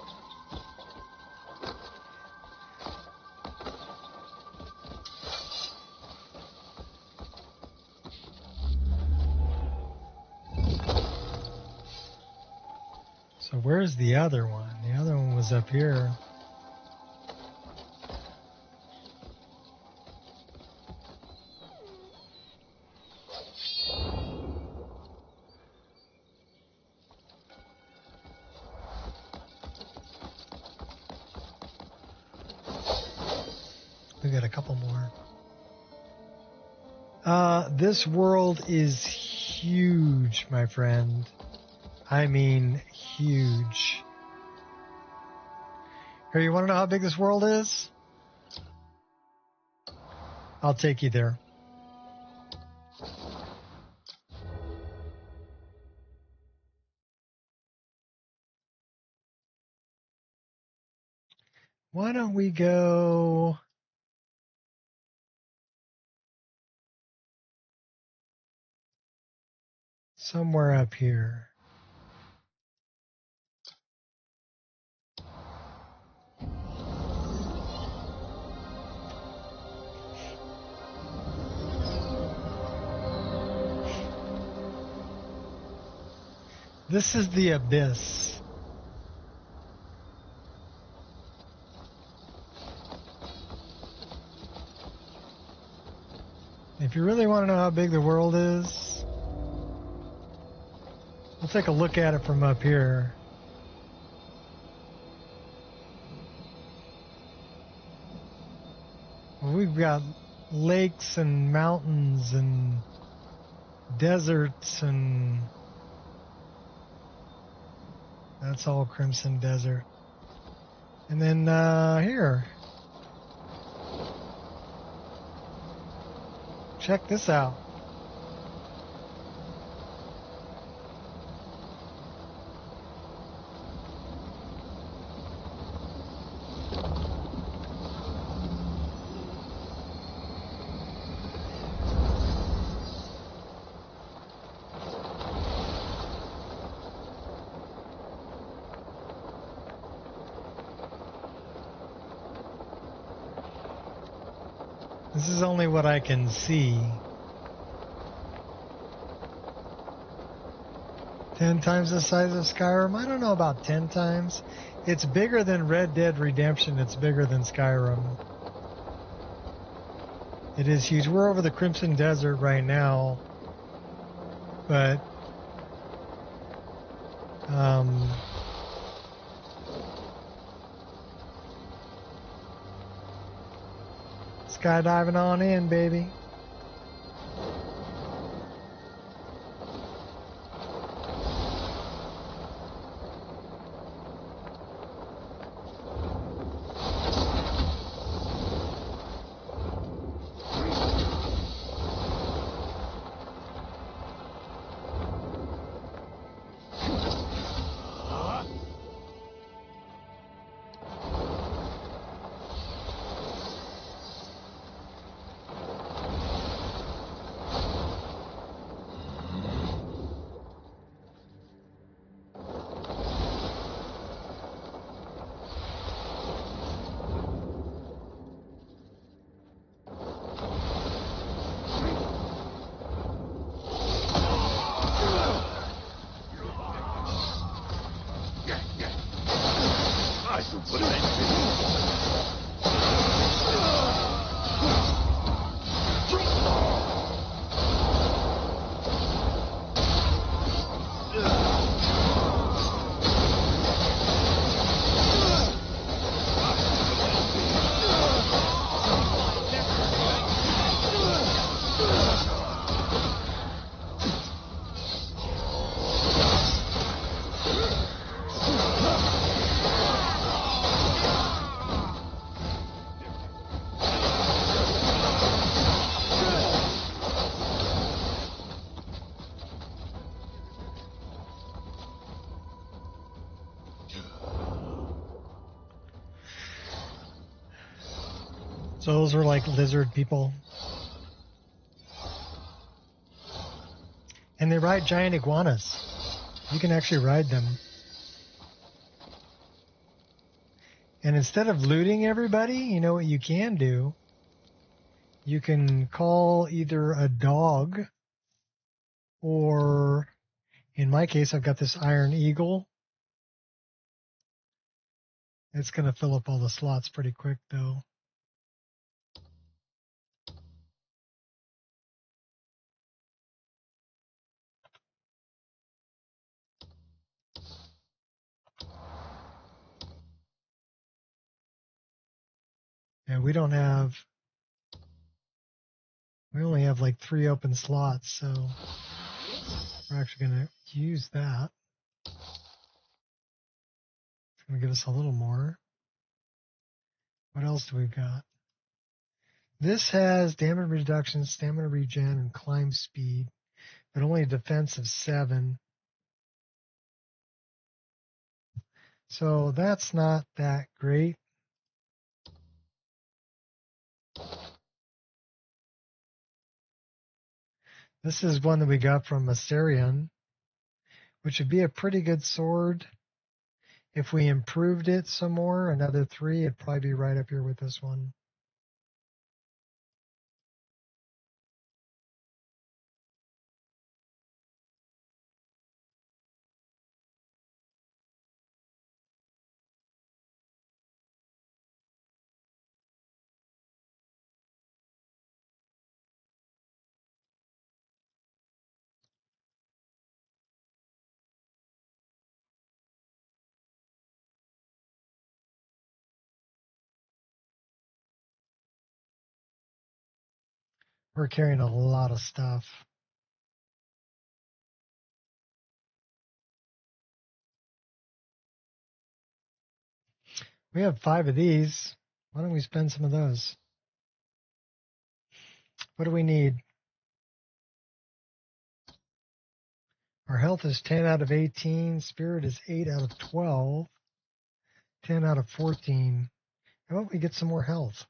So where's the other one? The other one was up here. We got a couple more. This world is huge, my friend. I mean, huge. Here, you want to know how big this world is? I'll take you there. Why don't we go... somewhere up here. This is the abyss. If you really want to know how big the world is, we'll take a look at it from up here. Well, we've got lakes and mountains and deserts, and that's all Crimson Desert. And then here, check this out. This is only what I can see. 10 times the size of Skyrim? I don't know about 10 times. It's bigger than Red Dead Redemption. It's bigger than Skyrim. It is huge. We're over the Crimson Desert right now. But... skydiving on in, baby. So those are like lizard people. And they ride giant iguanas. You can actually ride them. And instead of looting everybody, you know what you can do? You can call either a dog or, in my case, I've got this Iron Eagle. It's going to fill up all the slots pretty quick, though. And we only have like 3 open slots, so we're actually going to use that. It's going to give us a little more. What else do we got? This has damage reduction, stamina regen, and climb speed, but only a defense of 7. So that's not that great. This is one that we got from Assyrian, which would be a pretty good sword. If we improved it some more, another 3, it'd probably be right up here with this one. We're carrying a lot of stuff. We have 5 of these. Why don't we spend some of those? What do we need? Our health is 10 out of 18. Spirit is 8 out of 12. 10 out of 14. How about we get some more health?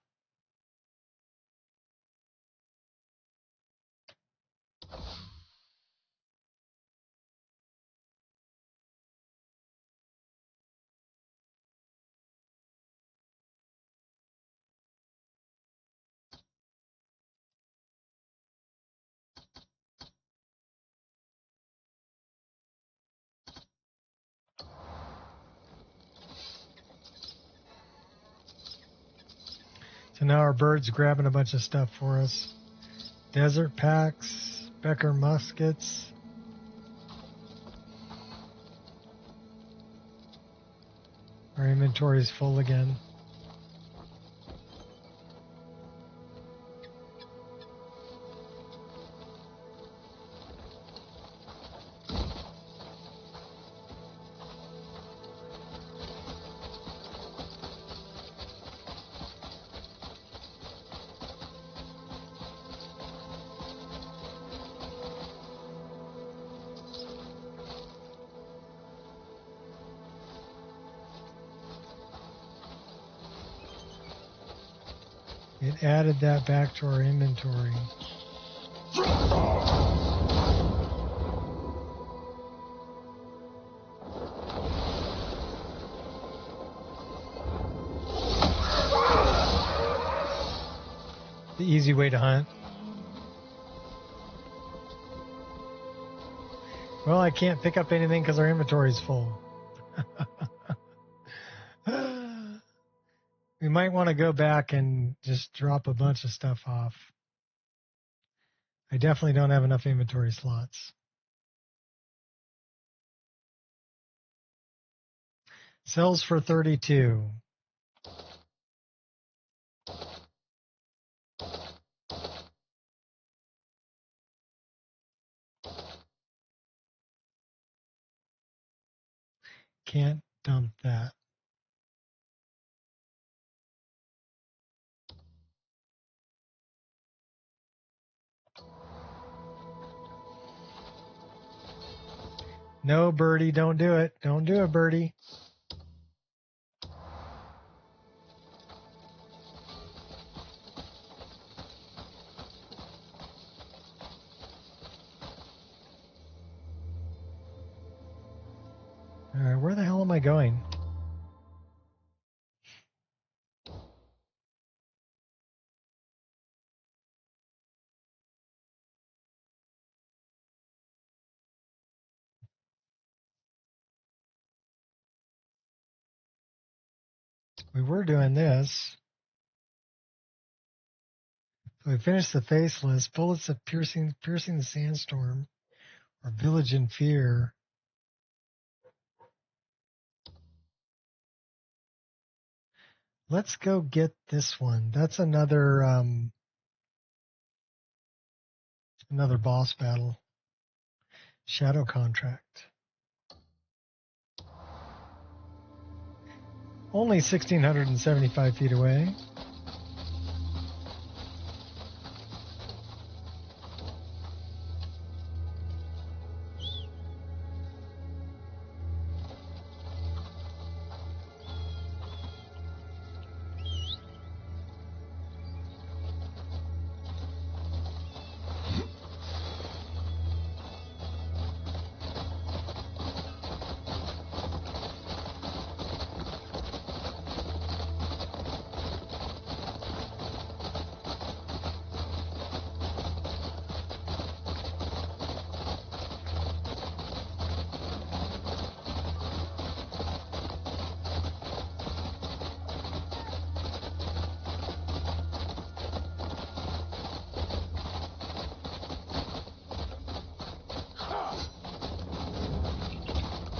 So now our bird's grabbing a bunch of stuff for us. Desert packs, Becker muskets. Our inventory is full again. It added that back to our inventory. The easy way to hunt. Well, I can't pick up anything because our inventory is full. We might want to go back and just drop a bunch of stuff off. I definitely don't have enough inventory slots. Sells for 32. Can't dump that. No, Birdie, don't do it. Don't do it, Birdie. I going? We were doing this. So we finished the Faceless, Bullets of Piercing the Sandstorm, or Village in Fear. Let's go get this one. That's another another boss battle. Shadow Contract. Only 1,675 feet away.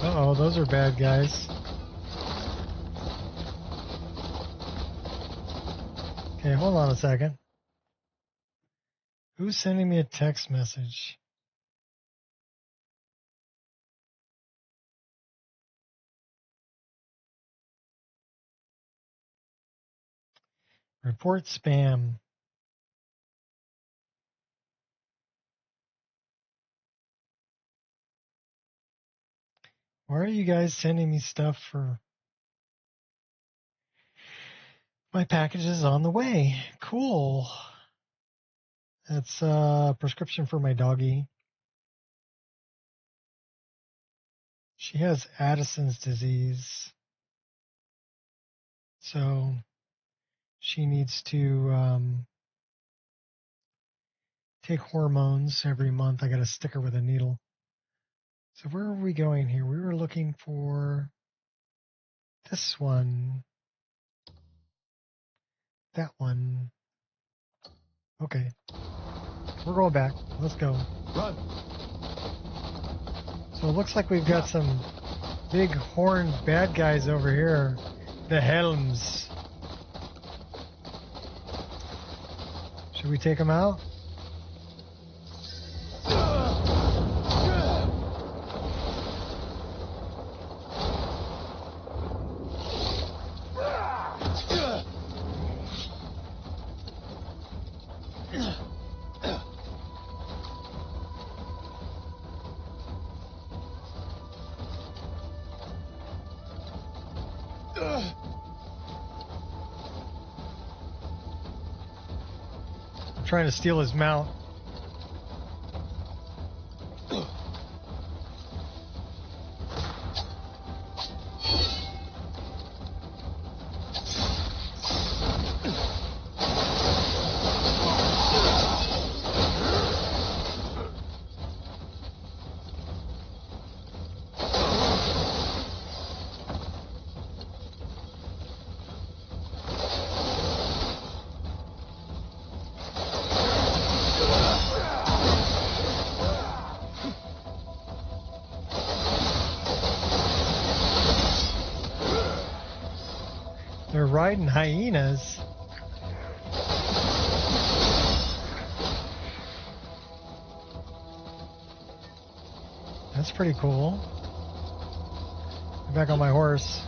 Uh-oh, those are bad guys. Okay, hold on a second. Who's sending me a text message? Report spam. Why are you guys sending me stuff for... My package is on the way. Cool. That's a prescription for my doggie. She has Addison's disease. So she needs to take hormones every month. I got to stick her with a needle. So where are we going here? We were looking for this one. That one. Okay. We're going back. Let's go. Run. So it looks like we've got some big horned bad guys over here. The Helms. Should we take them out? Trying to steal his mount. They're riding hyenas. That's pretty cool. Get back on my horse.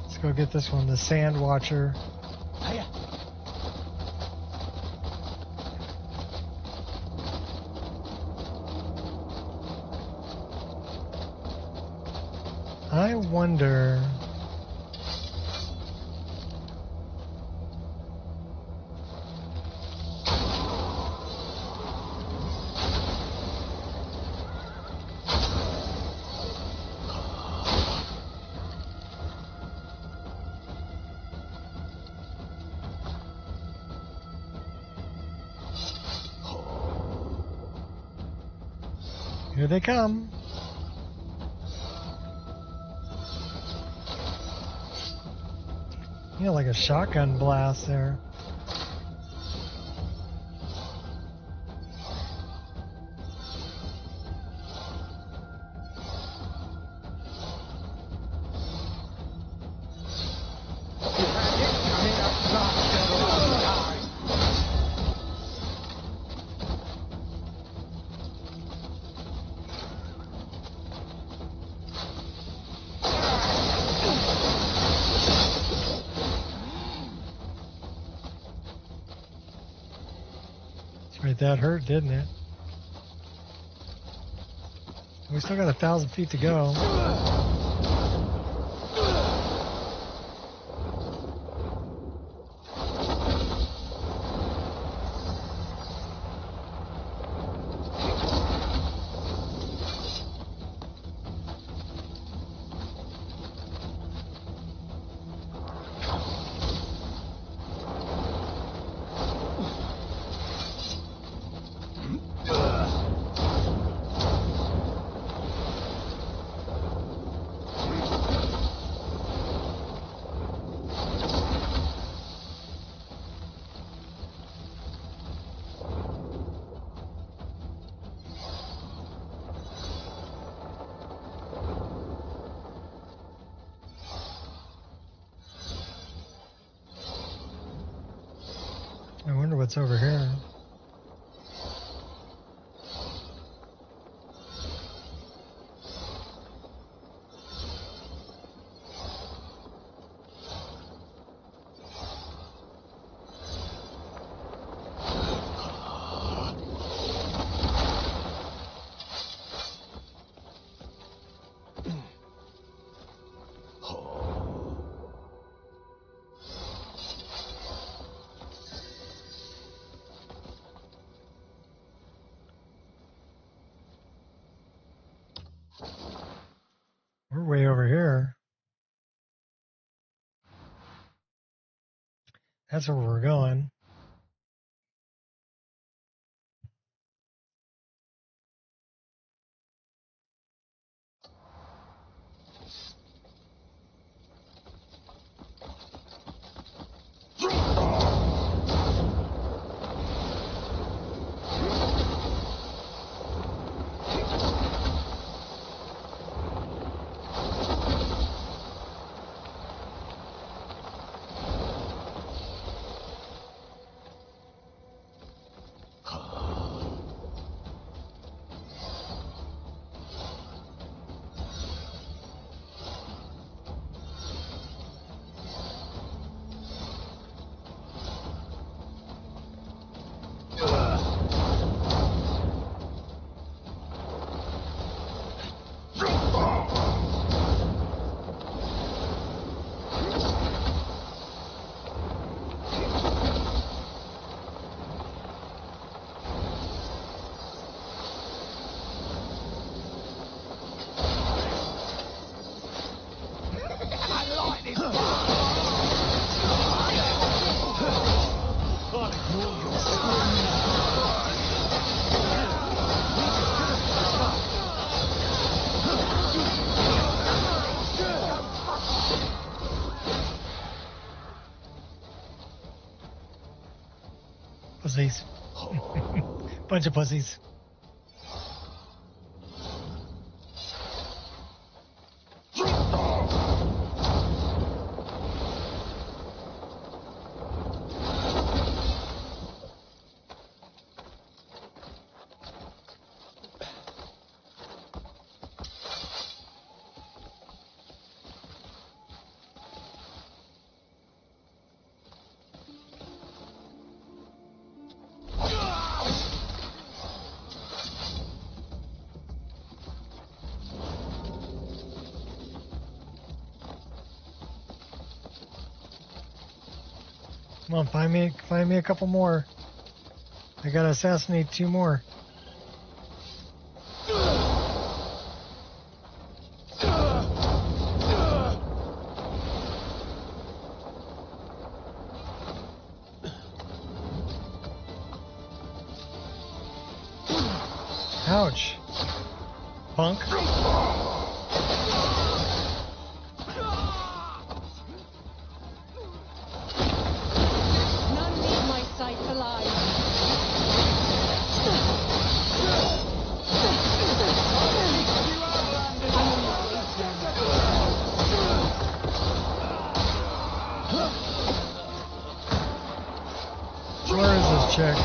Let's go get this one, the Sand Watcher. I wonder... Here they come. You know, like a shotgun blast there. That hurt, didn't it? We still got 1,000 feet to go. I wonder what's over here. We're way over here. That's where we're going. Pussies. Bunch of pussies. Come on, find me a couple more. I gotta assassinate 2 more. Ouch. punk. None leave my sight alive. Where is this chick?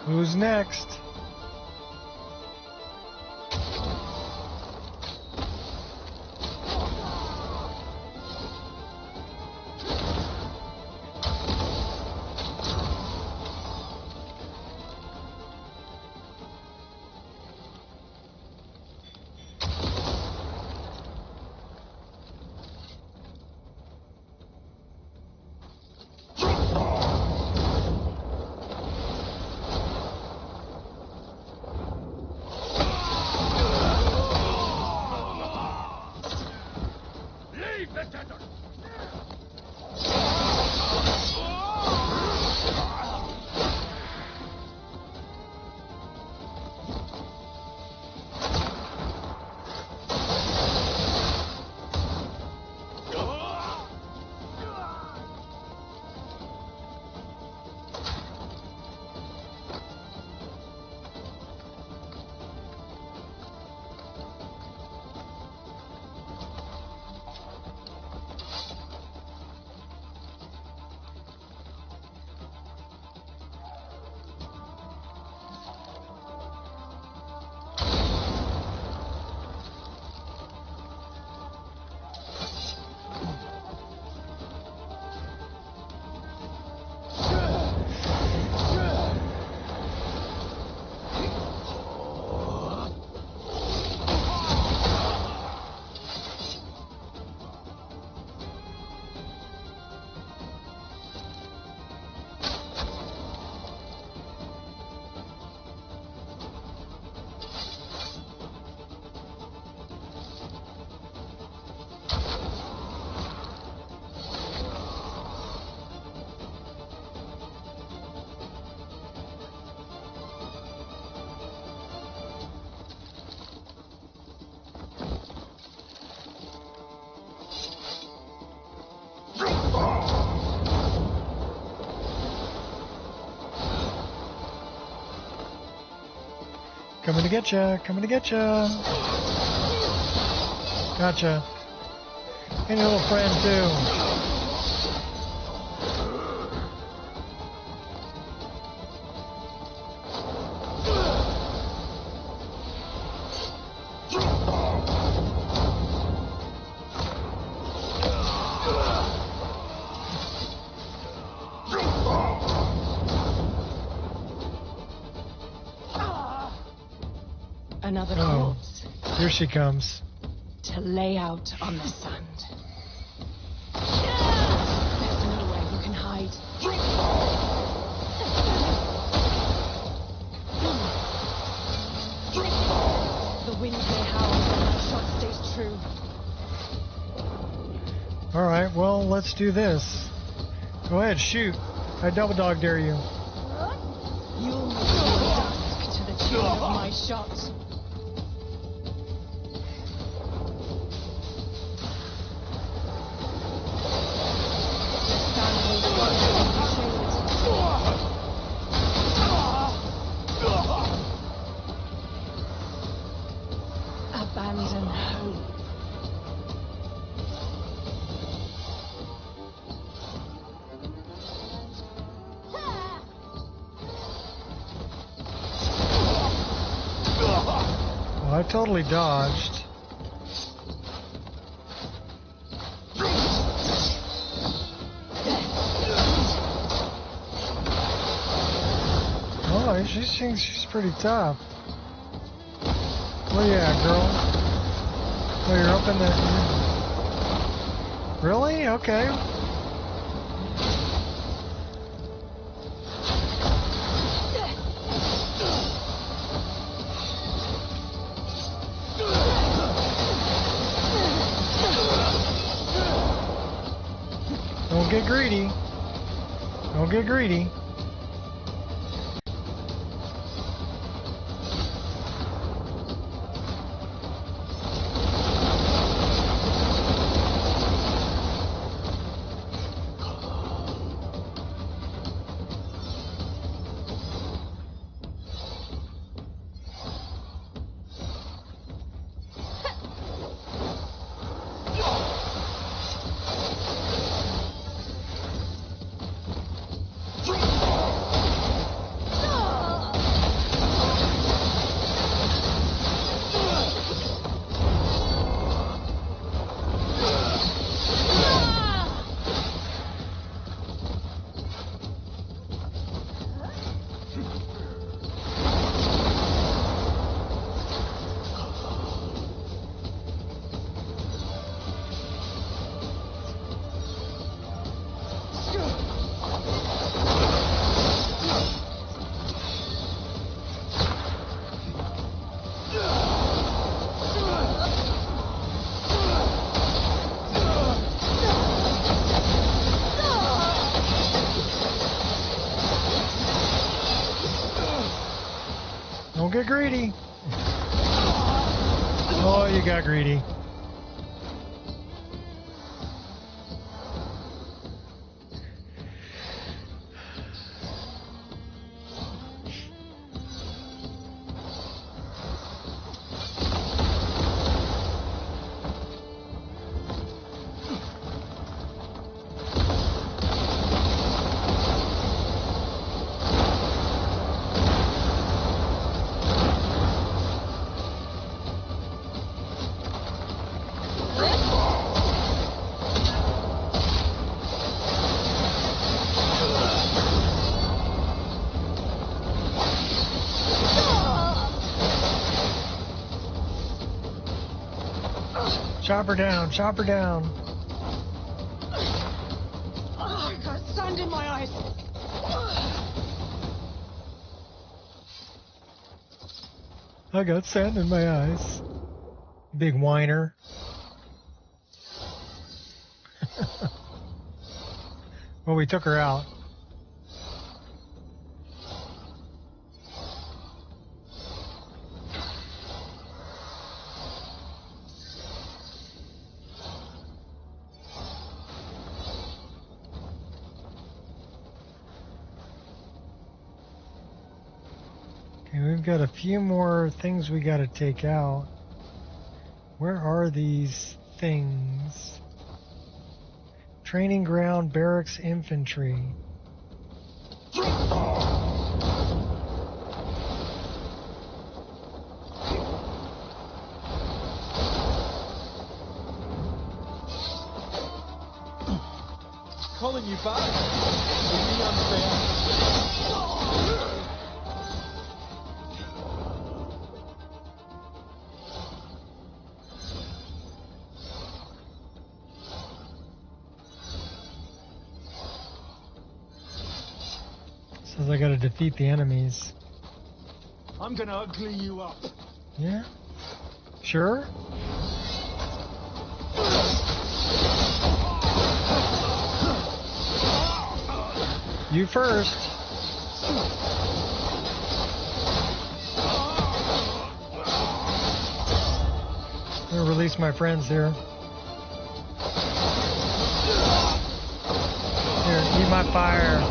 Who's next? Coming to get ya, coming to get ya. Gotcha. And your little friend too. Another corpse. Here she comes. To lay out on the sand. There's nowhere you can hide. The wind may howl, but my shot stays true. Alright, well, let's do this. Go ahead, shoot. I double dog dare you. You'll make your dusk to the tune of my shot. Abandon hope. I totally dodged. Oh, she's pretty tough. Where you at, girl? Oh, you're up in the... Really? Okay. Don't get greedy. Don't get greedy. Don't get greedy. Oh, you got greedy. Chop her down, chop her down. Oh, I got sand in my eyes. I got sand in my eyes. Big whiner. Well, we took her out. We've got a few more things we got to take out. Where are these things? Training ground, barracks, infantry. Calling you back would be unfair. Says I gotta defeat the enemies. I'm gonna ugly you up. Yeah? Sure? You first. I'm gonna release my friends here. Here, eat my fire.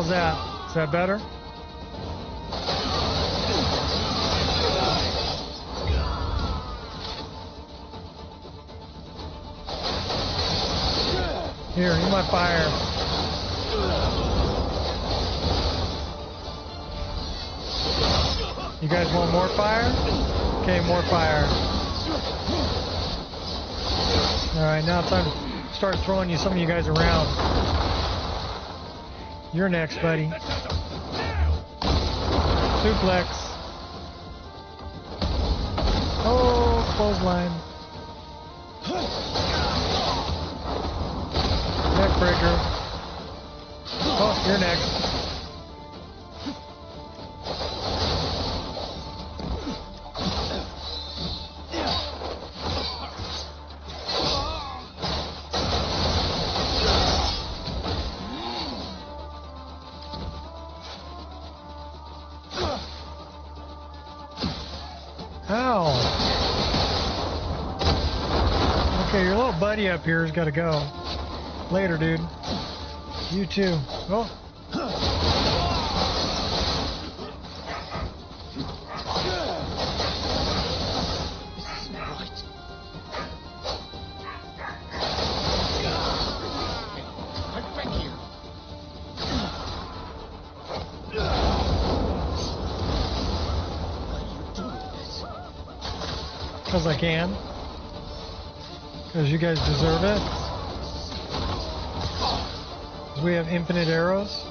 How's that? Is that better? Here, you might fire. You guys want more fire? Okay, more fire. Alright, now it's time to start throwing some of you guys around. You're next, buddy. Suplex. Oh, clothesline. Neckbreaker. Oh, you're next. Ow. Okay, your little buddy up here has got to go. Later, dude. You too. Oh. This isn't right. I beg you. Because I can. Because you guys deserve it. We have infinite arrows.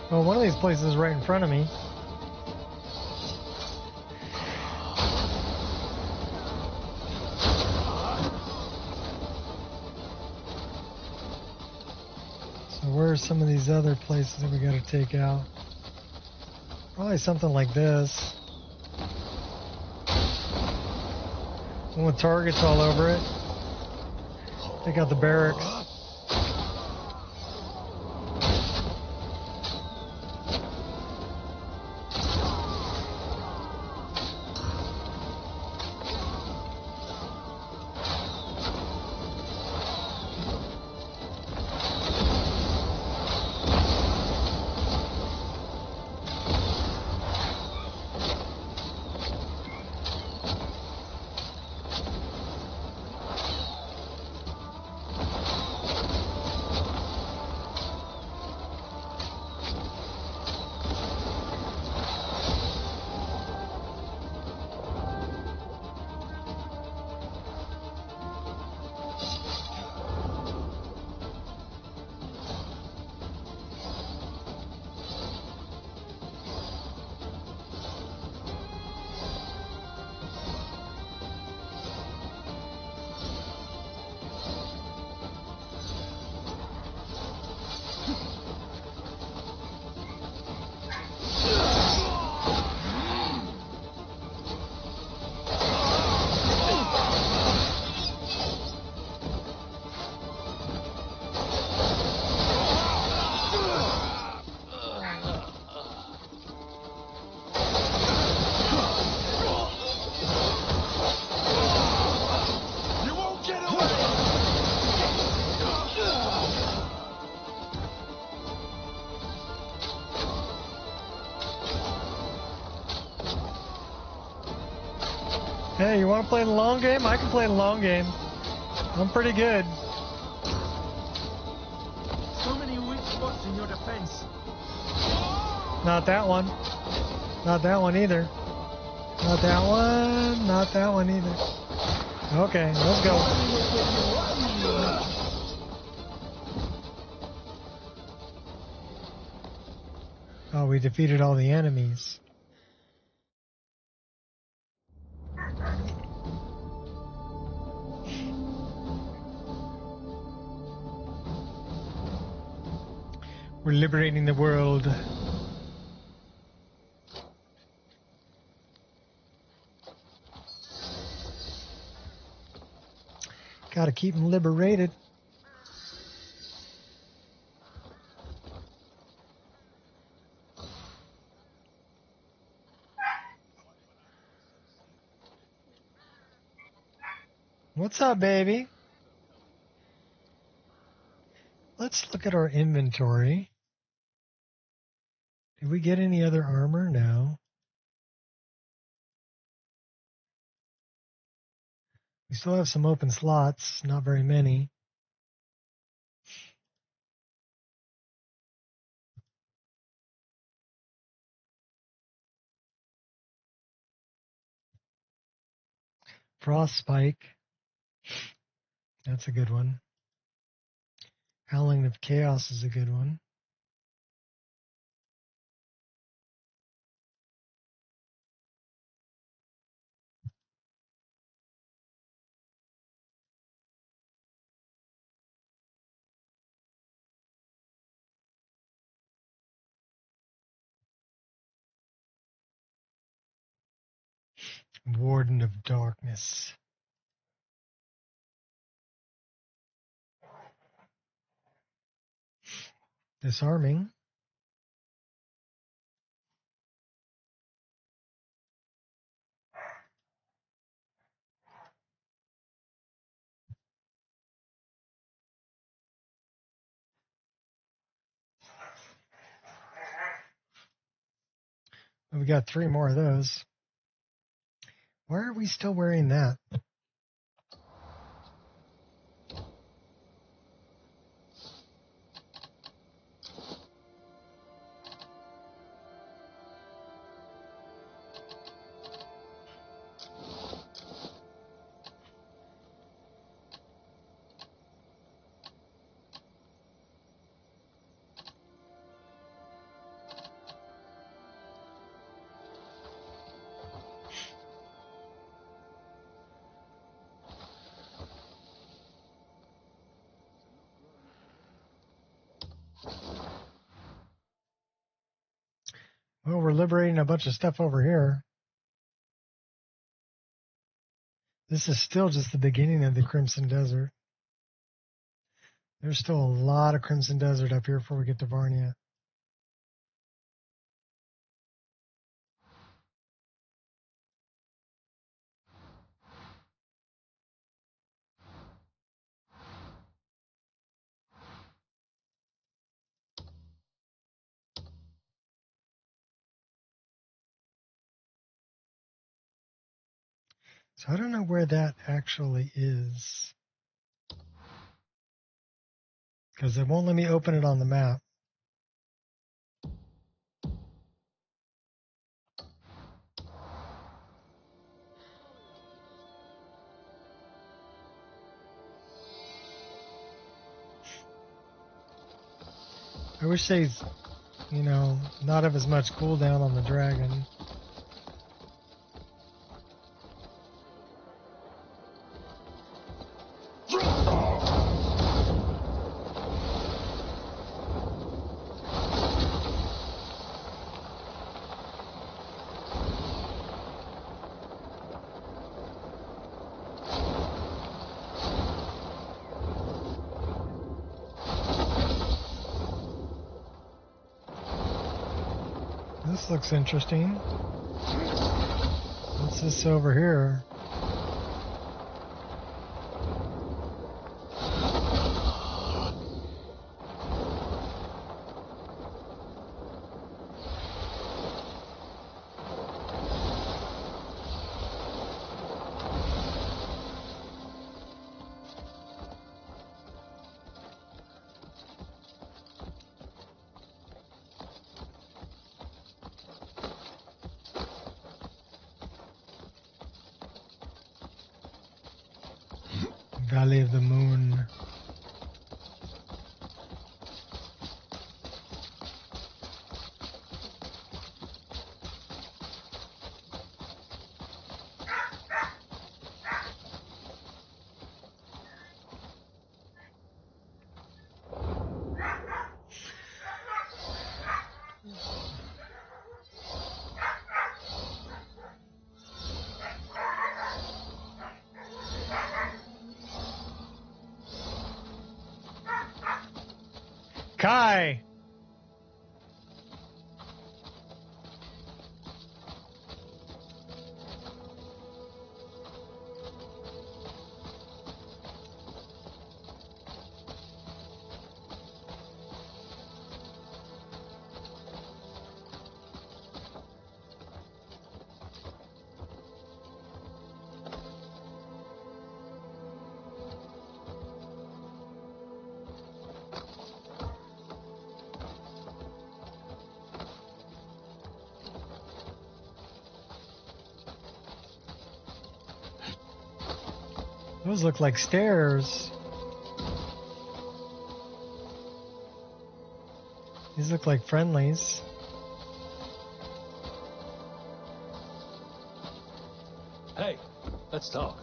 Well, one of these places is right in front of me. So where's some of these other places that we got to take out? Probably something like this. One with targets all over it. Take out the barracks. Hey, you want to play the long game? I can play the long game. I'm pretty good. So many weak spots in your defense. Not that one. Not that one either. Not that one. Not that one either. Okay, let's go. Oh, we defeated all the enemies. We're liberating the world. Gotta keep them liberated. What's up, baby? Let's look at our inventory. Did we get any other armor? No. We still have some open slots, not very many. Frost Spike. That's a good one. Howling of Chaos is a good one. Warden of Darkness. Disarming. We got 3 more of those. Why are we still wearing that? Well, we're liberating a bunch of stuff over here. This is still just the beginning of the Crimson Desert. There's still a lot of Crimson Desert up here before we get to Varnia. So I don't know where that actually is, because it won't let me open it on the map. I wish they'd, not have as much cooldown on the dragon. This looks interesting. What's this over here? Valley of the Moon. Kai! Those look like stairs. These look like friendlies. Hey, let's talk.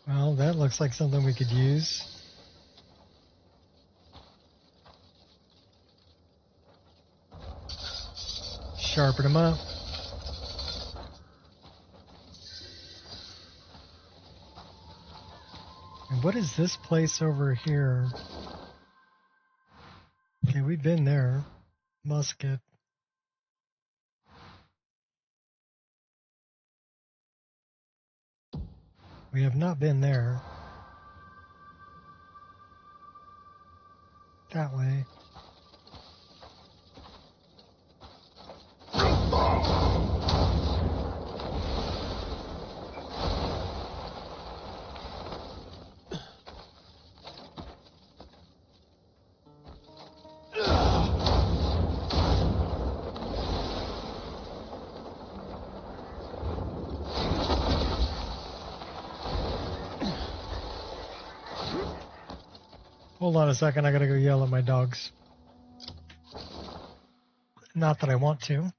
Well, that looks like something we could use. Sharpen them up. And what is this place over here? Okay, we've been there. Musket. We have not been there. That way. Hold on a second, I gotta go yell at my dogs. Not that I want to.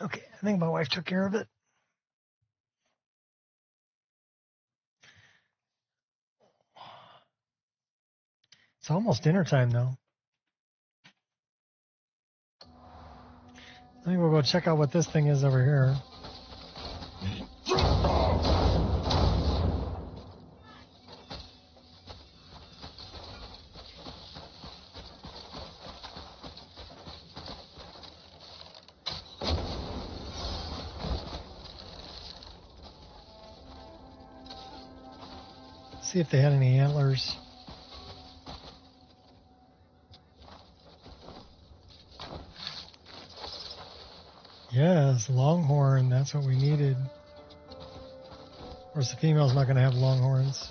Okay, I think my wife took care of it. It's almost dinner time though. I think we'll go check out what this thing is over here. See if they had any antlers. Yes, longhorn, that's what we needed. Of course, the female's not going to have longhorns.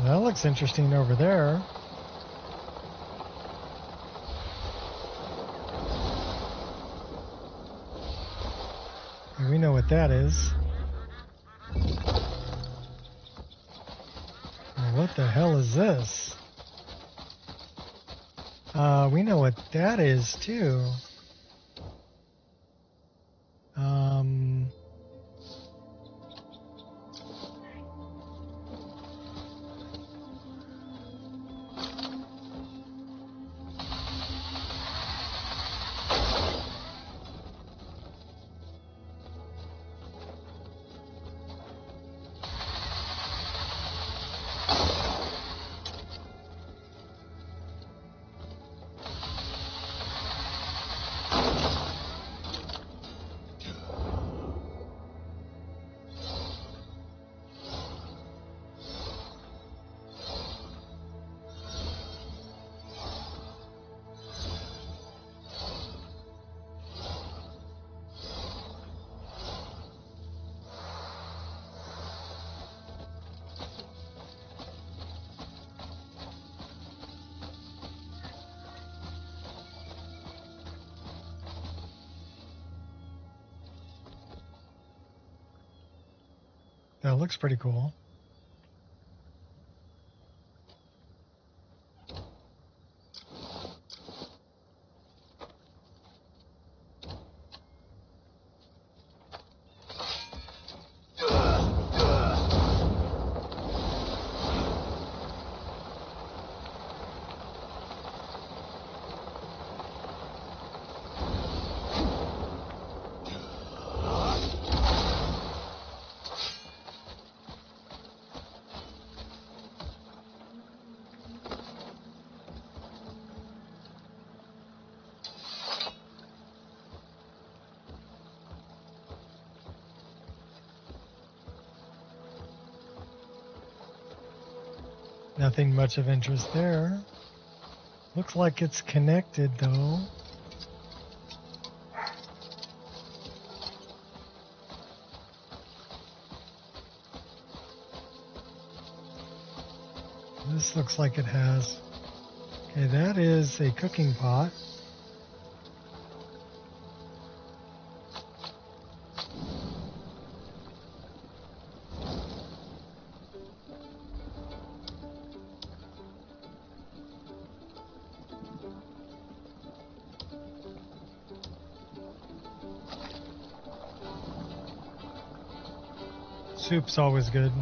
That looks interesting over there. We know what that is. What the hell is this? We know what that is too. That looks pretty cool. Nothing much of interest there. Looks like it's connected though. This looks like it has. Okay, that is a cooking pot. Soup's always good.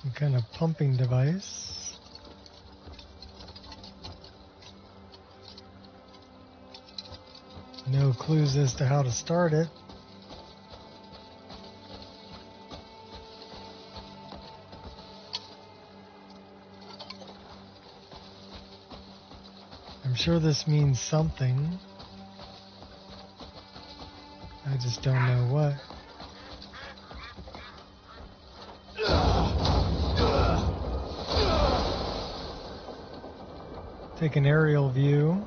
Some kind of pumping device. No clues as to how to start it. I'm sure this means something. I just don't know what. Take an aerial view.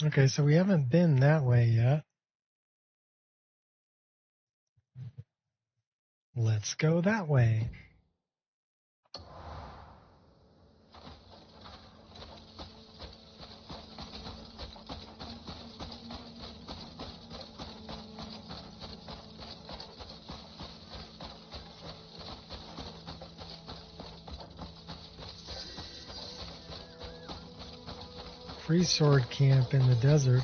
Okay, so we haven't been that way yet. Let's go that way. Free sword camp in the desert.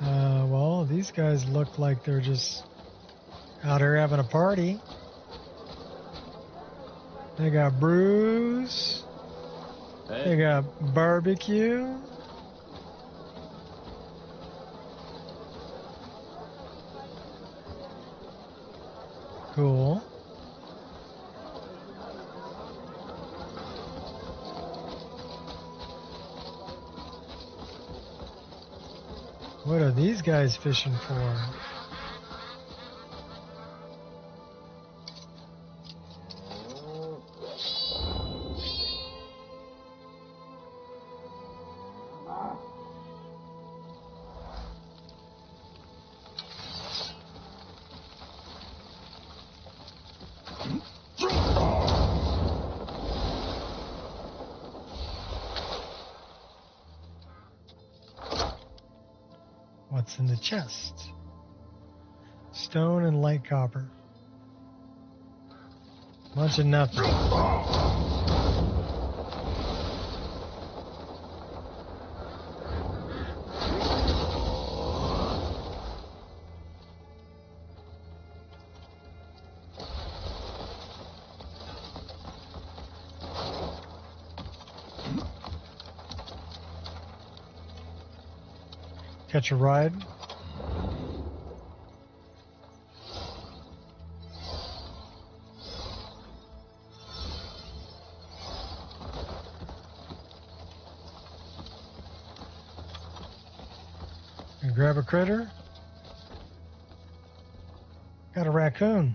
Well, these guys look like they're just out here having a party. They got brews. Hey. They got barbecue. Cool. What are these guys fishing for? What's in the chest? Stone and light copper. Bunch of nothing. Catch a ride. And grab a critter. Got a raccoon.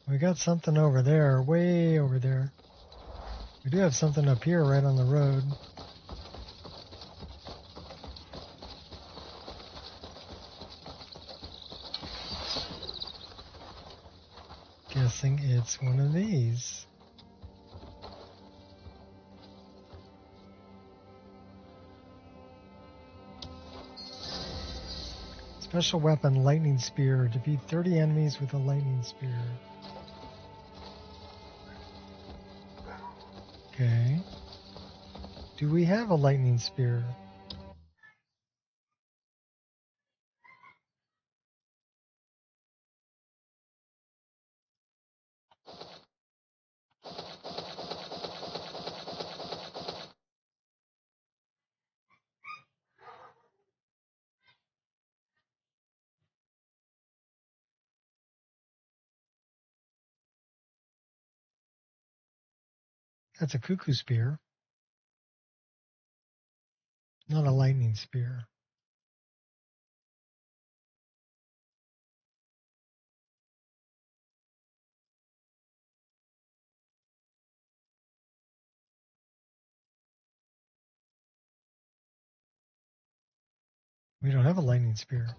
We got something over there, way over there. We do have something up here right on the road. Guessing it's one of these. Special weapon, lightning spear. Defeat 30 enemies with a lightning spear. Okay. Do we have a lightning spear? That's a cuckoo spear. Not a lightning spear. We don't have a lightning spear.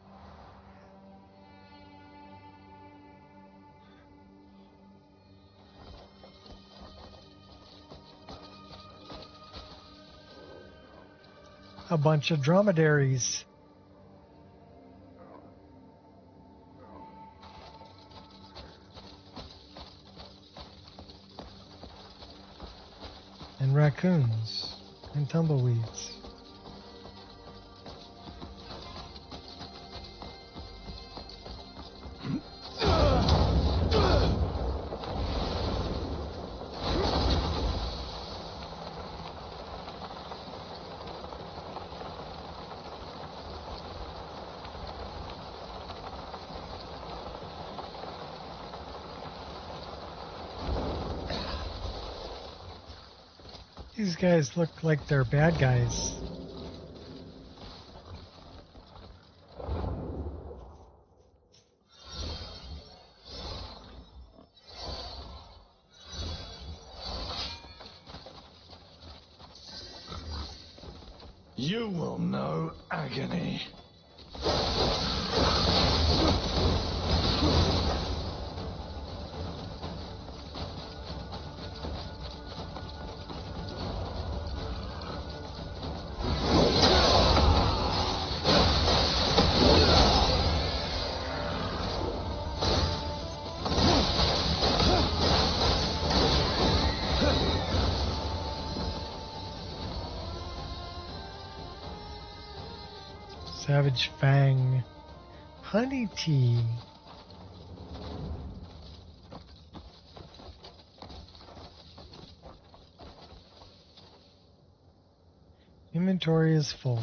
A bunch of dromedaries. And raccoons and tumbleweeds. These guys look like they're bad guys. You will know agony. Savage Fang. Honey tea. inventory is full.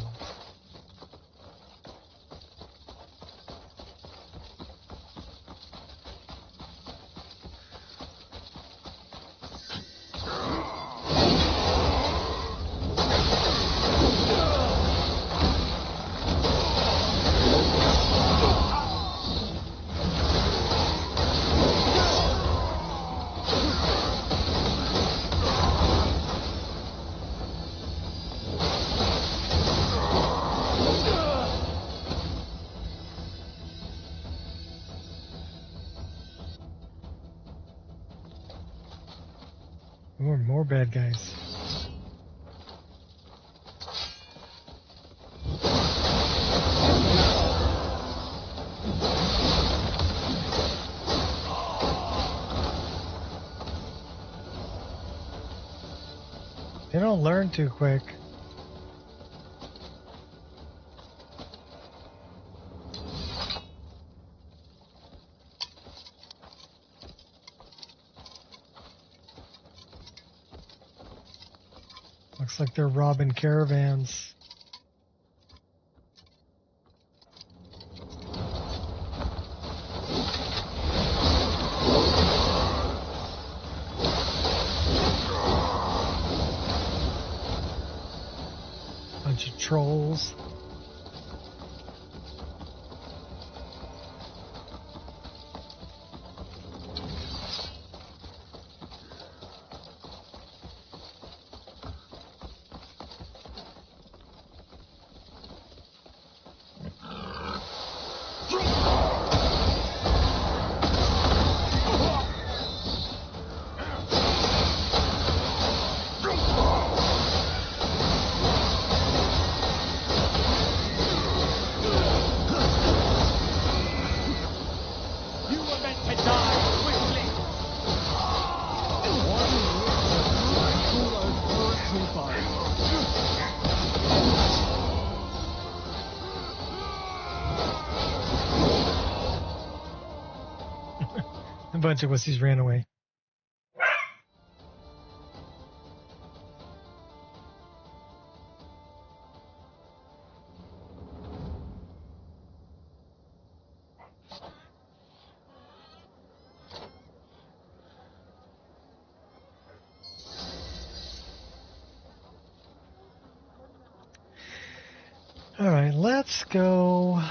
More bad guys. They don't learn too quick. Looks like they're robbing caravans. Bunch of trolls. A bunch of wussies ran away. All right, let's go.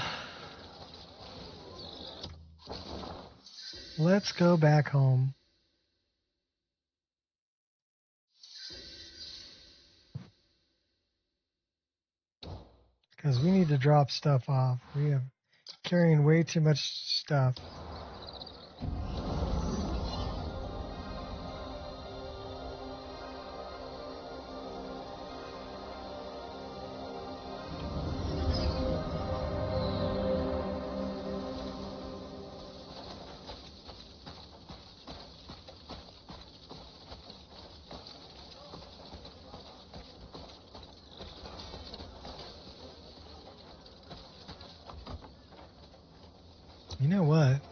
Let's go back home. Because we need to drop stuff off. We have carrying way too much stuff. You know what?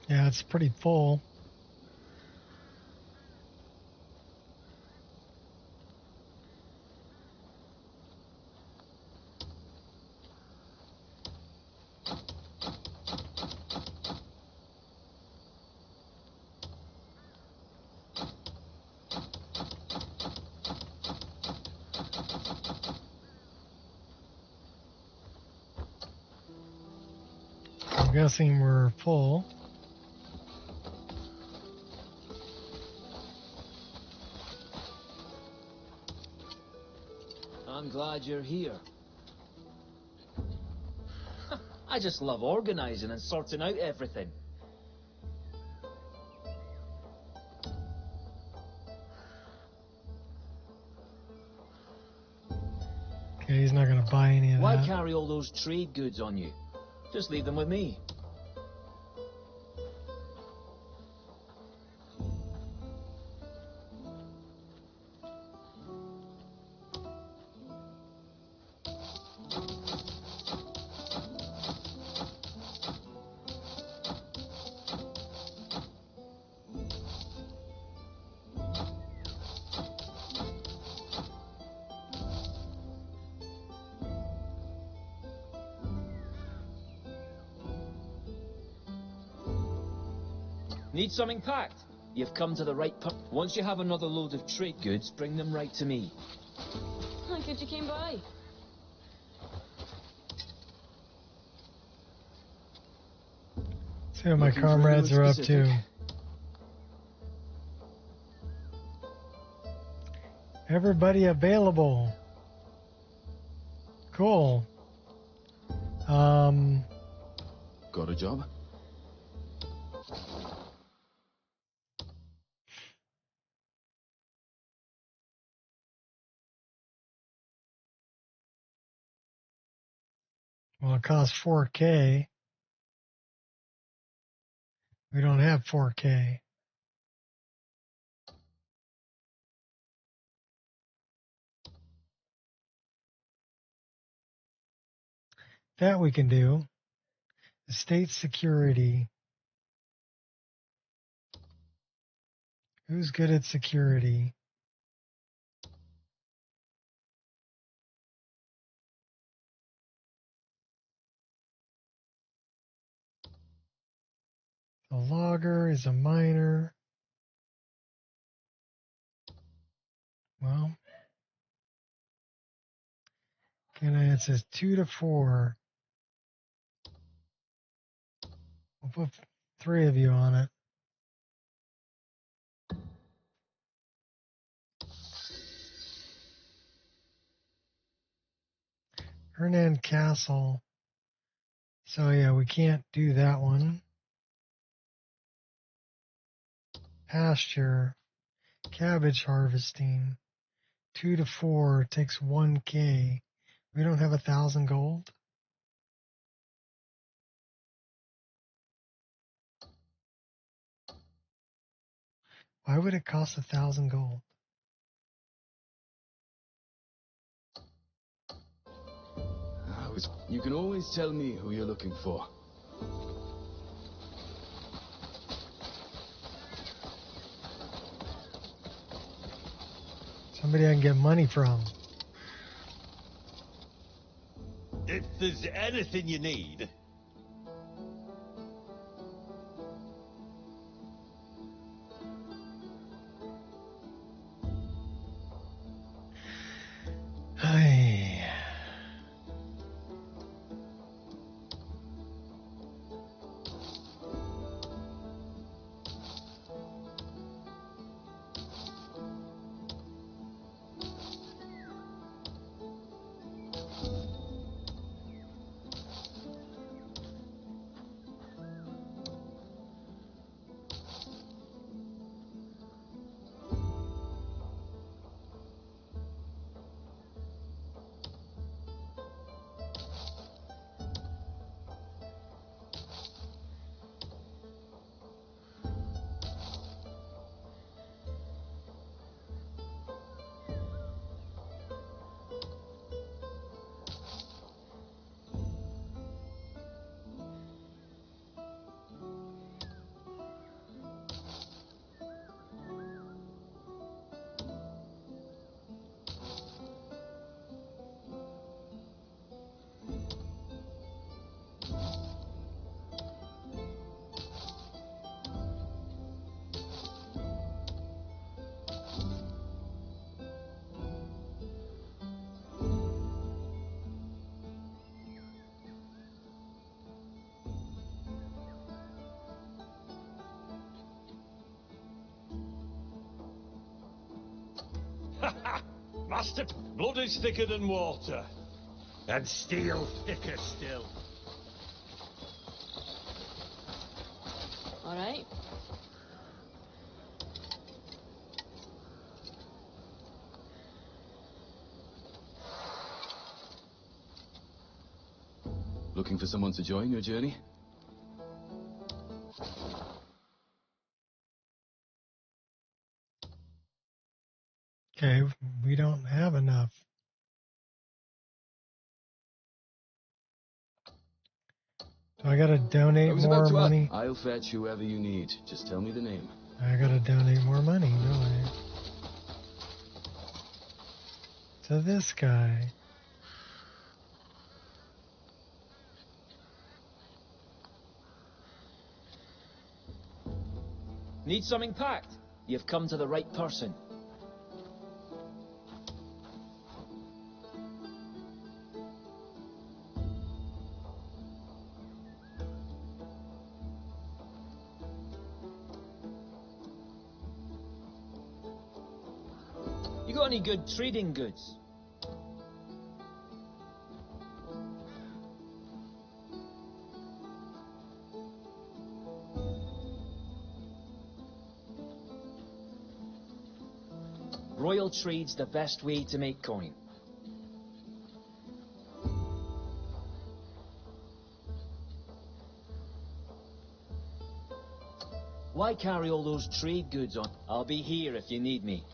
Yeah, it's pretty full. I'm guessing we're full. I'm glad you're here. I just love organizing and sorting out everything. Okay, he's not going to buy any of Why that. carry all those trade goods on you? Just leave them with me. Need something packed? You've come to the right Once you have another load of trade goods, bring them right to me. Good you came by. See what my comrades are up to. Everybody available. Cool. Got a job? Well, it costs 4K. We don't have 4K. That we can do. Estate security. Who's good at security? A logger is a miner. Well, it says 2 to 4. We'll put 3 of you on it. Hernan Castle. So yeah, we can't do that one. Pasture. Cabbage harvesting. 2 to 4 takes 1K. We don't have 1,000 gold. Why would it cost 1,000 gold? You can always tell me who you're looking for. Somebody I can get money from. If there's anything you need... Hey. bastard! Blood is thicker than water. And steel thicker still. All right. Looking for someone to join your journey? Okay, we don't have enough. So I gotta donate more money. I'll fetch whoever you need. Just tell me the name. I gotta donate more money, don't I? To this guy. Need something packed? You've come to the right person. You got any good trading goods? Royal trade's the best way to make coin. Why carry all those trade goods on? I'll be here if you need me.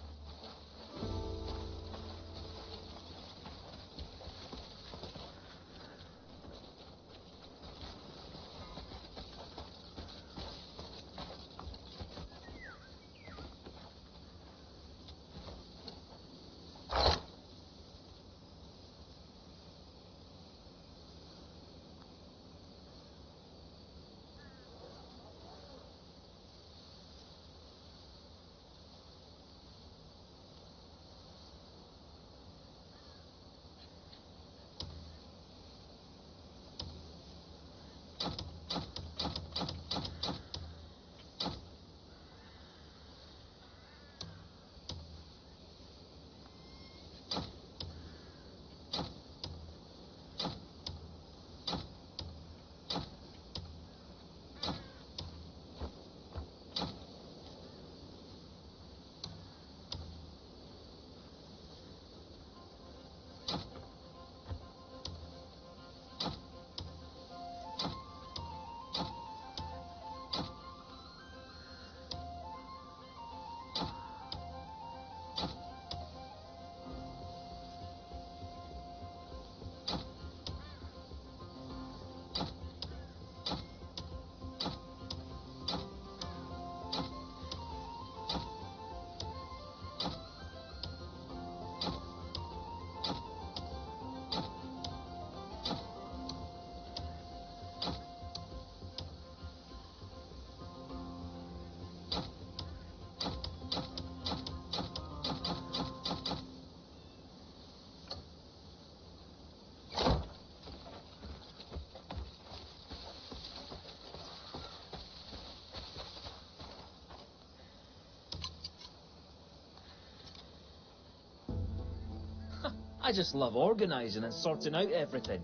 I just love organizing and sorting out everything.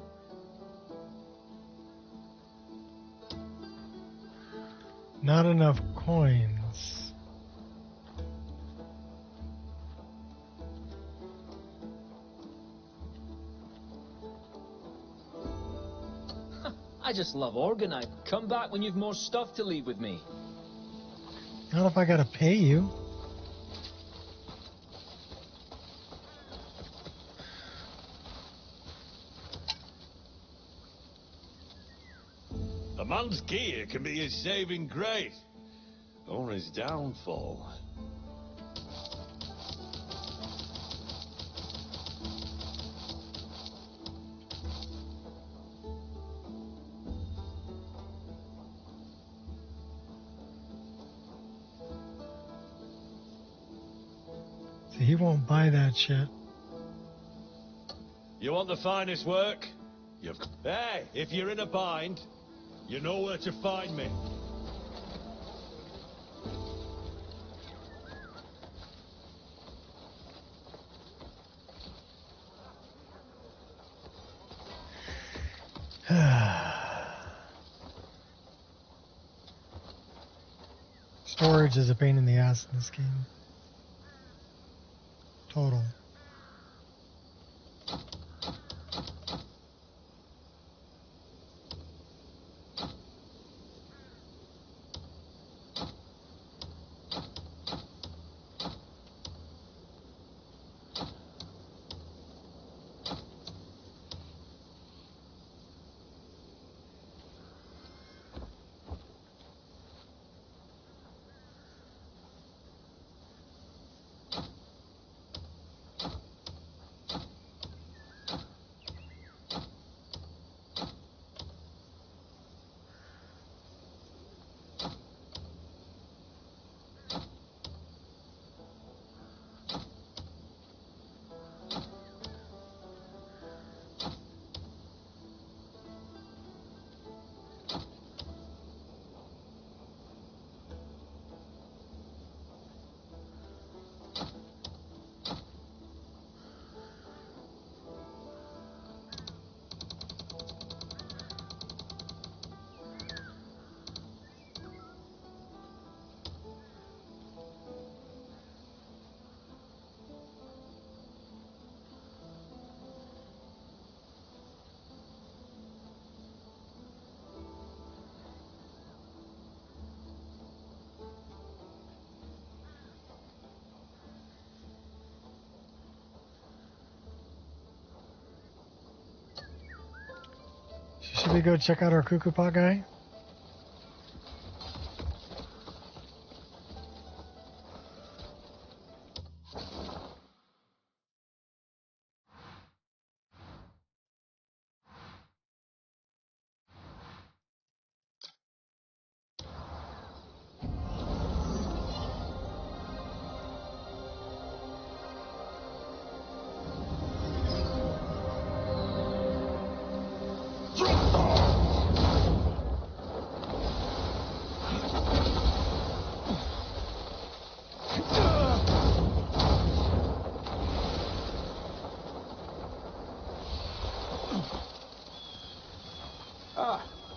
Not enough coins. I just love organizing. Come back when you've more stuff to leave with me. Not if I gotta pay you. A man's gear can be his saving grace, or his downfall. See, he won't buy that shit. You want the finest work? Hey, if you're in a bind, you know where to find me. Storage is a pain in the ass in this game. Total. Should we go check out our cuckoo pot guy?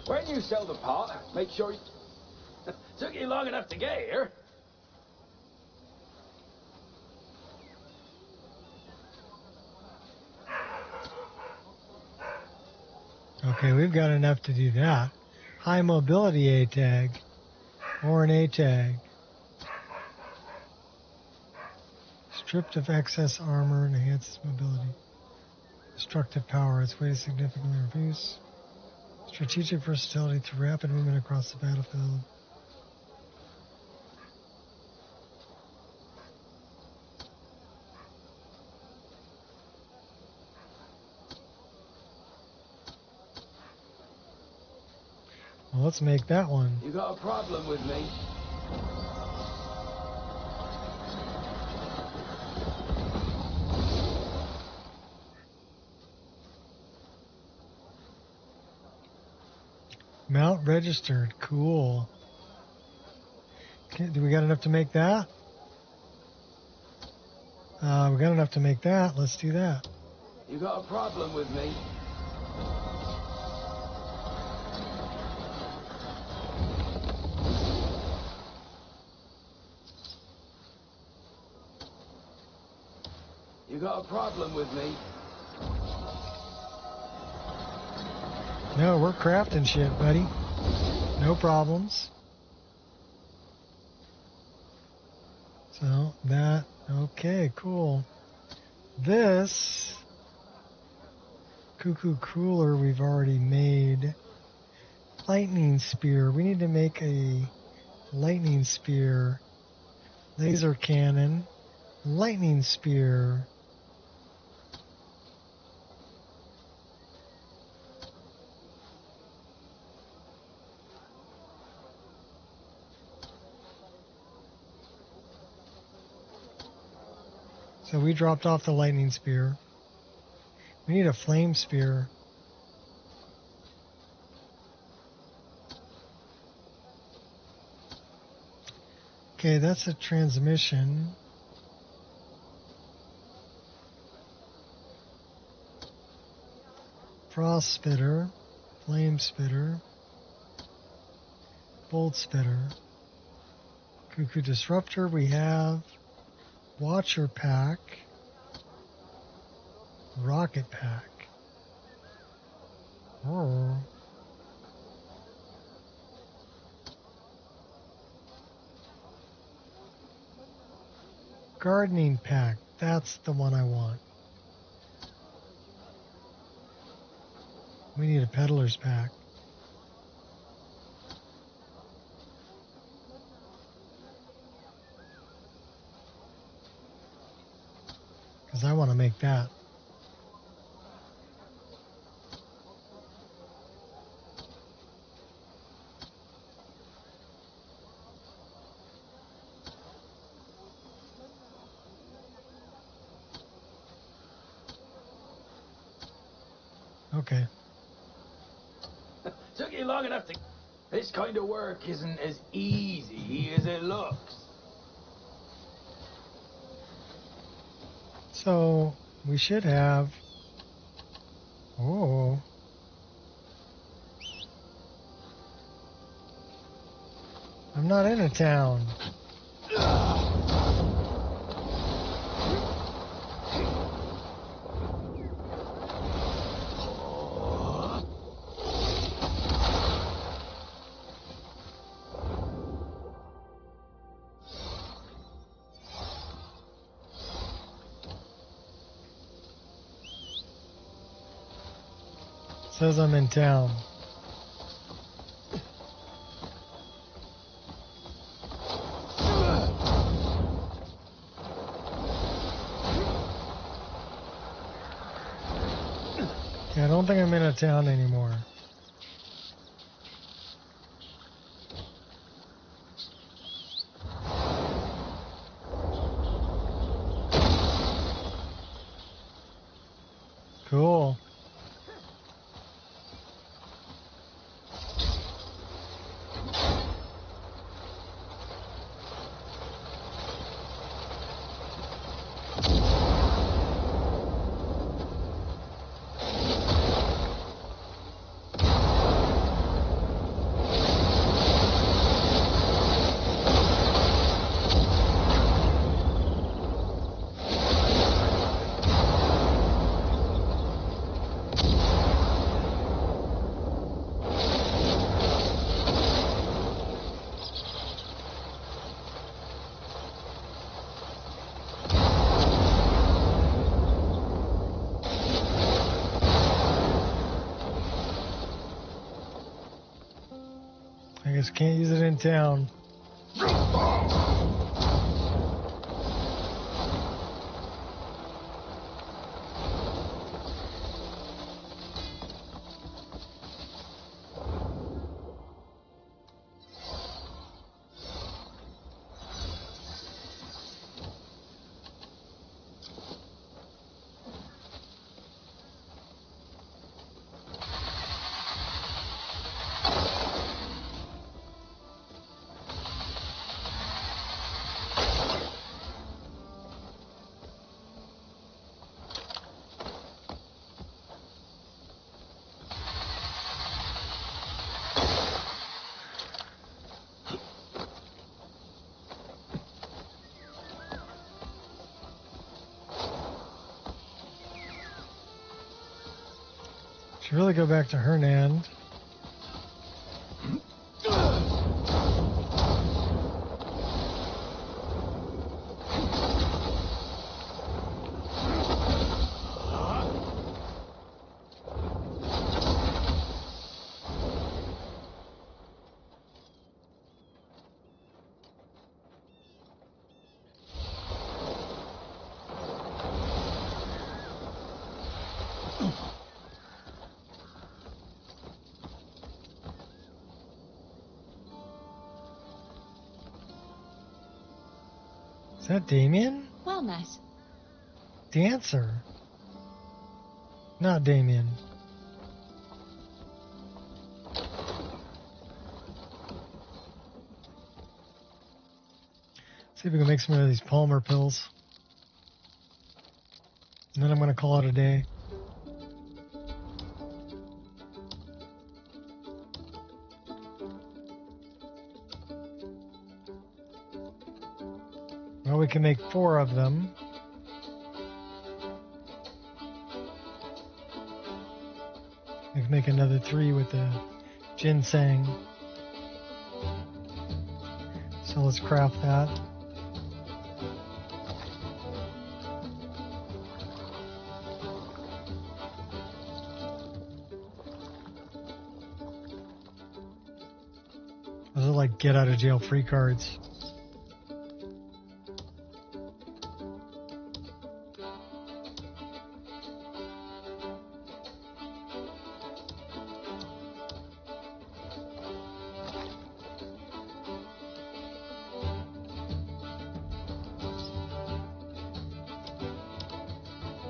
When you sell the pot, make sure you... Took you long enough to get here. Okay, we've got enough to do that. High mobility A tag. Or an A tag. Stripped of excess armor and enhances mobility. Destructive power. Its weight is significantly reduced. Strategic versatility through rapid movement across the battlefield. Well, let's make that one. You got a problem with me? Mount registered. Cool. Okay, do we got enough to make that? We got enough to make that. Let's do that. You got a problem with me? You got a problem with me? No, we're crafting shit, buddy. No problems. So, that, okay, cool. This cuckoo cooler we've already made. Lightning spear. We need to make a lightning spear. Laser cannon. Lightning spear. So we dropped off the lightning spear. We need a flame spear. Okay, that's a transmission. Frost spitter, flame spitter, bolt spitter, Cuckoo Disruptor we have. Watcher Pack. Rocket Pack. Oh. Gardening Pack. That's the one I want. We need a Peddler's Pack. Because I want to make that. Okay. Took you long enough to... This kind of work isn't as easy as it looks. So, we should have... Oh. I'm not in a town. Says I'm in town. Yeah, I don't think I'm in a town anymore. Cool. I guess can't use it in town. Should really go back to Hernand. Is that Damien? Well met. Dancer. Not Damien. See if we can make some of these Palmer pills. And then I'm going to call it a day. Well, we can make 4 of them. We can make another 3 with the ginseng. So let's craft that. Those are like get out of jail free cards.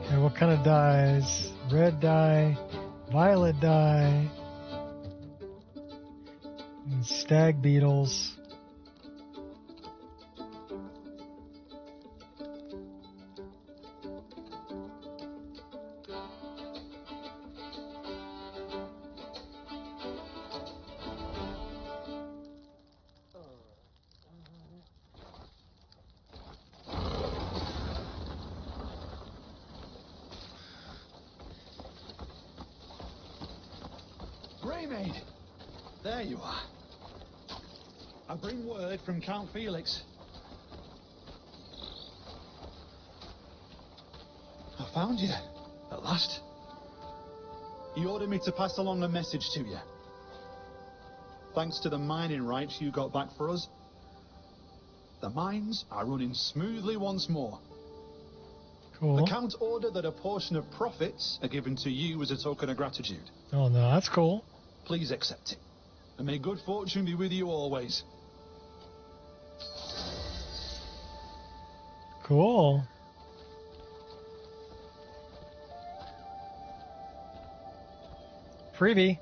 Okay, what kind of dyes? Red dye, violet dye, and stag beetles. Remade! There you are. I bring word from Count Felix. I found you, at last. He ordered me to pass along a message to you. Thanks to the mining rights you got back for us, the mines are running smoothly once more. Cool. The Count ordered that a portion of profits are given to you as a token of gratitude. Oh, no, that's cool. Please accept it. And may good fortune be with you always. Cool. Freebie.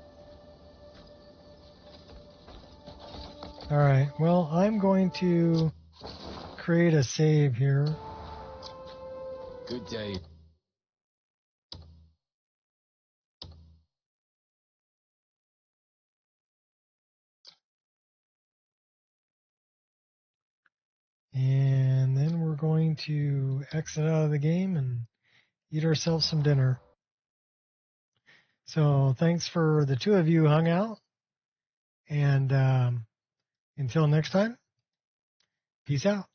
All right. Well, I'm going to create a save here. Good day. And then we're going to exit out of the game and eat ourselves some dinner. So thanks for the 2 of you who hung out. And until next time, peace out.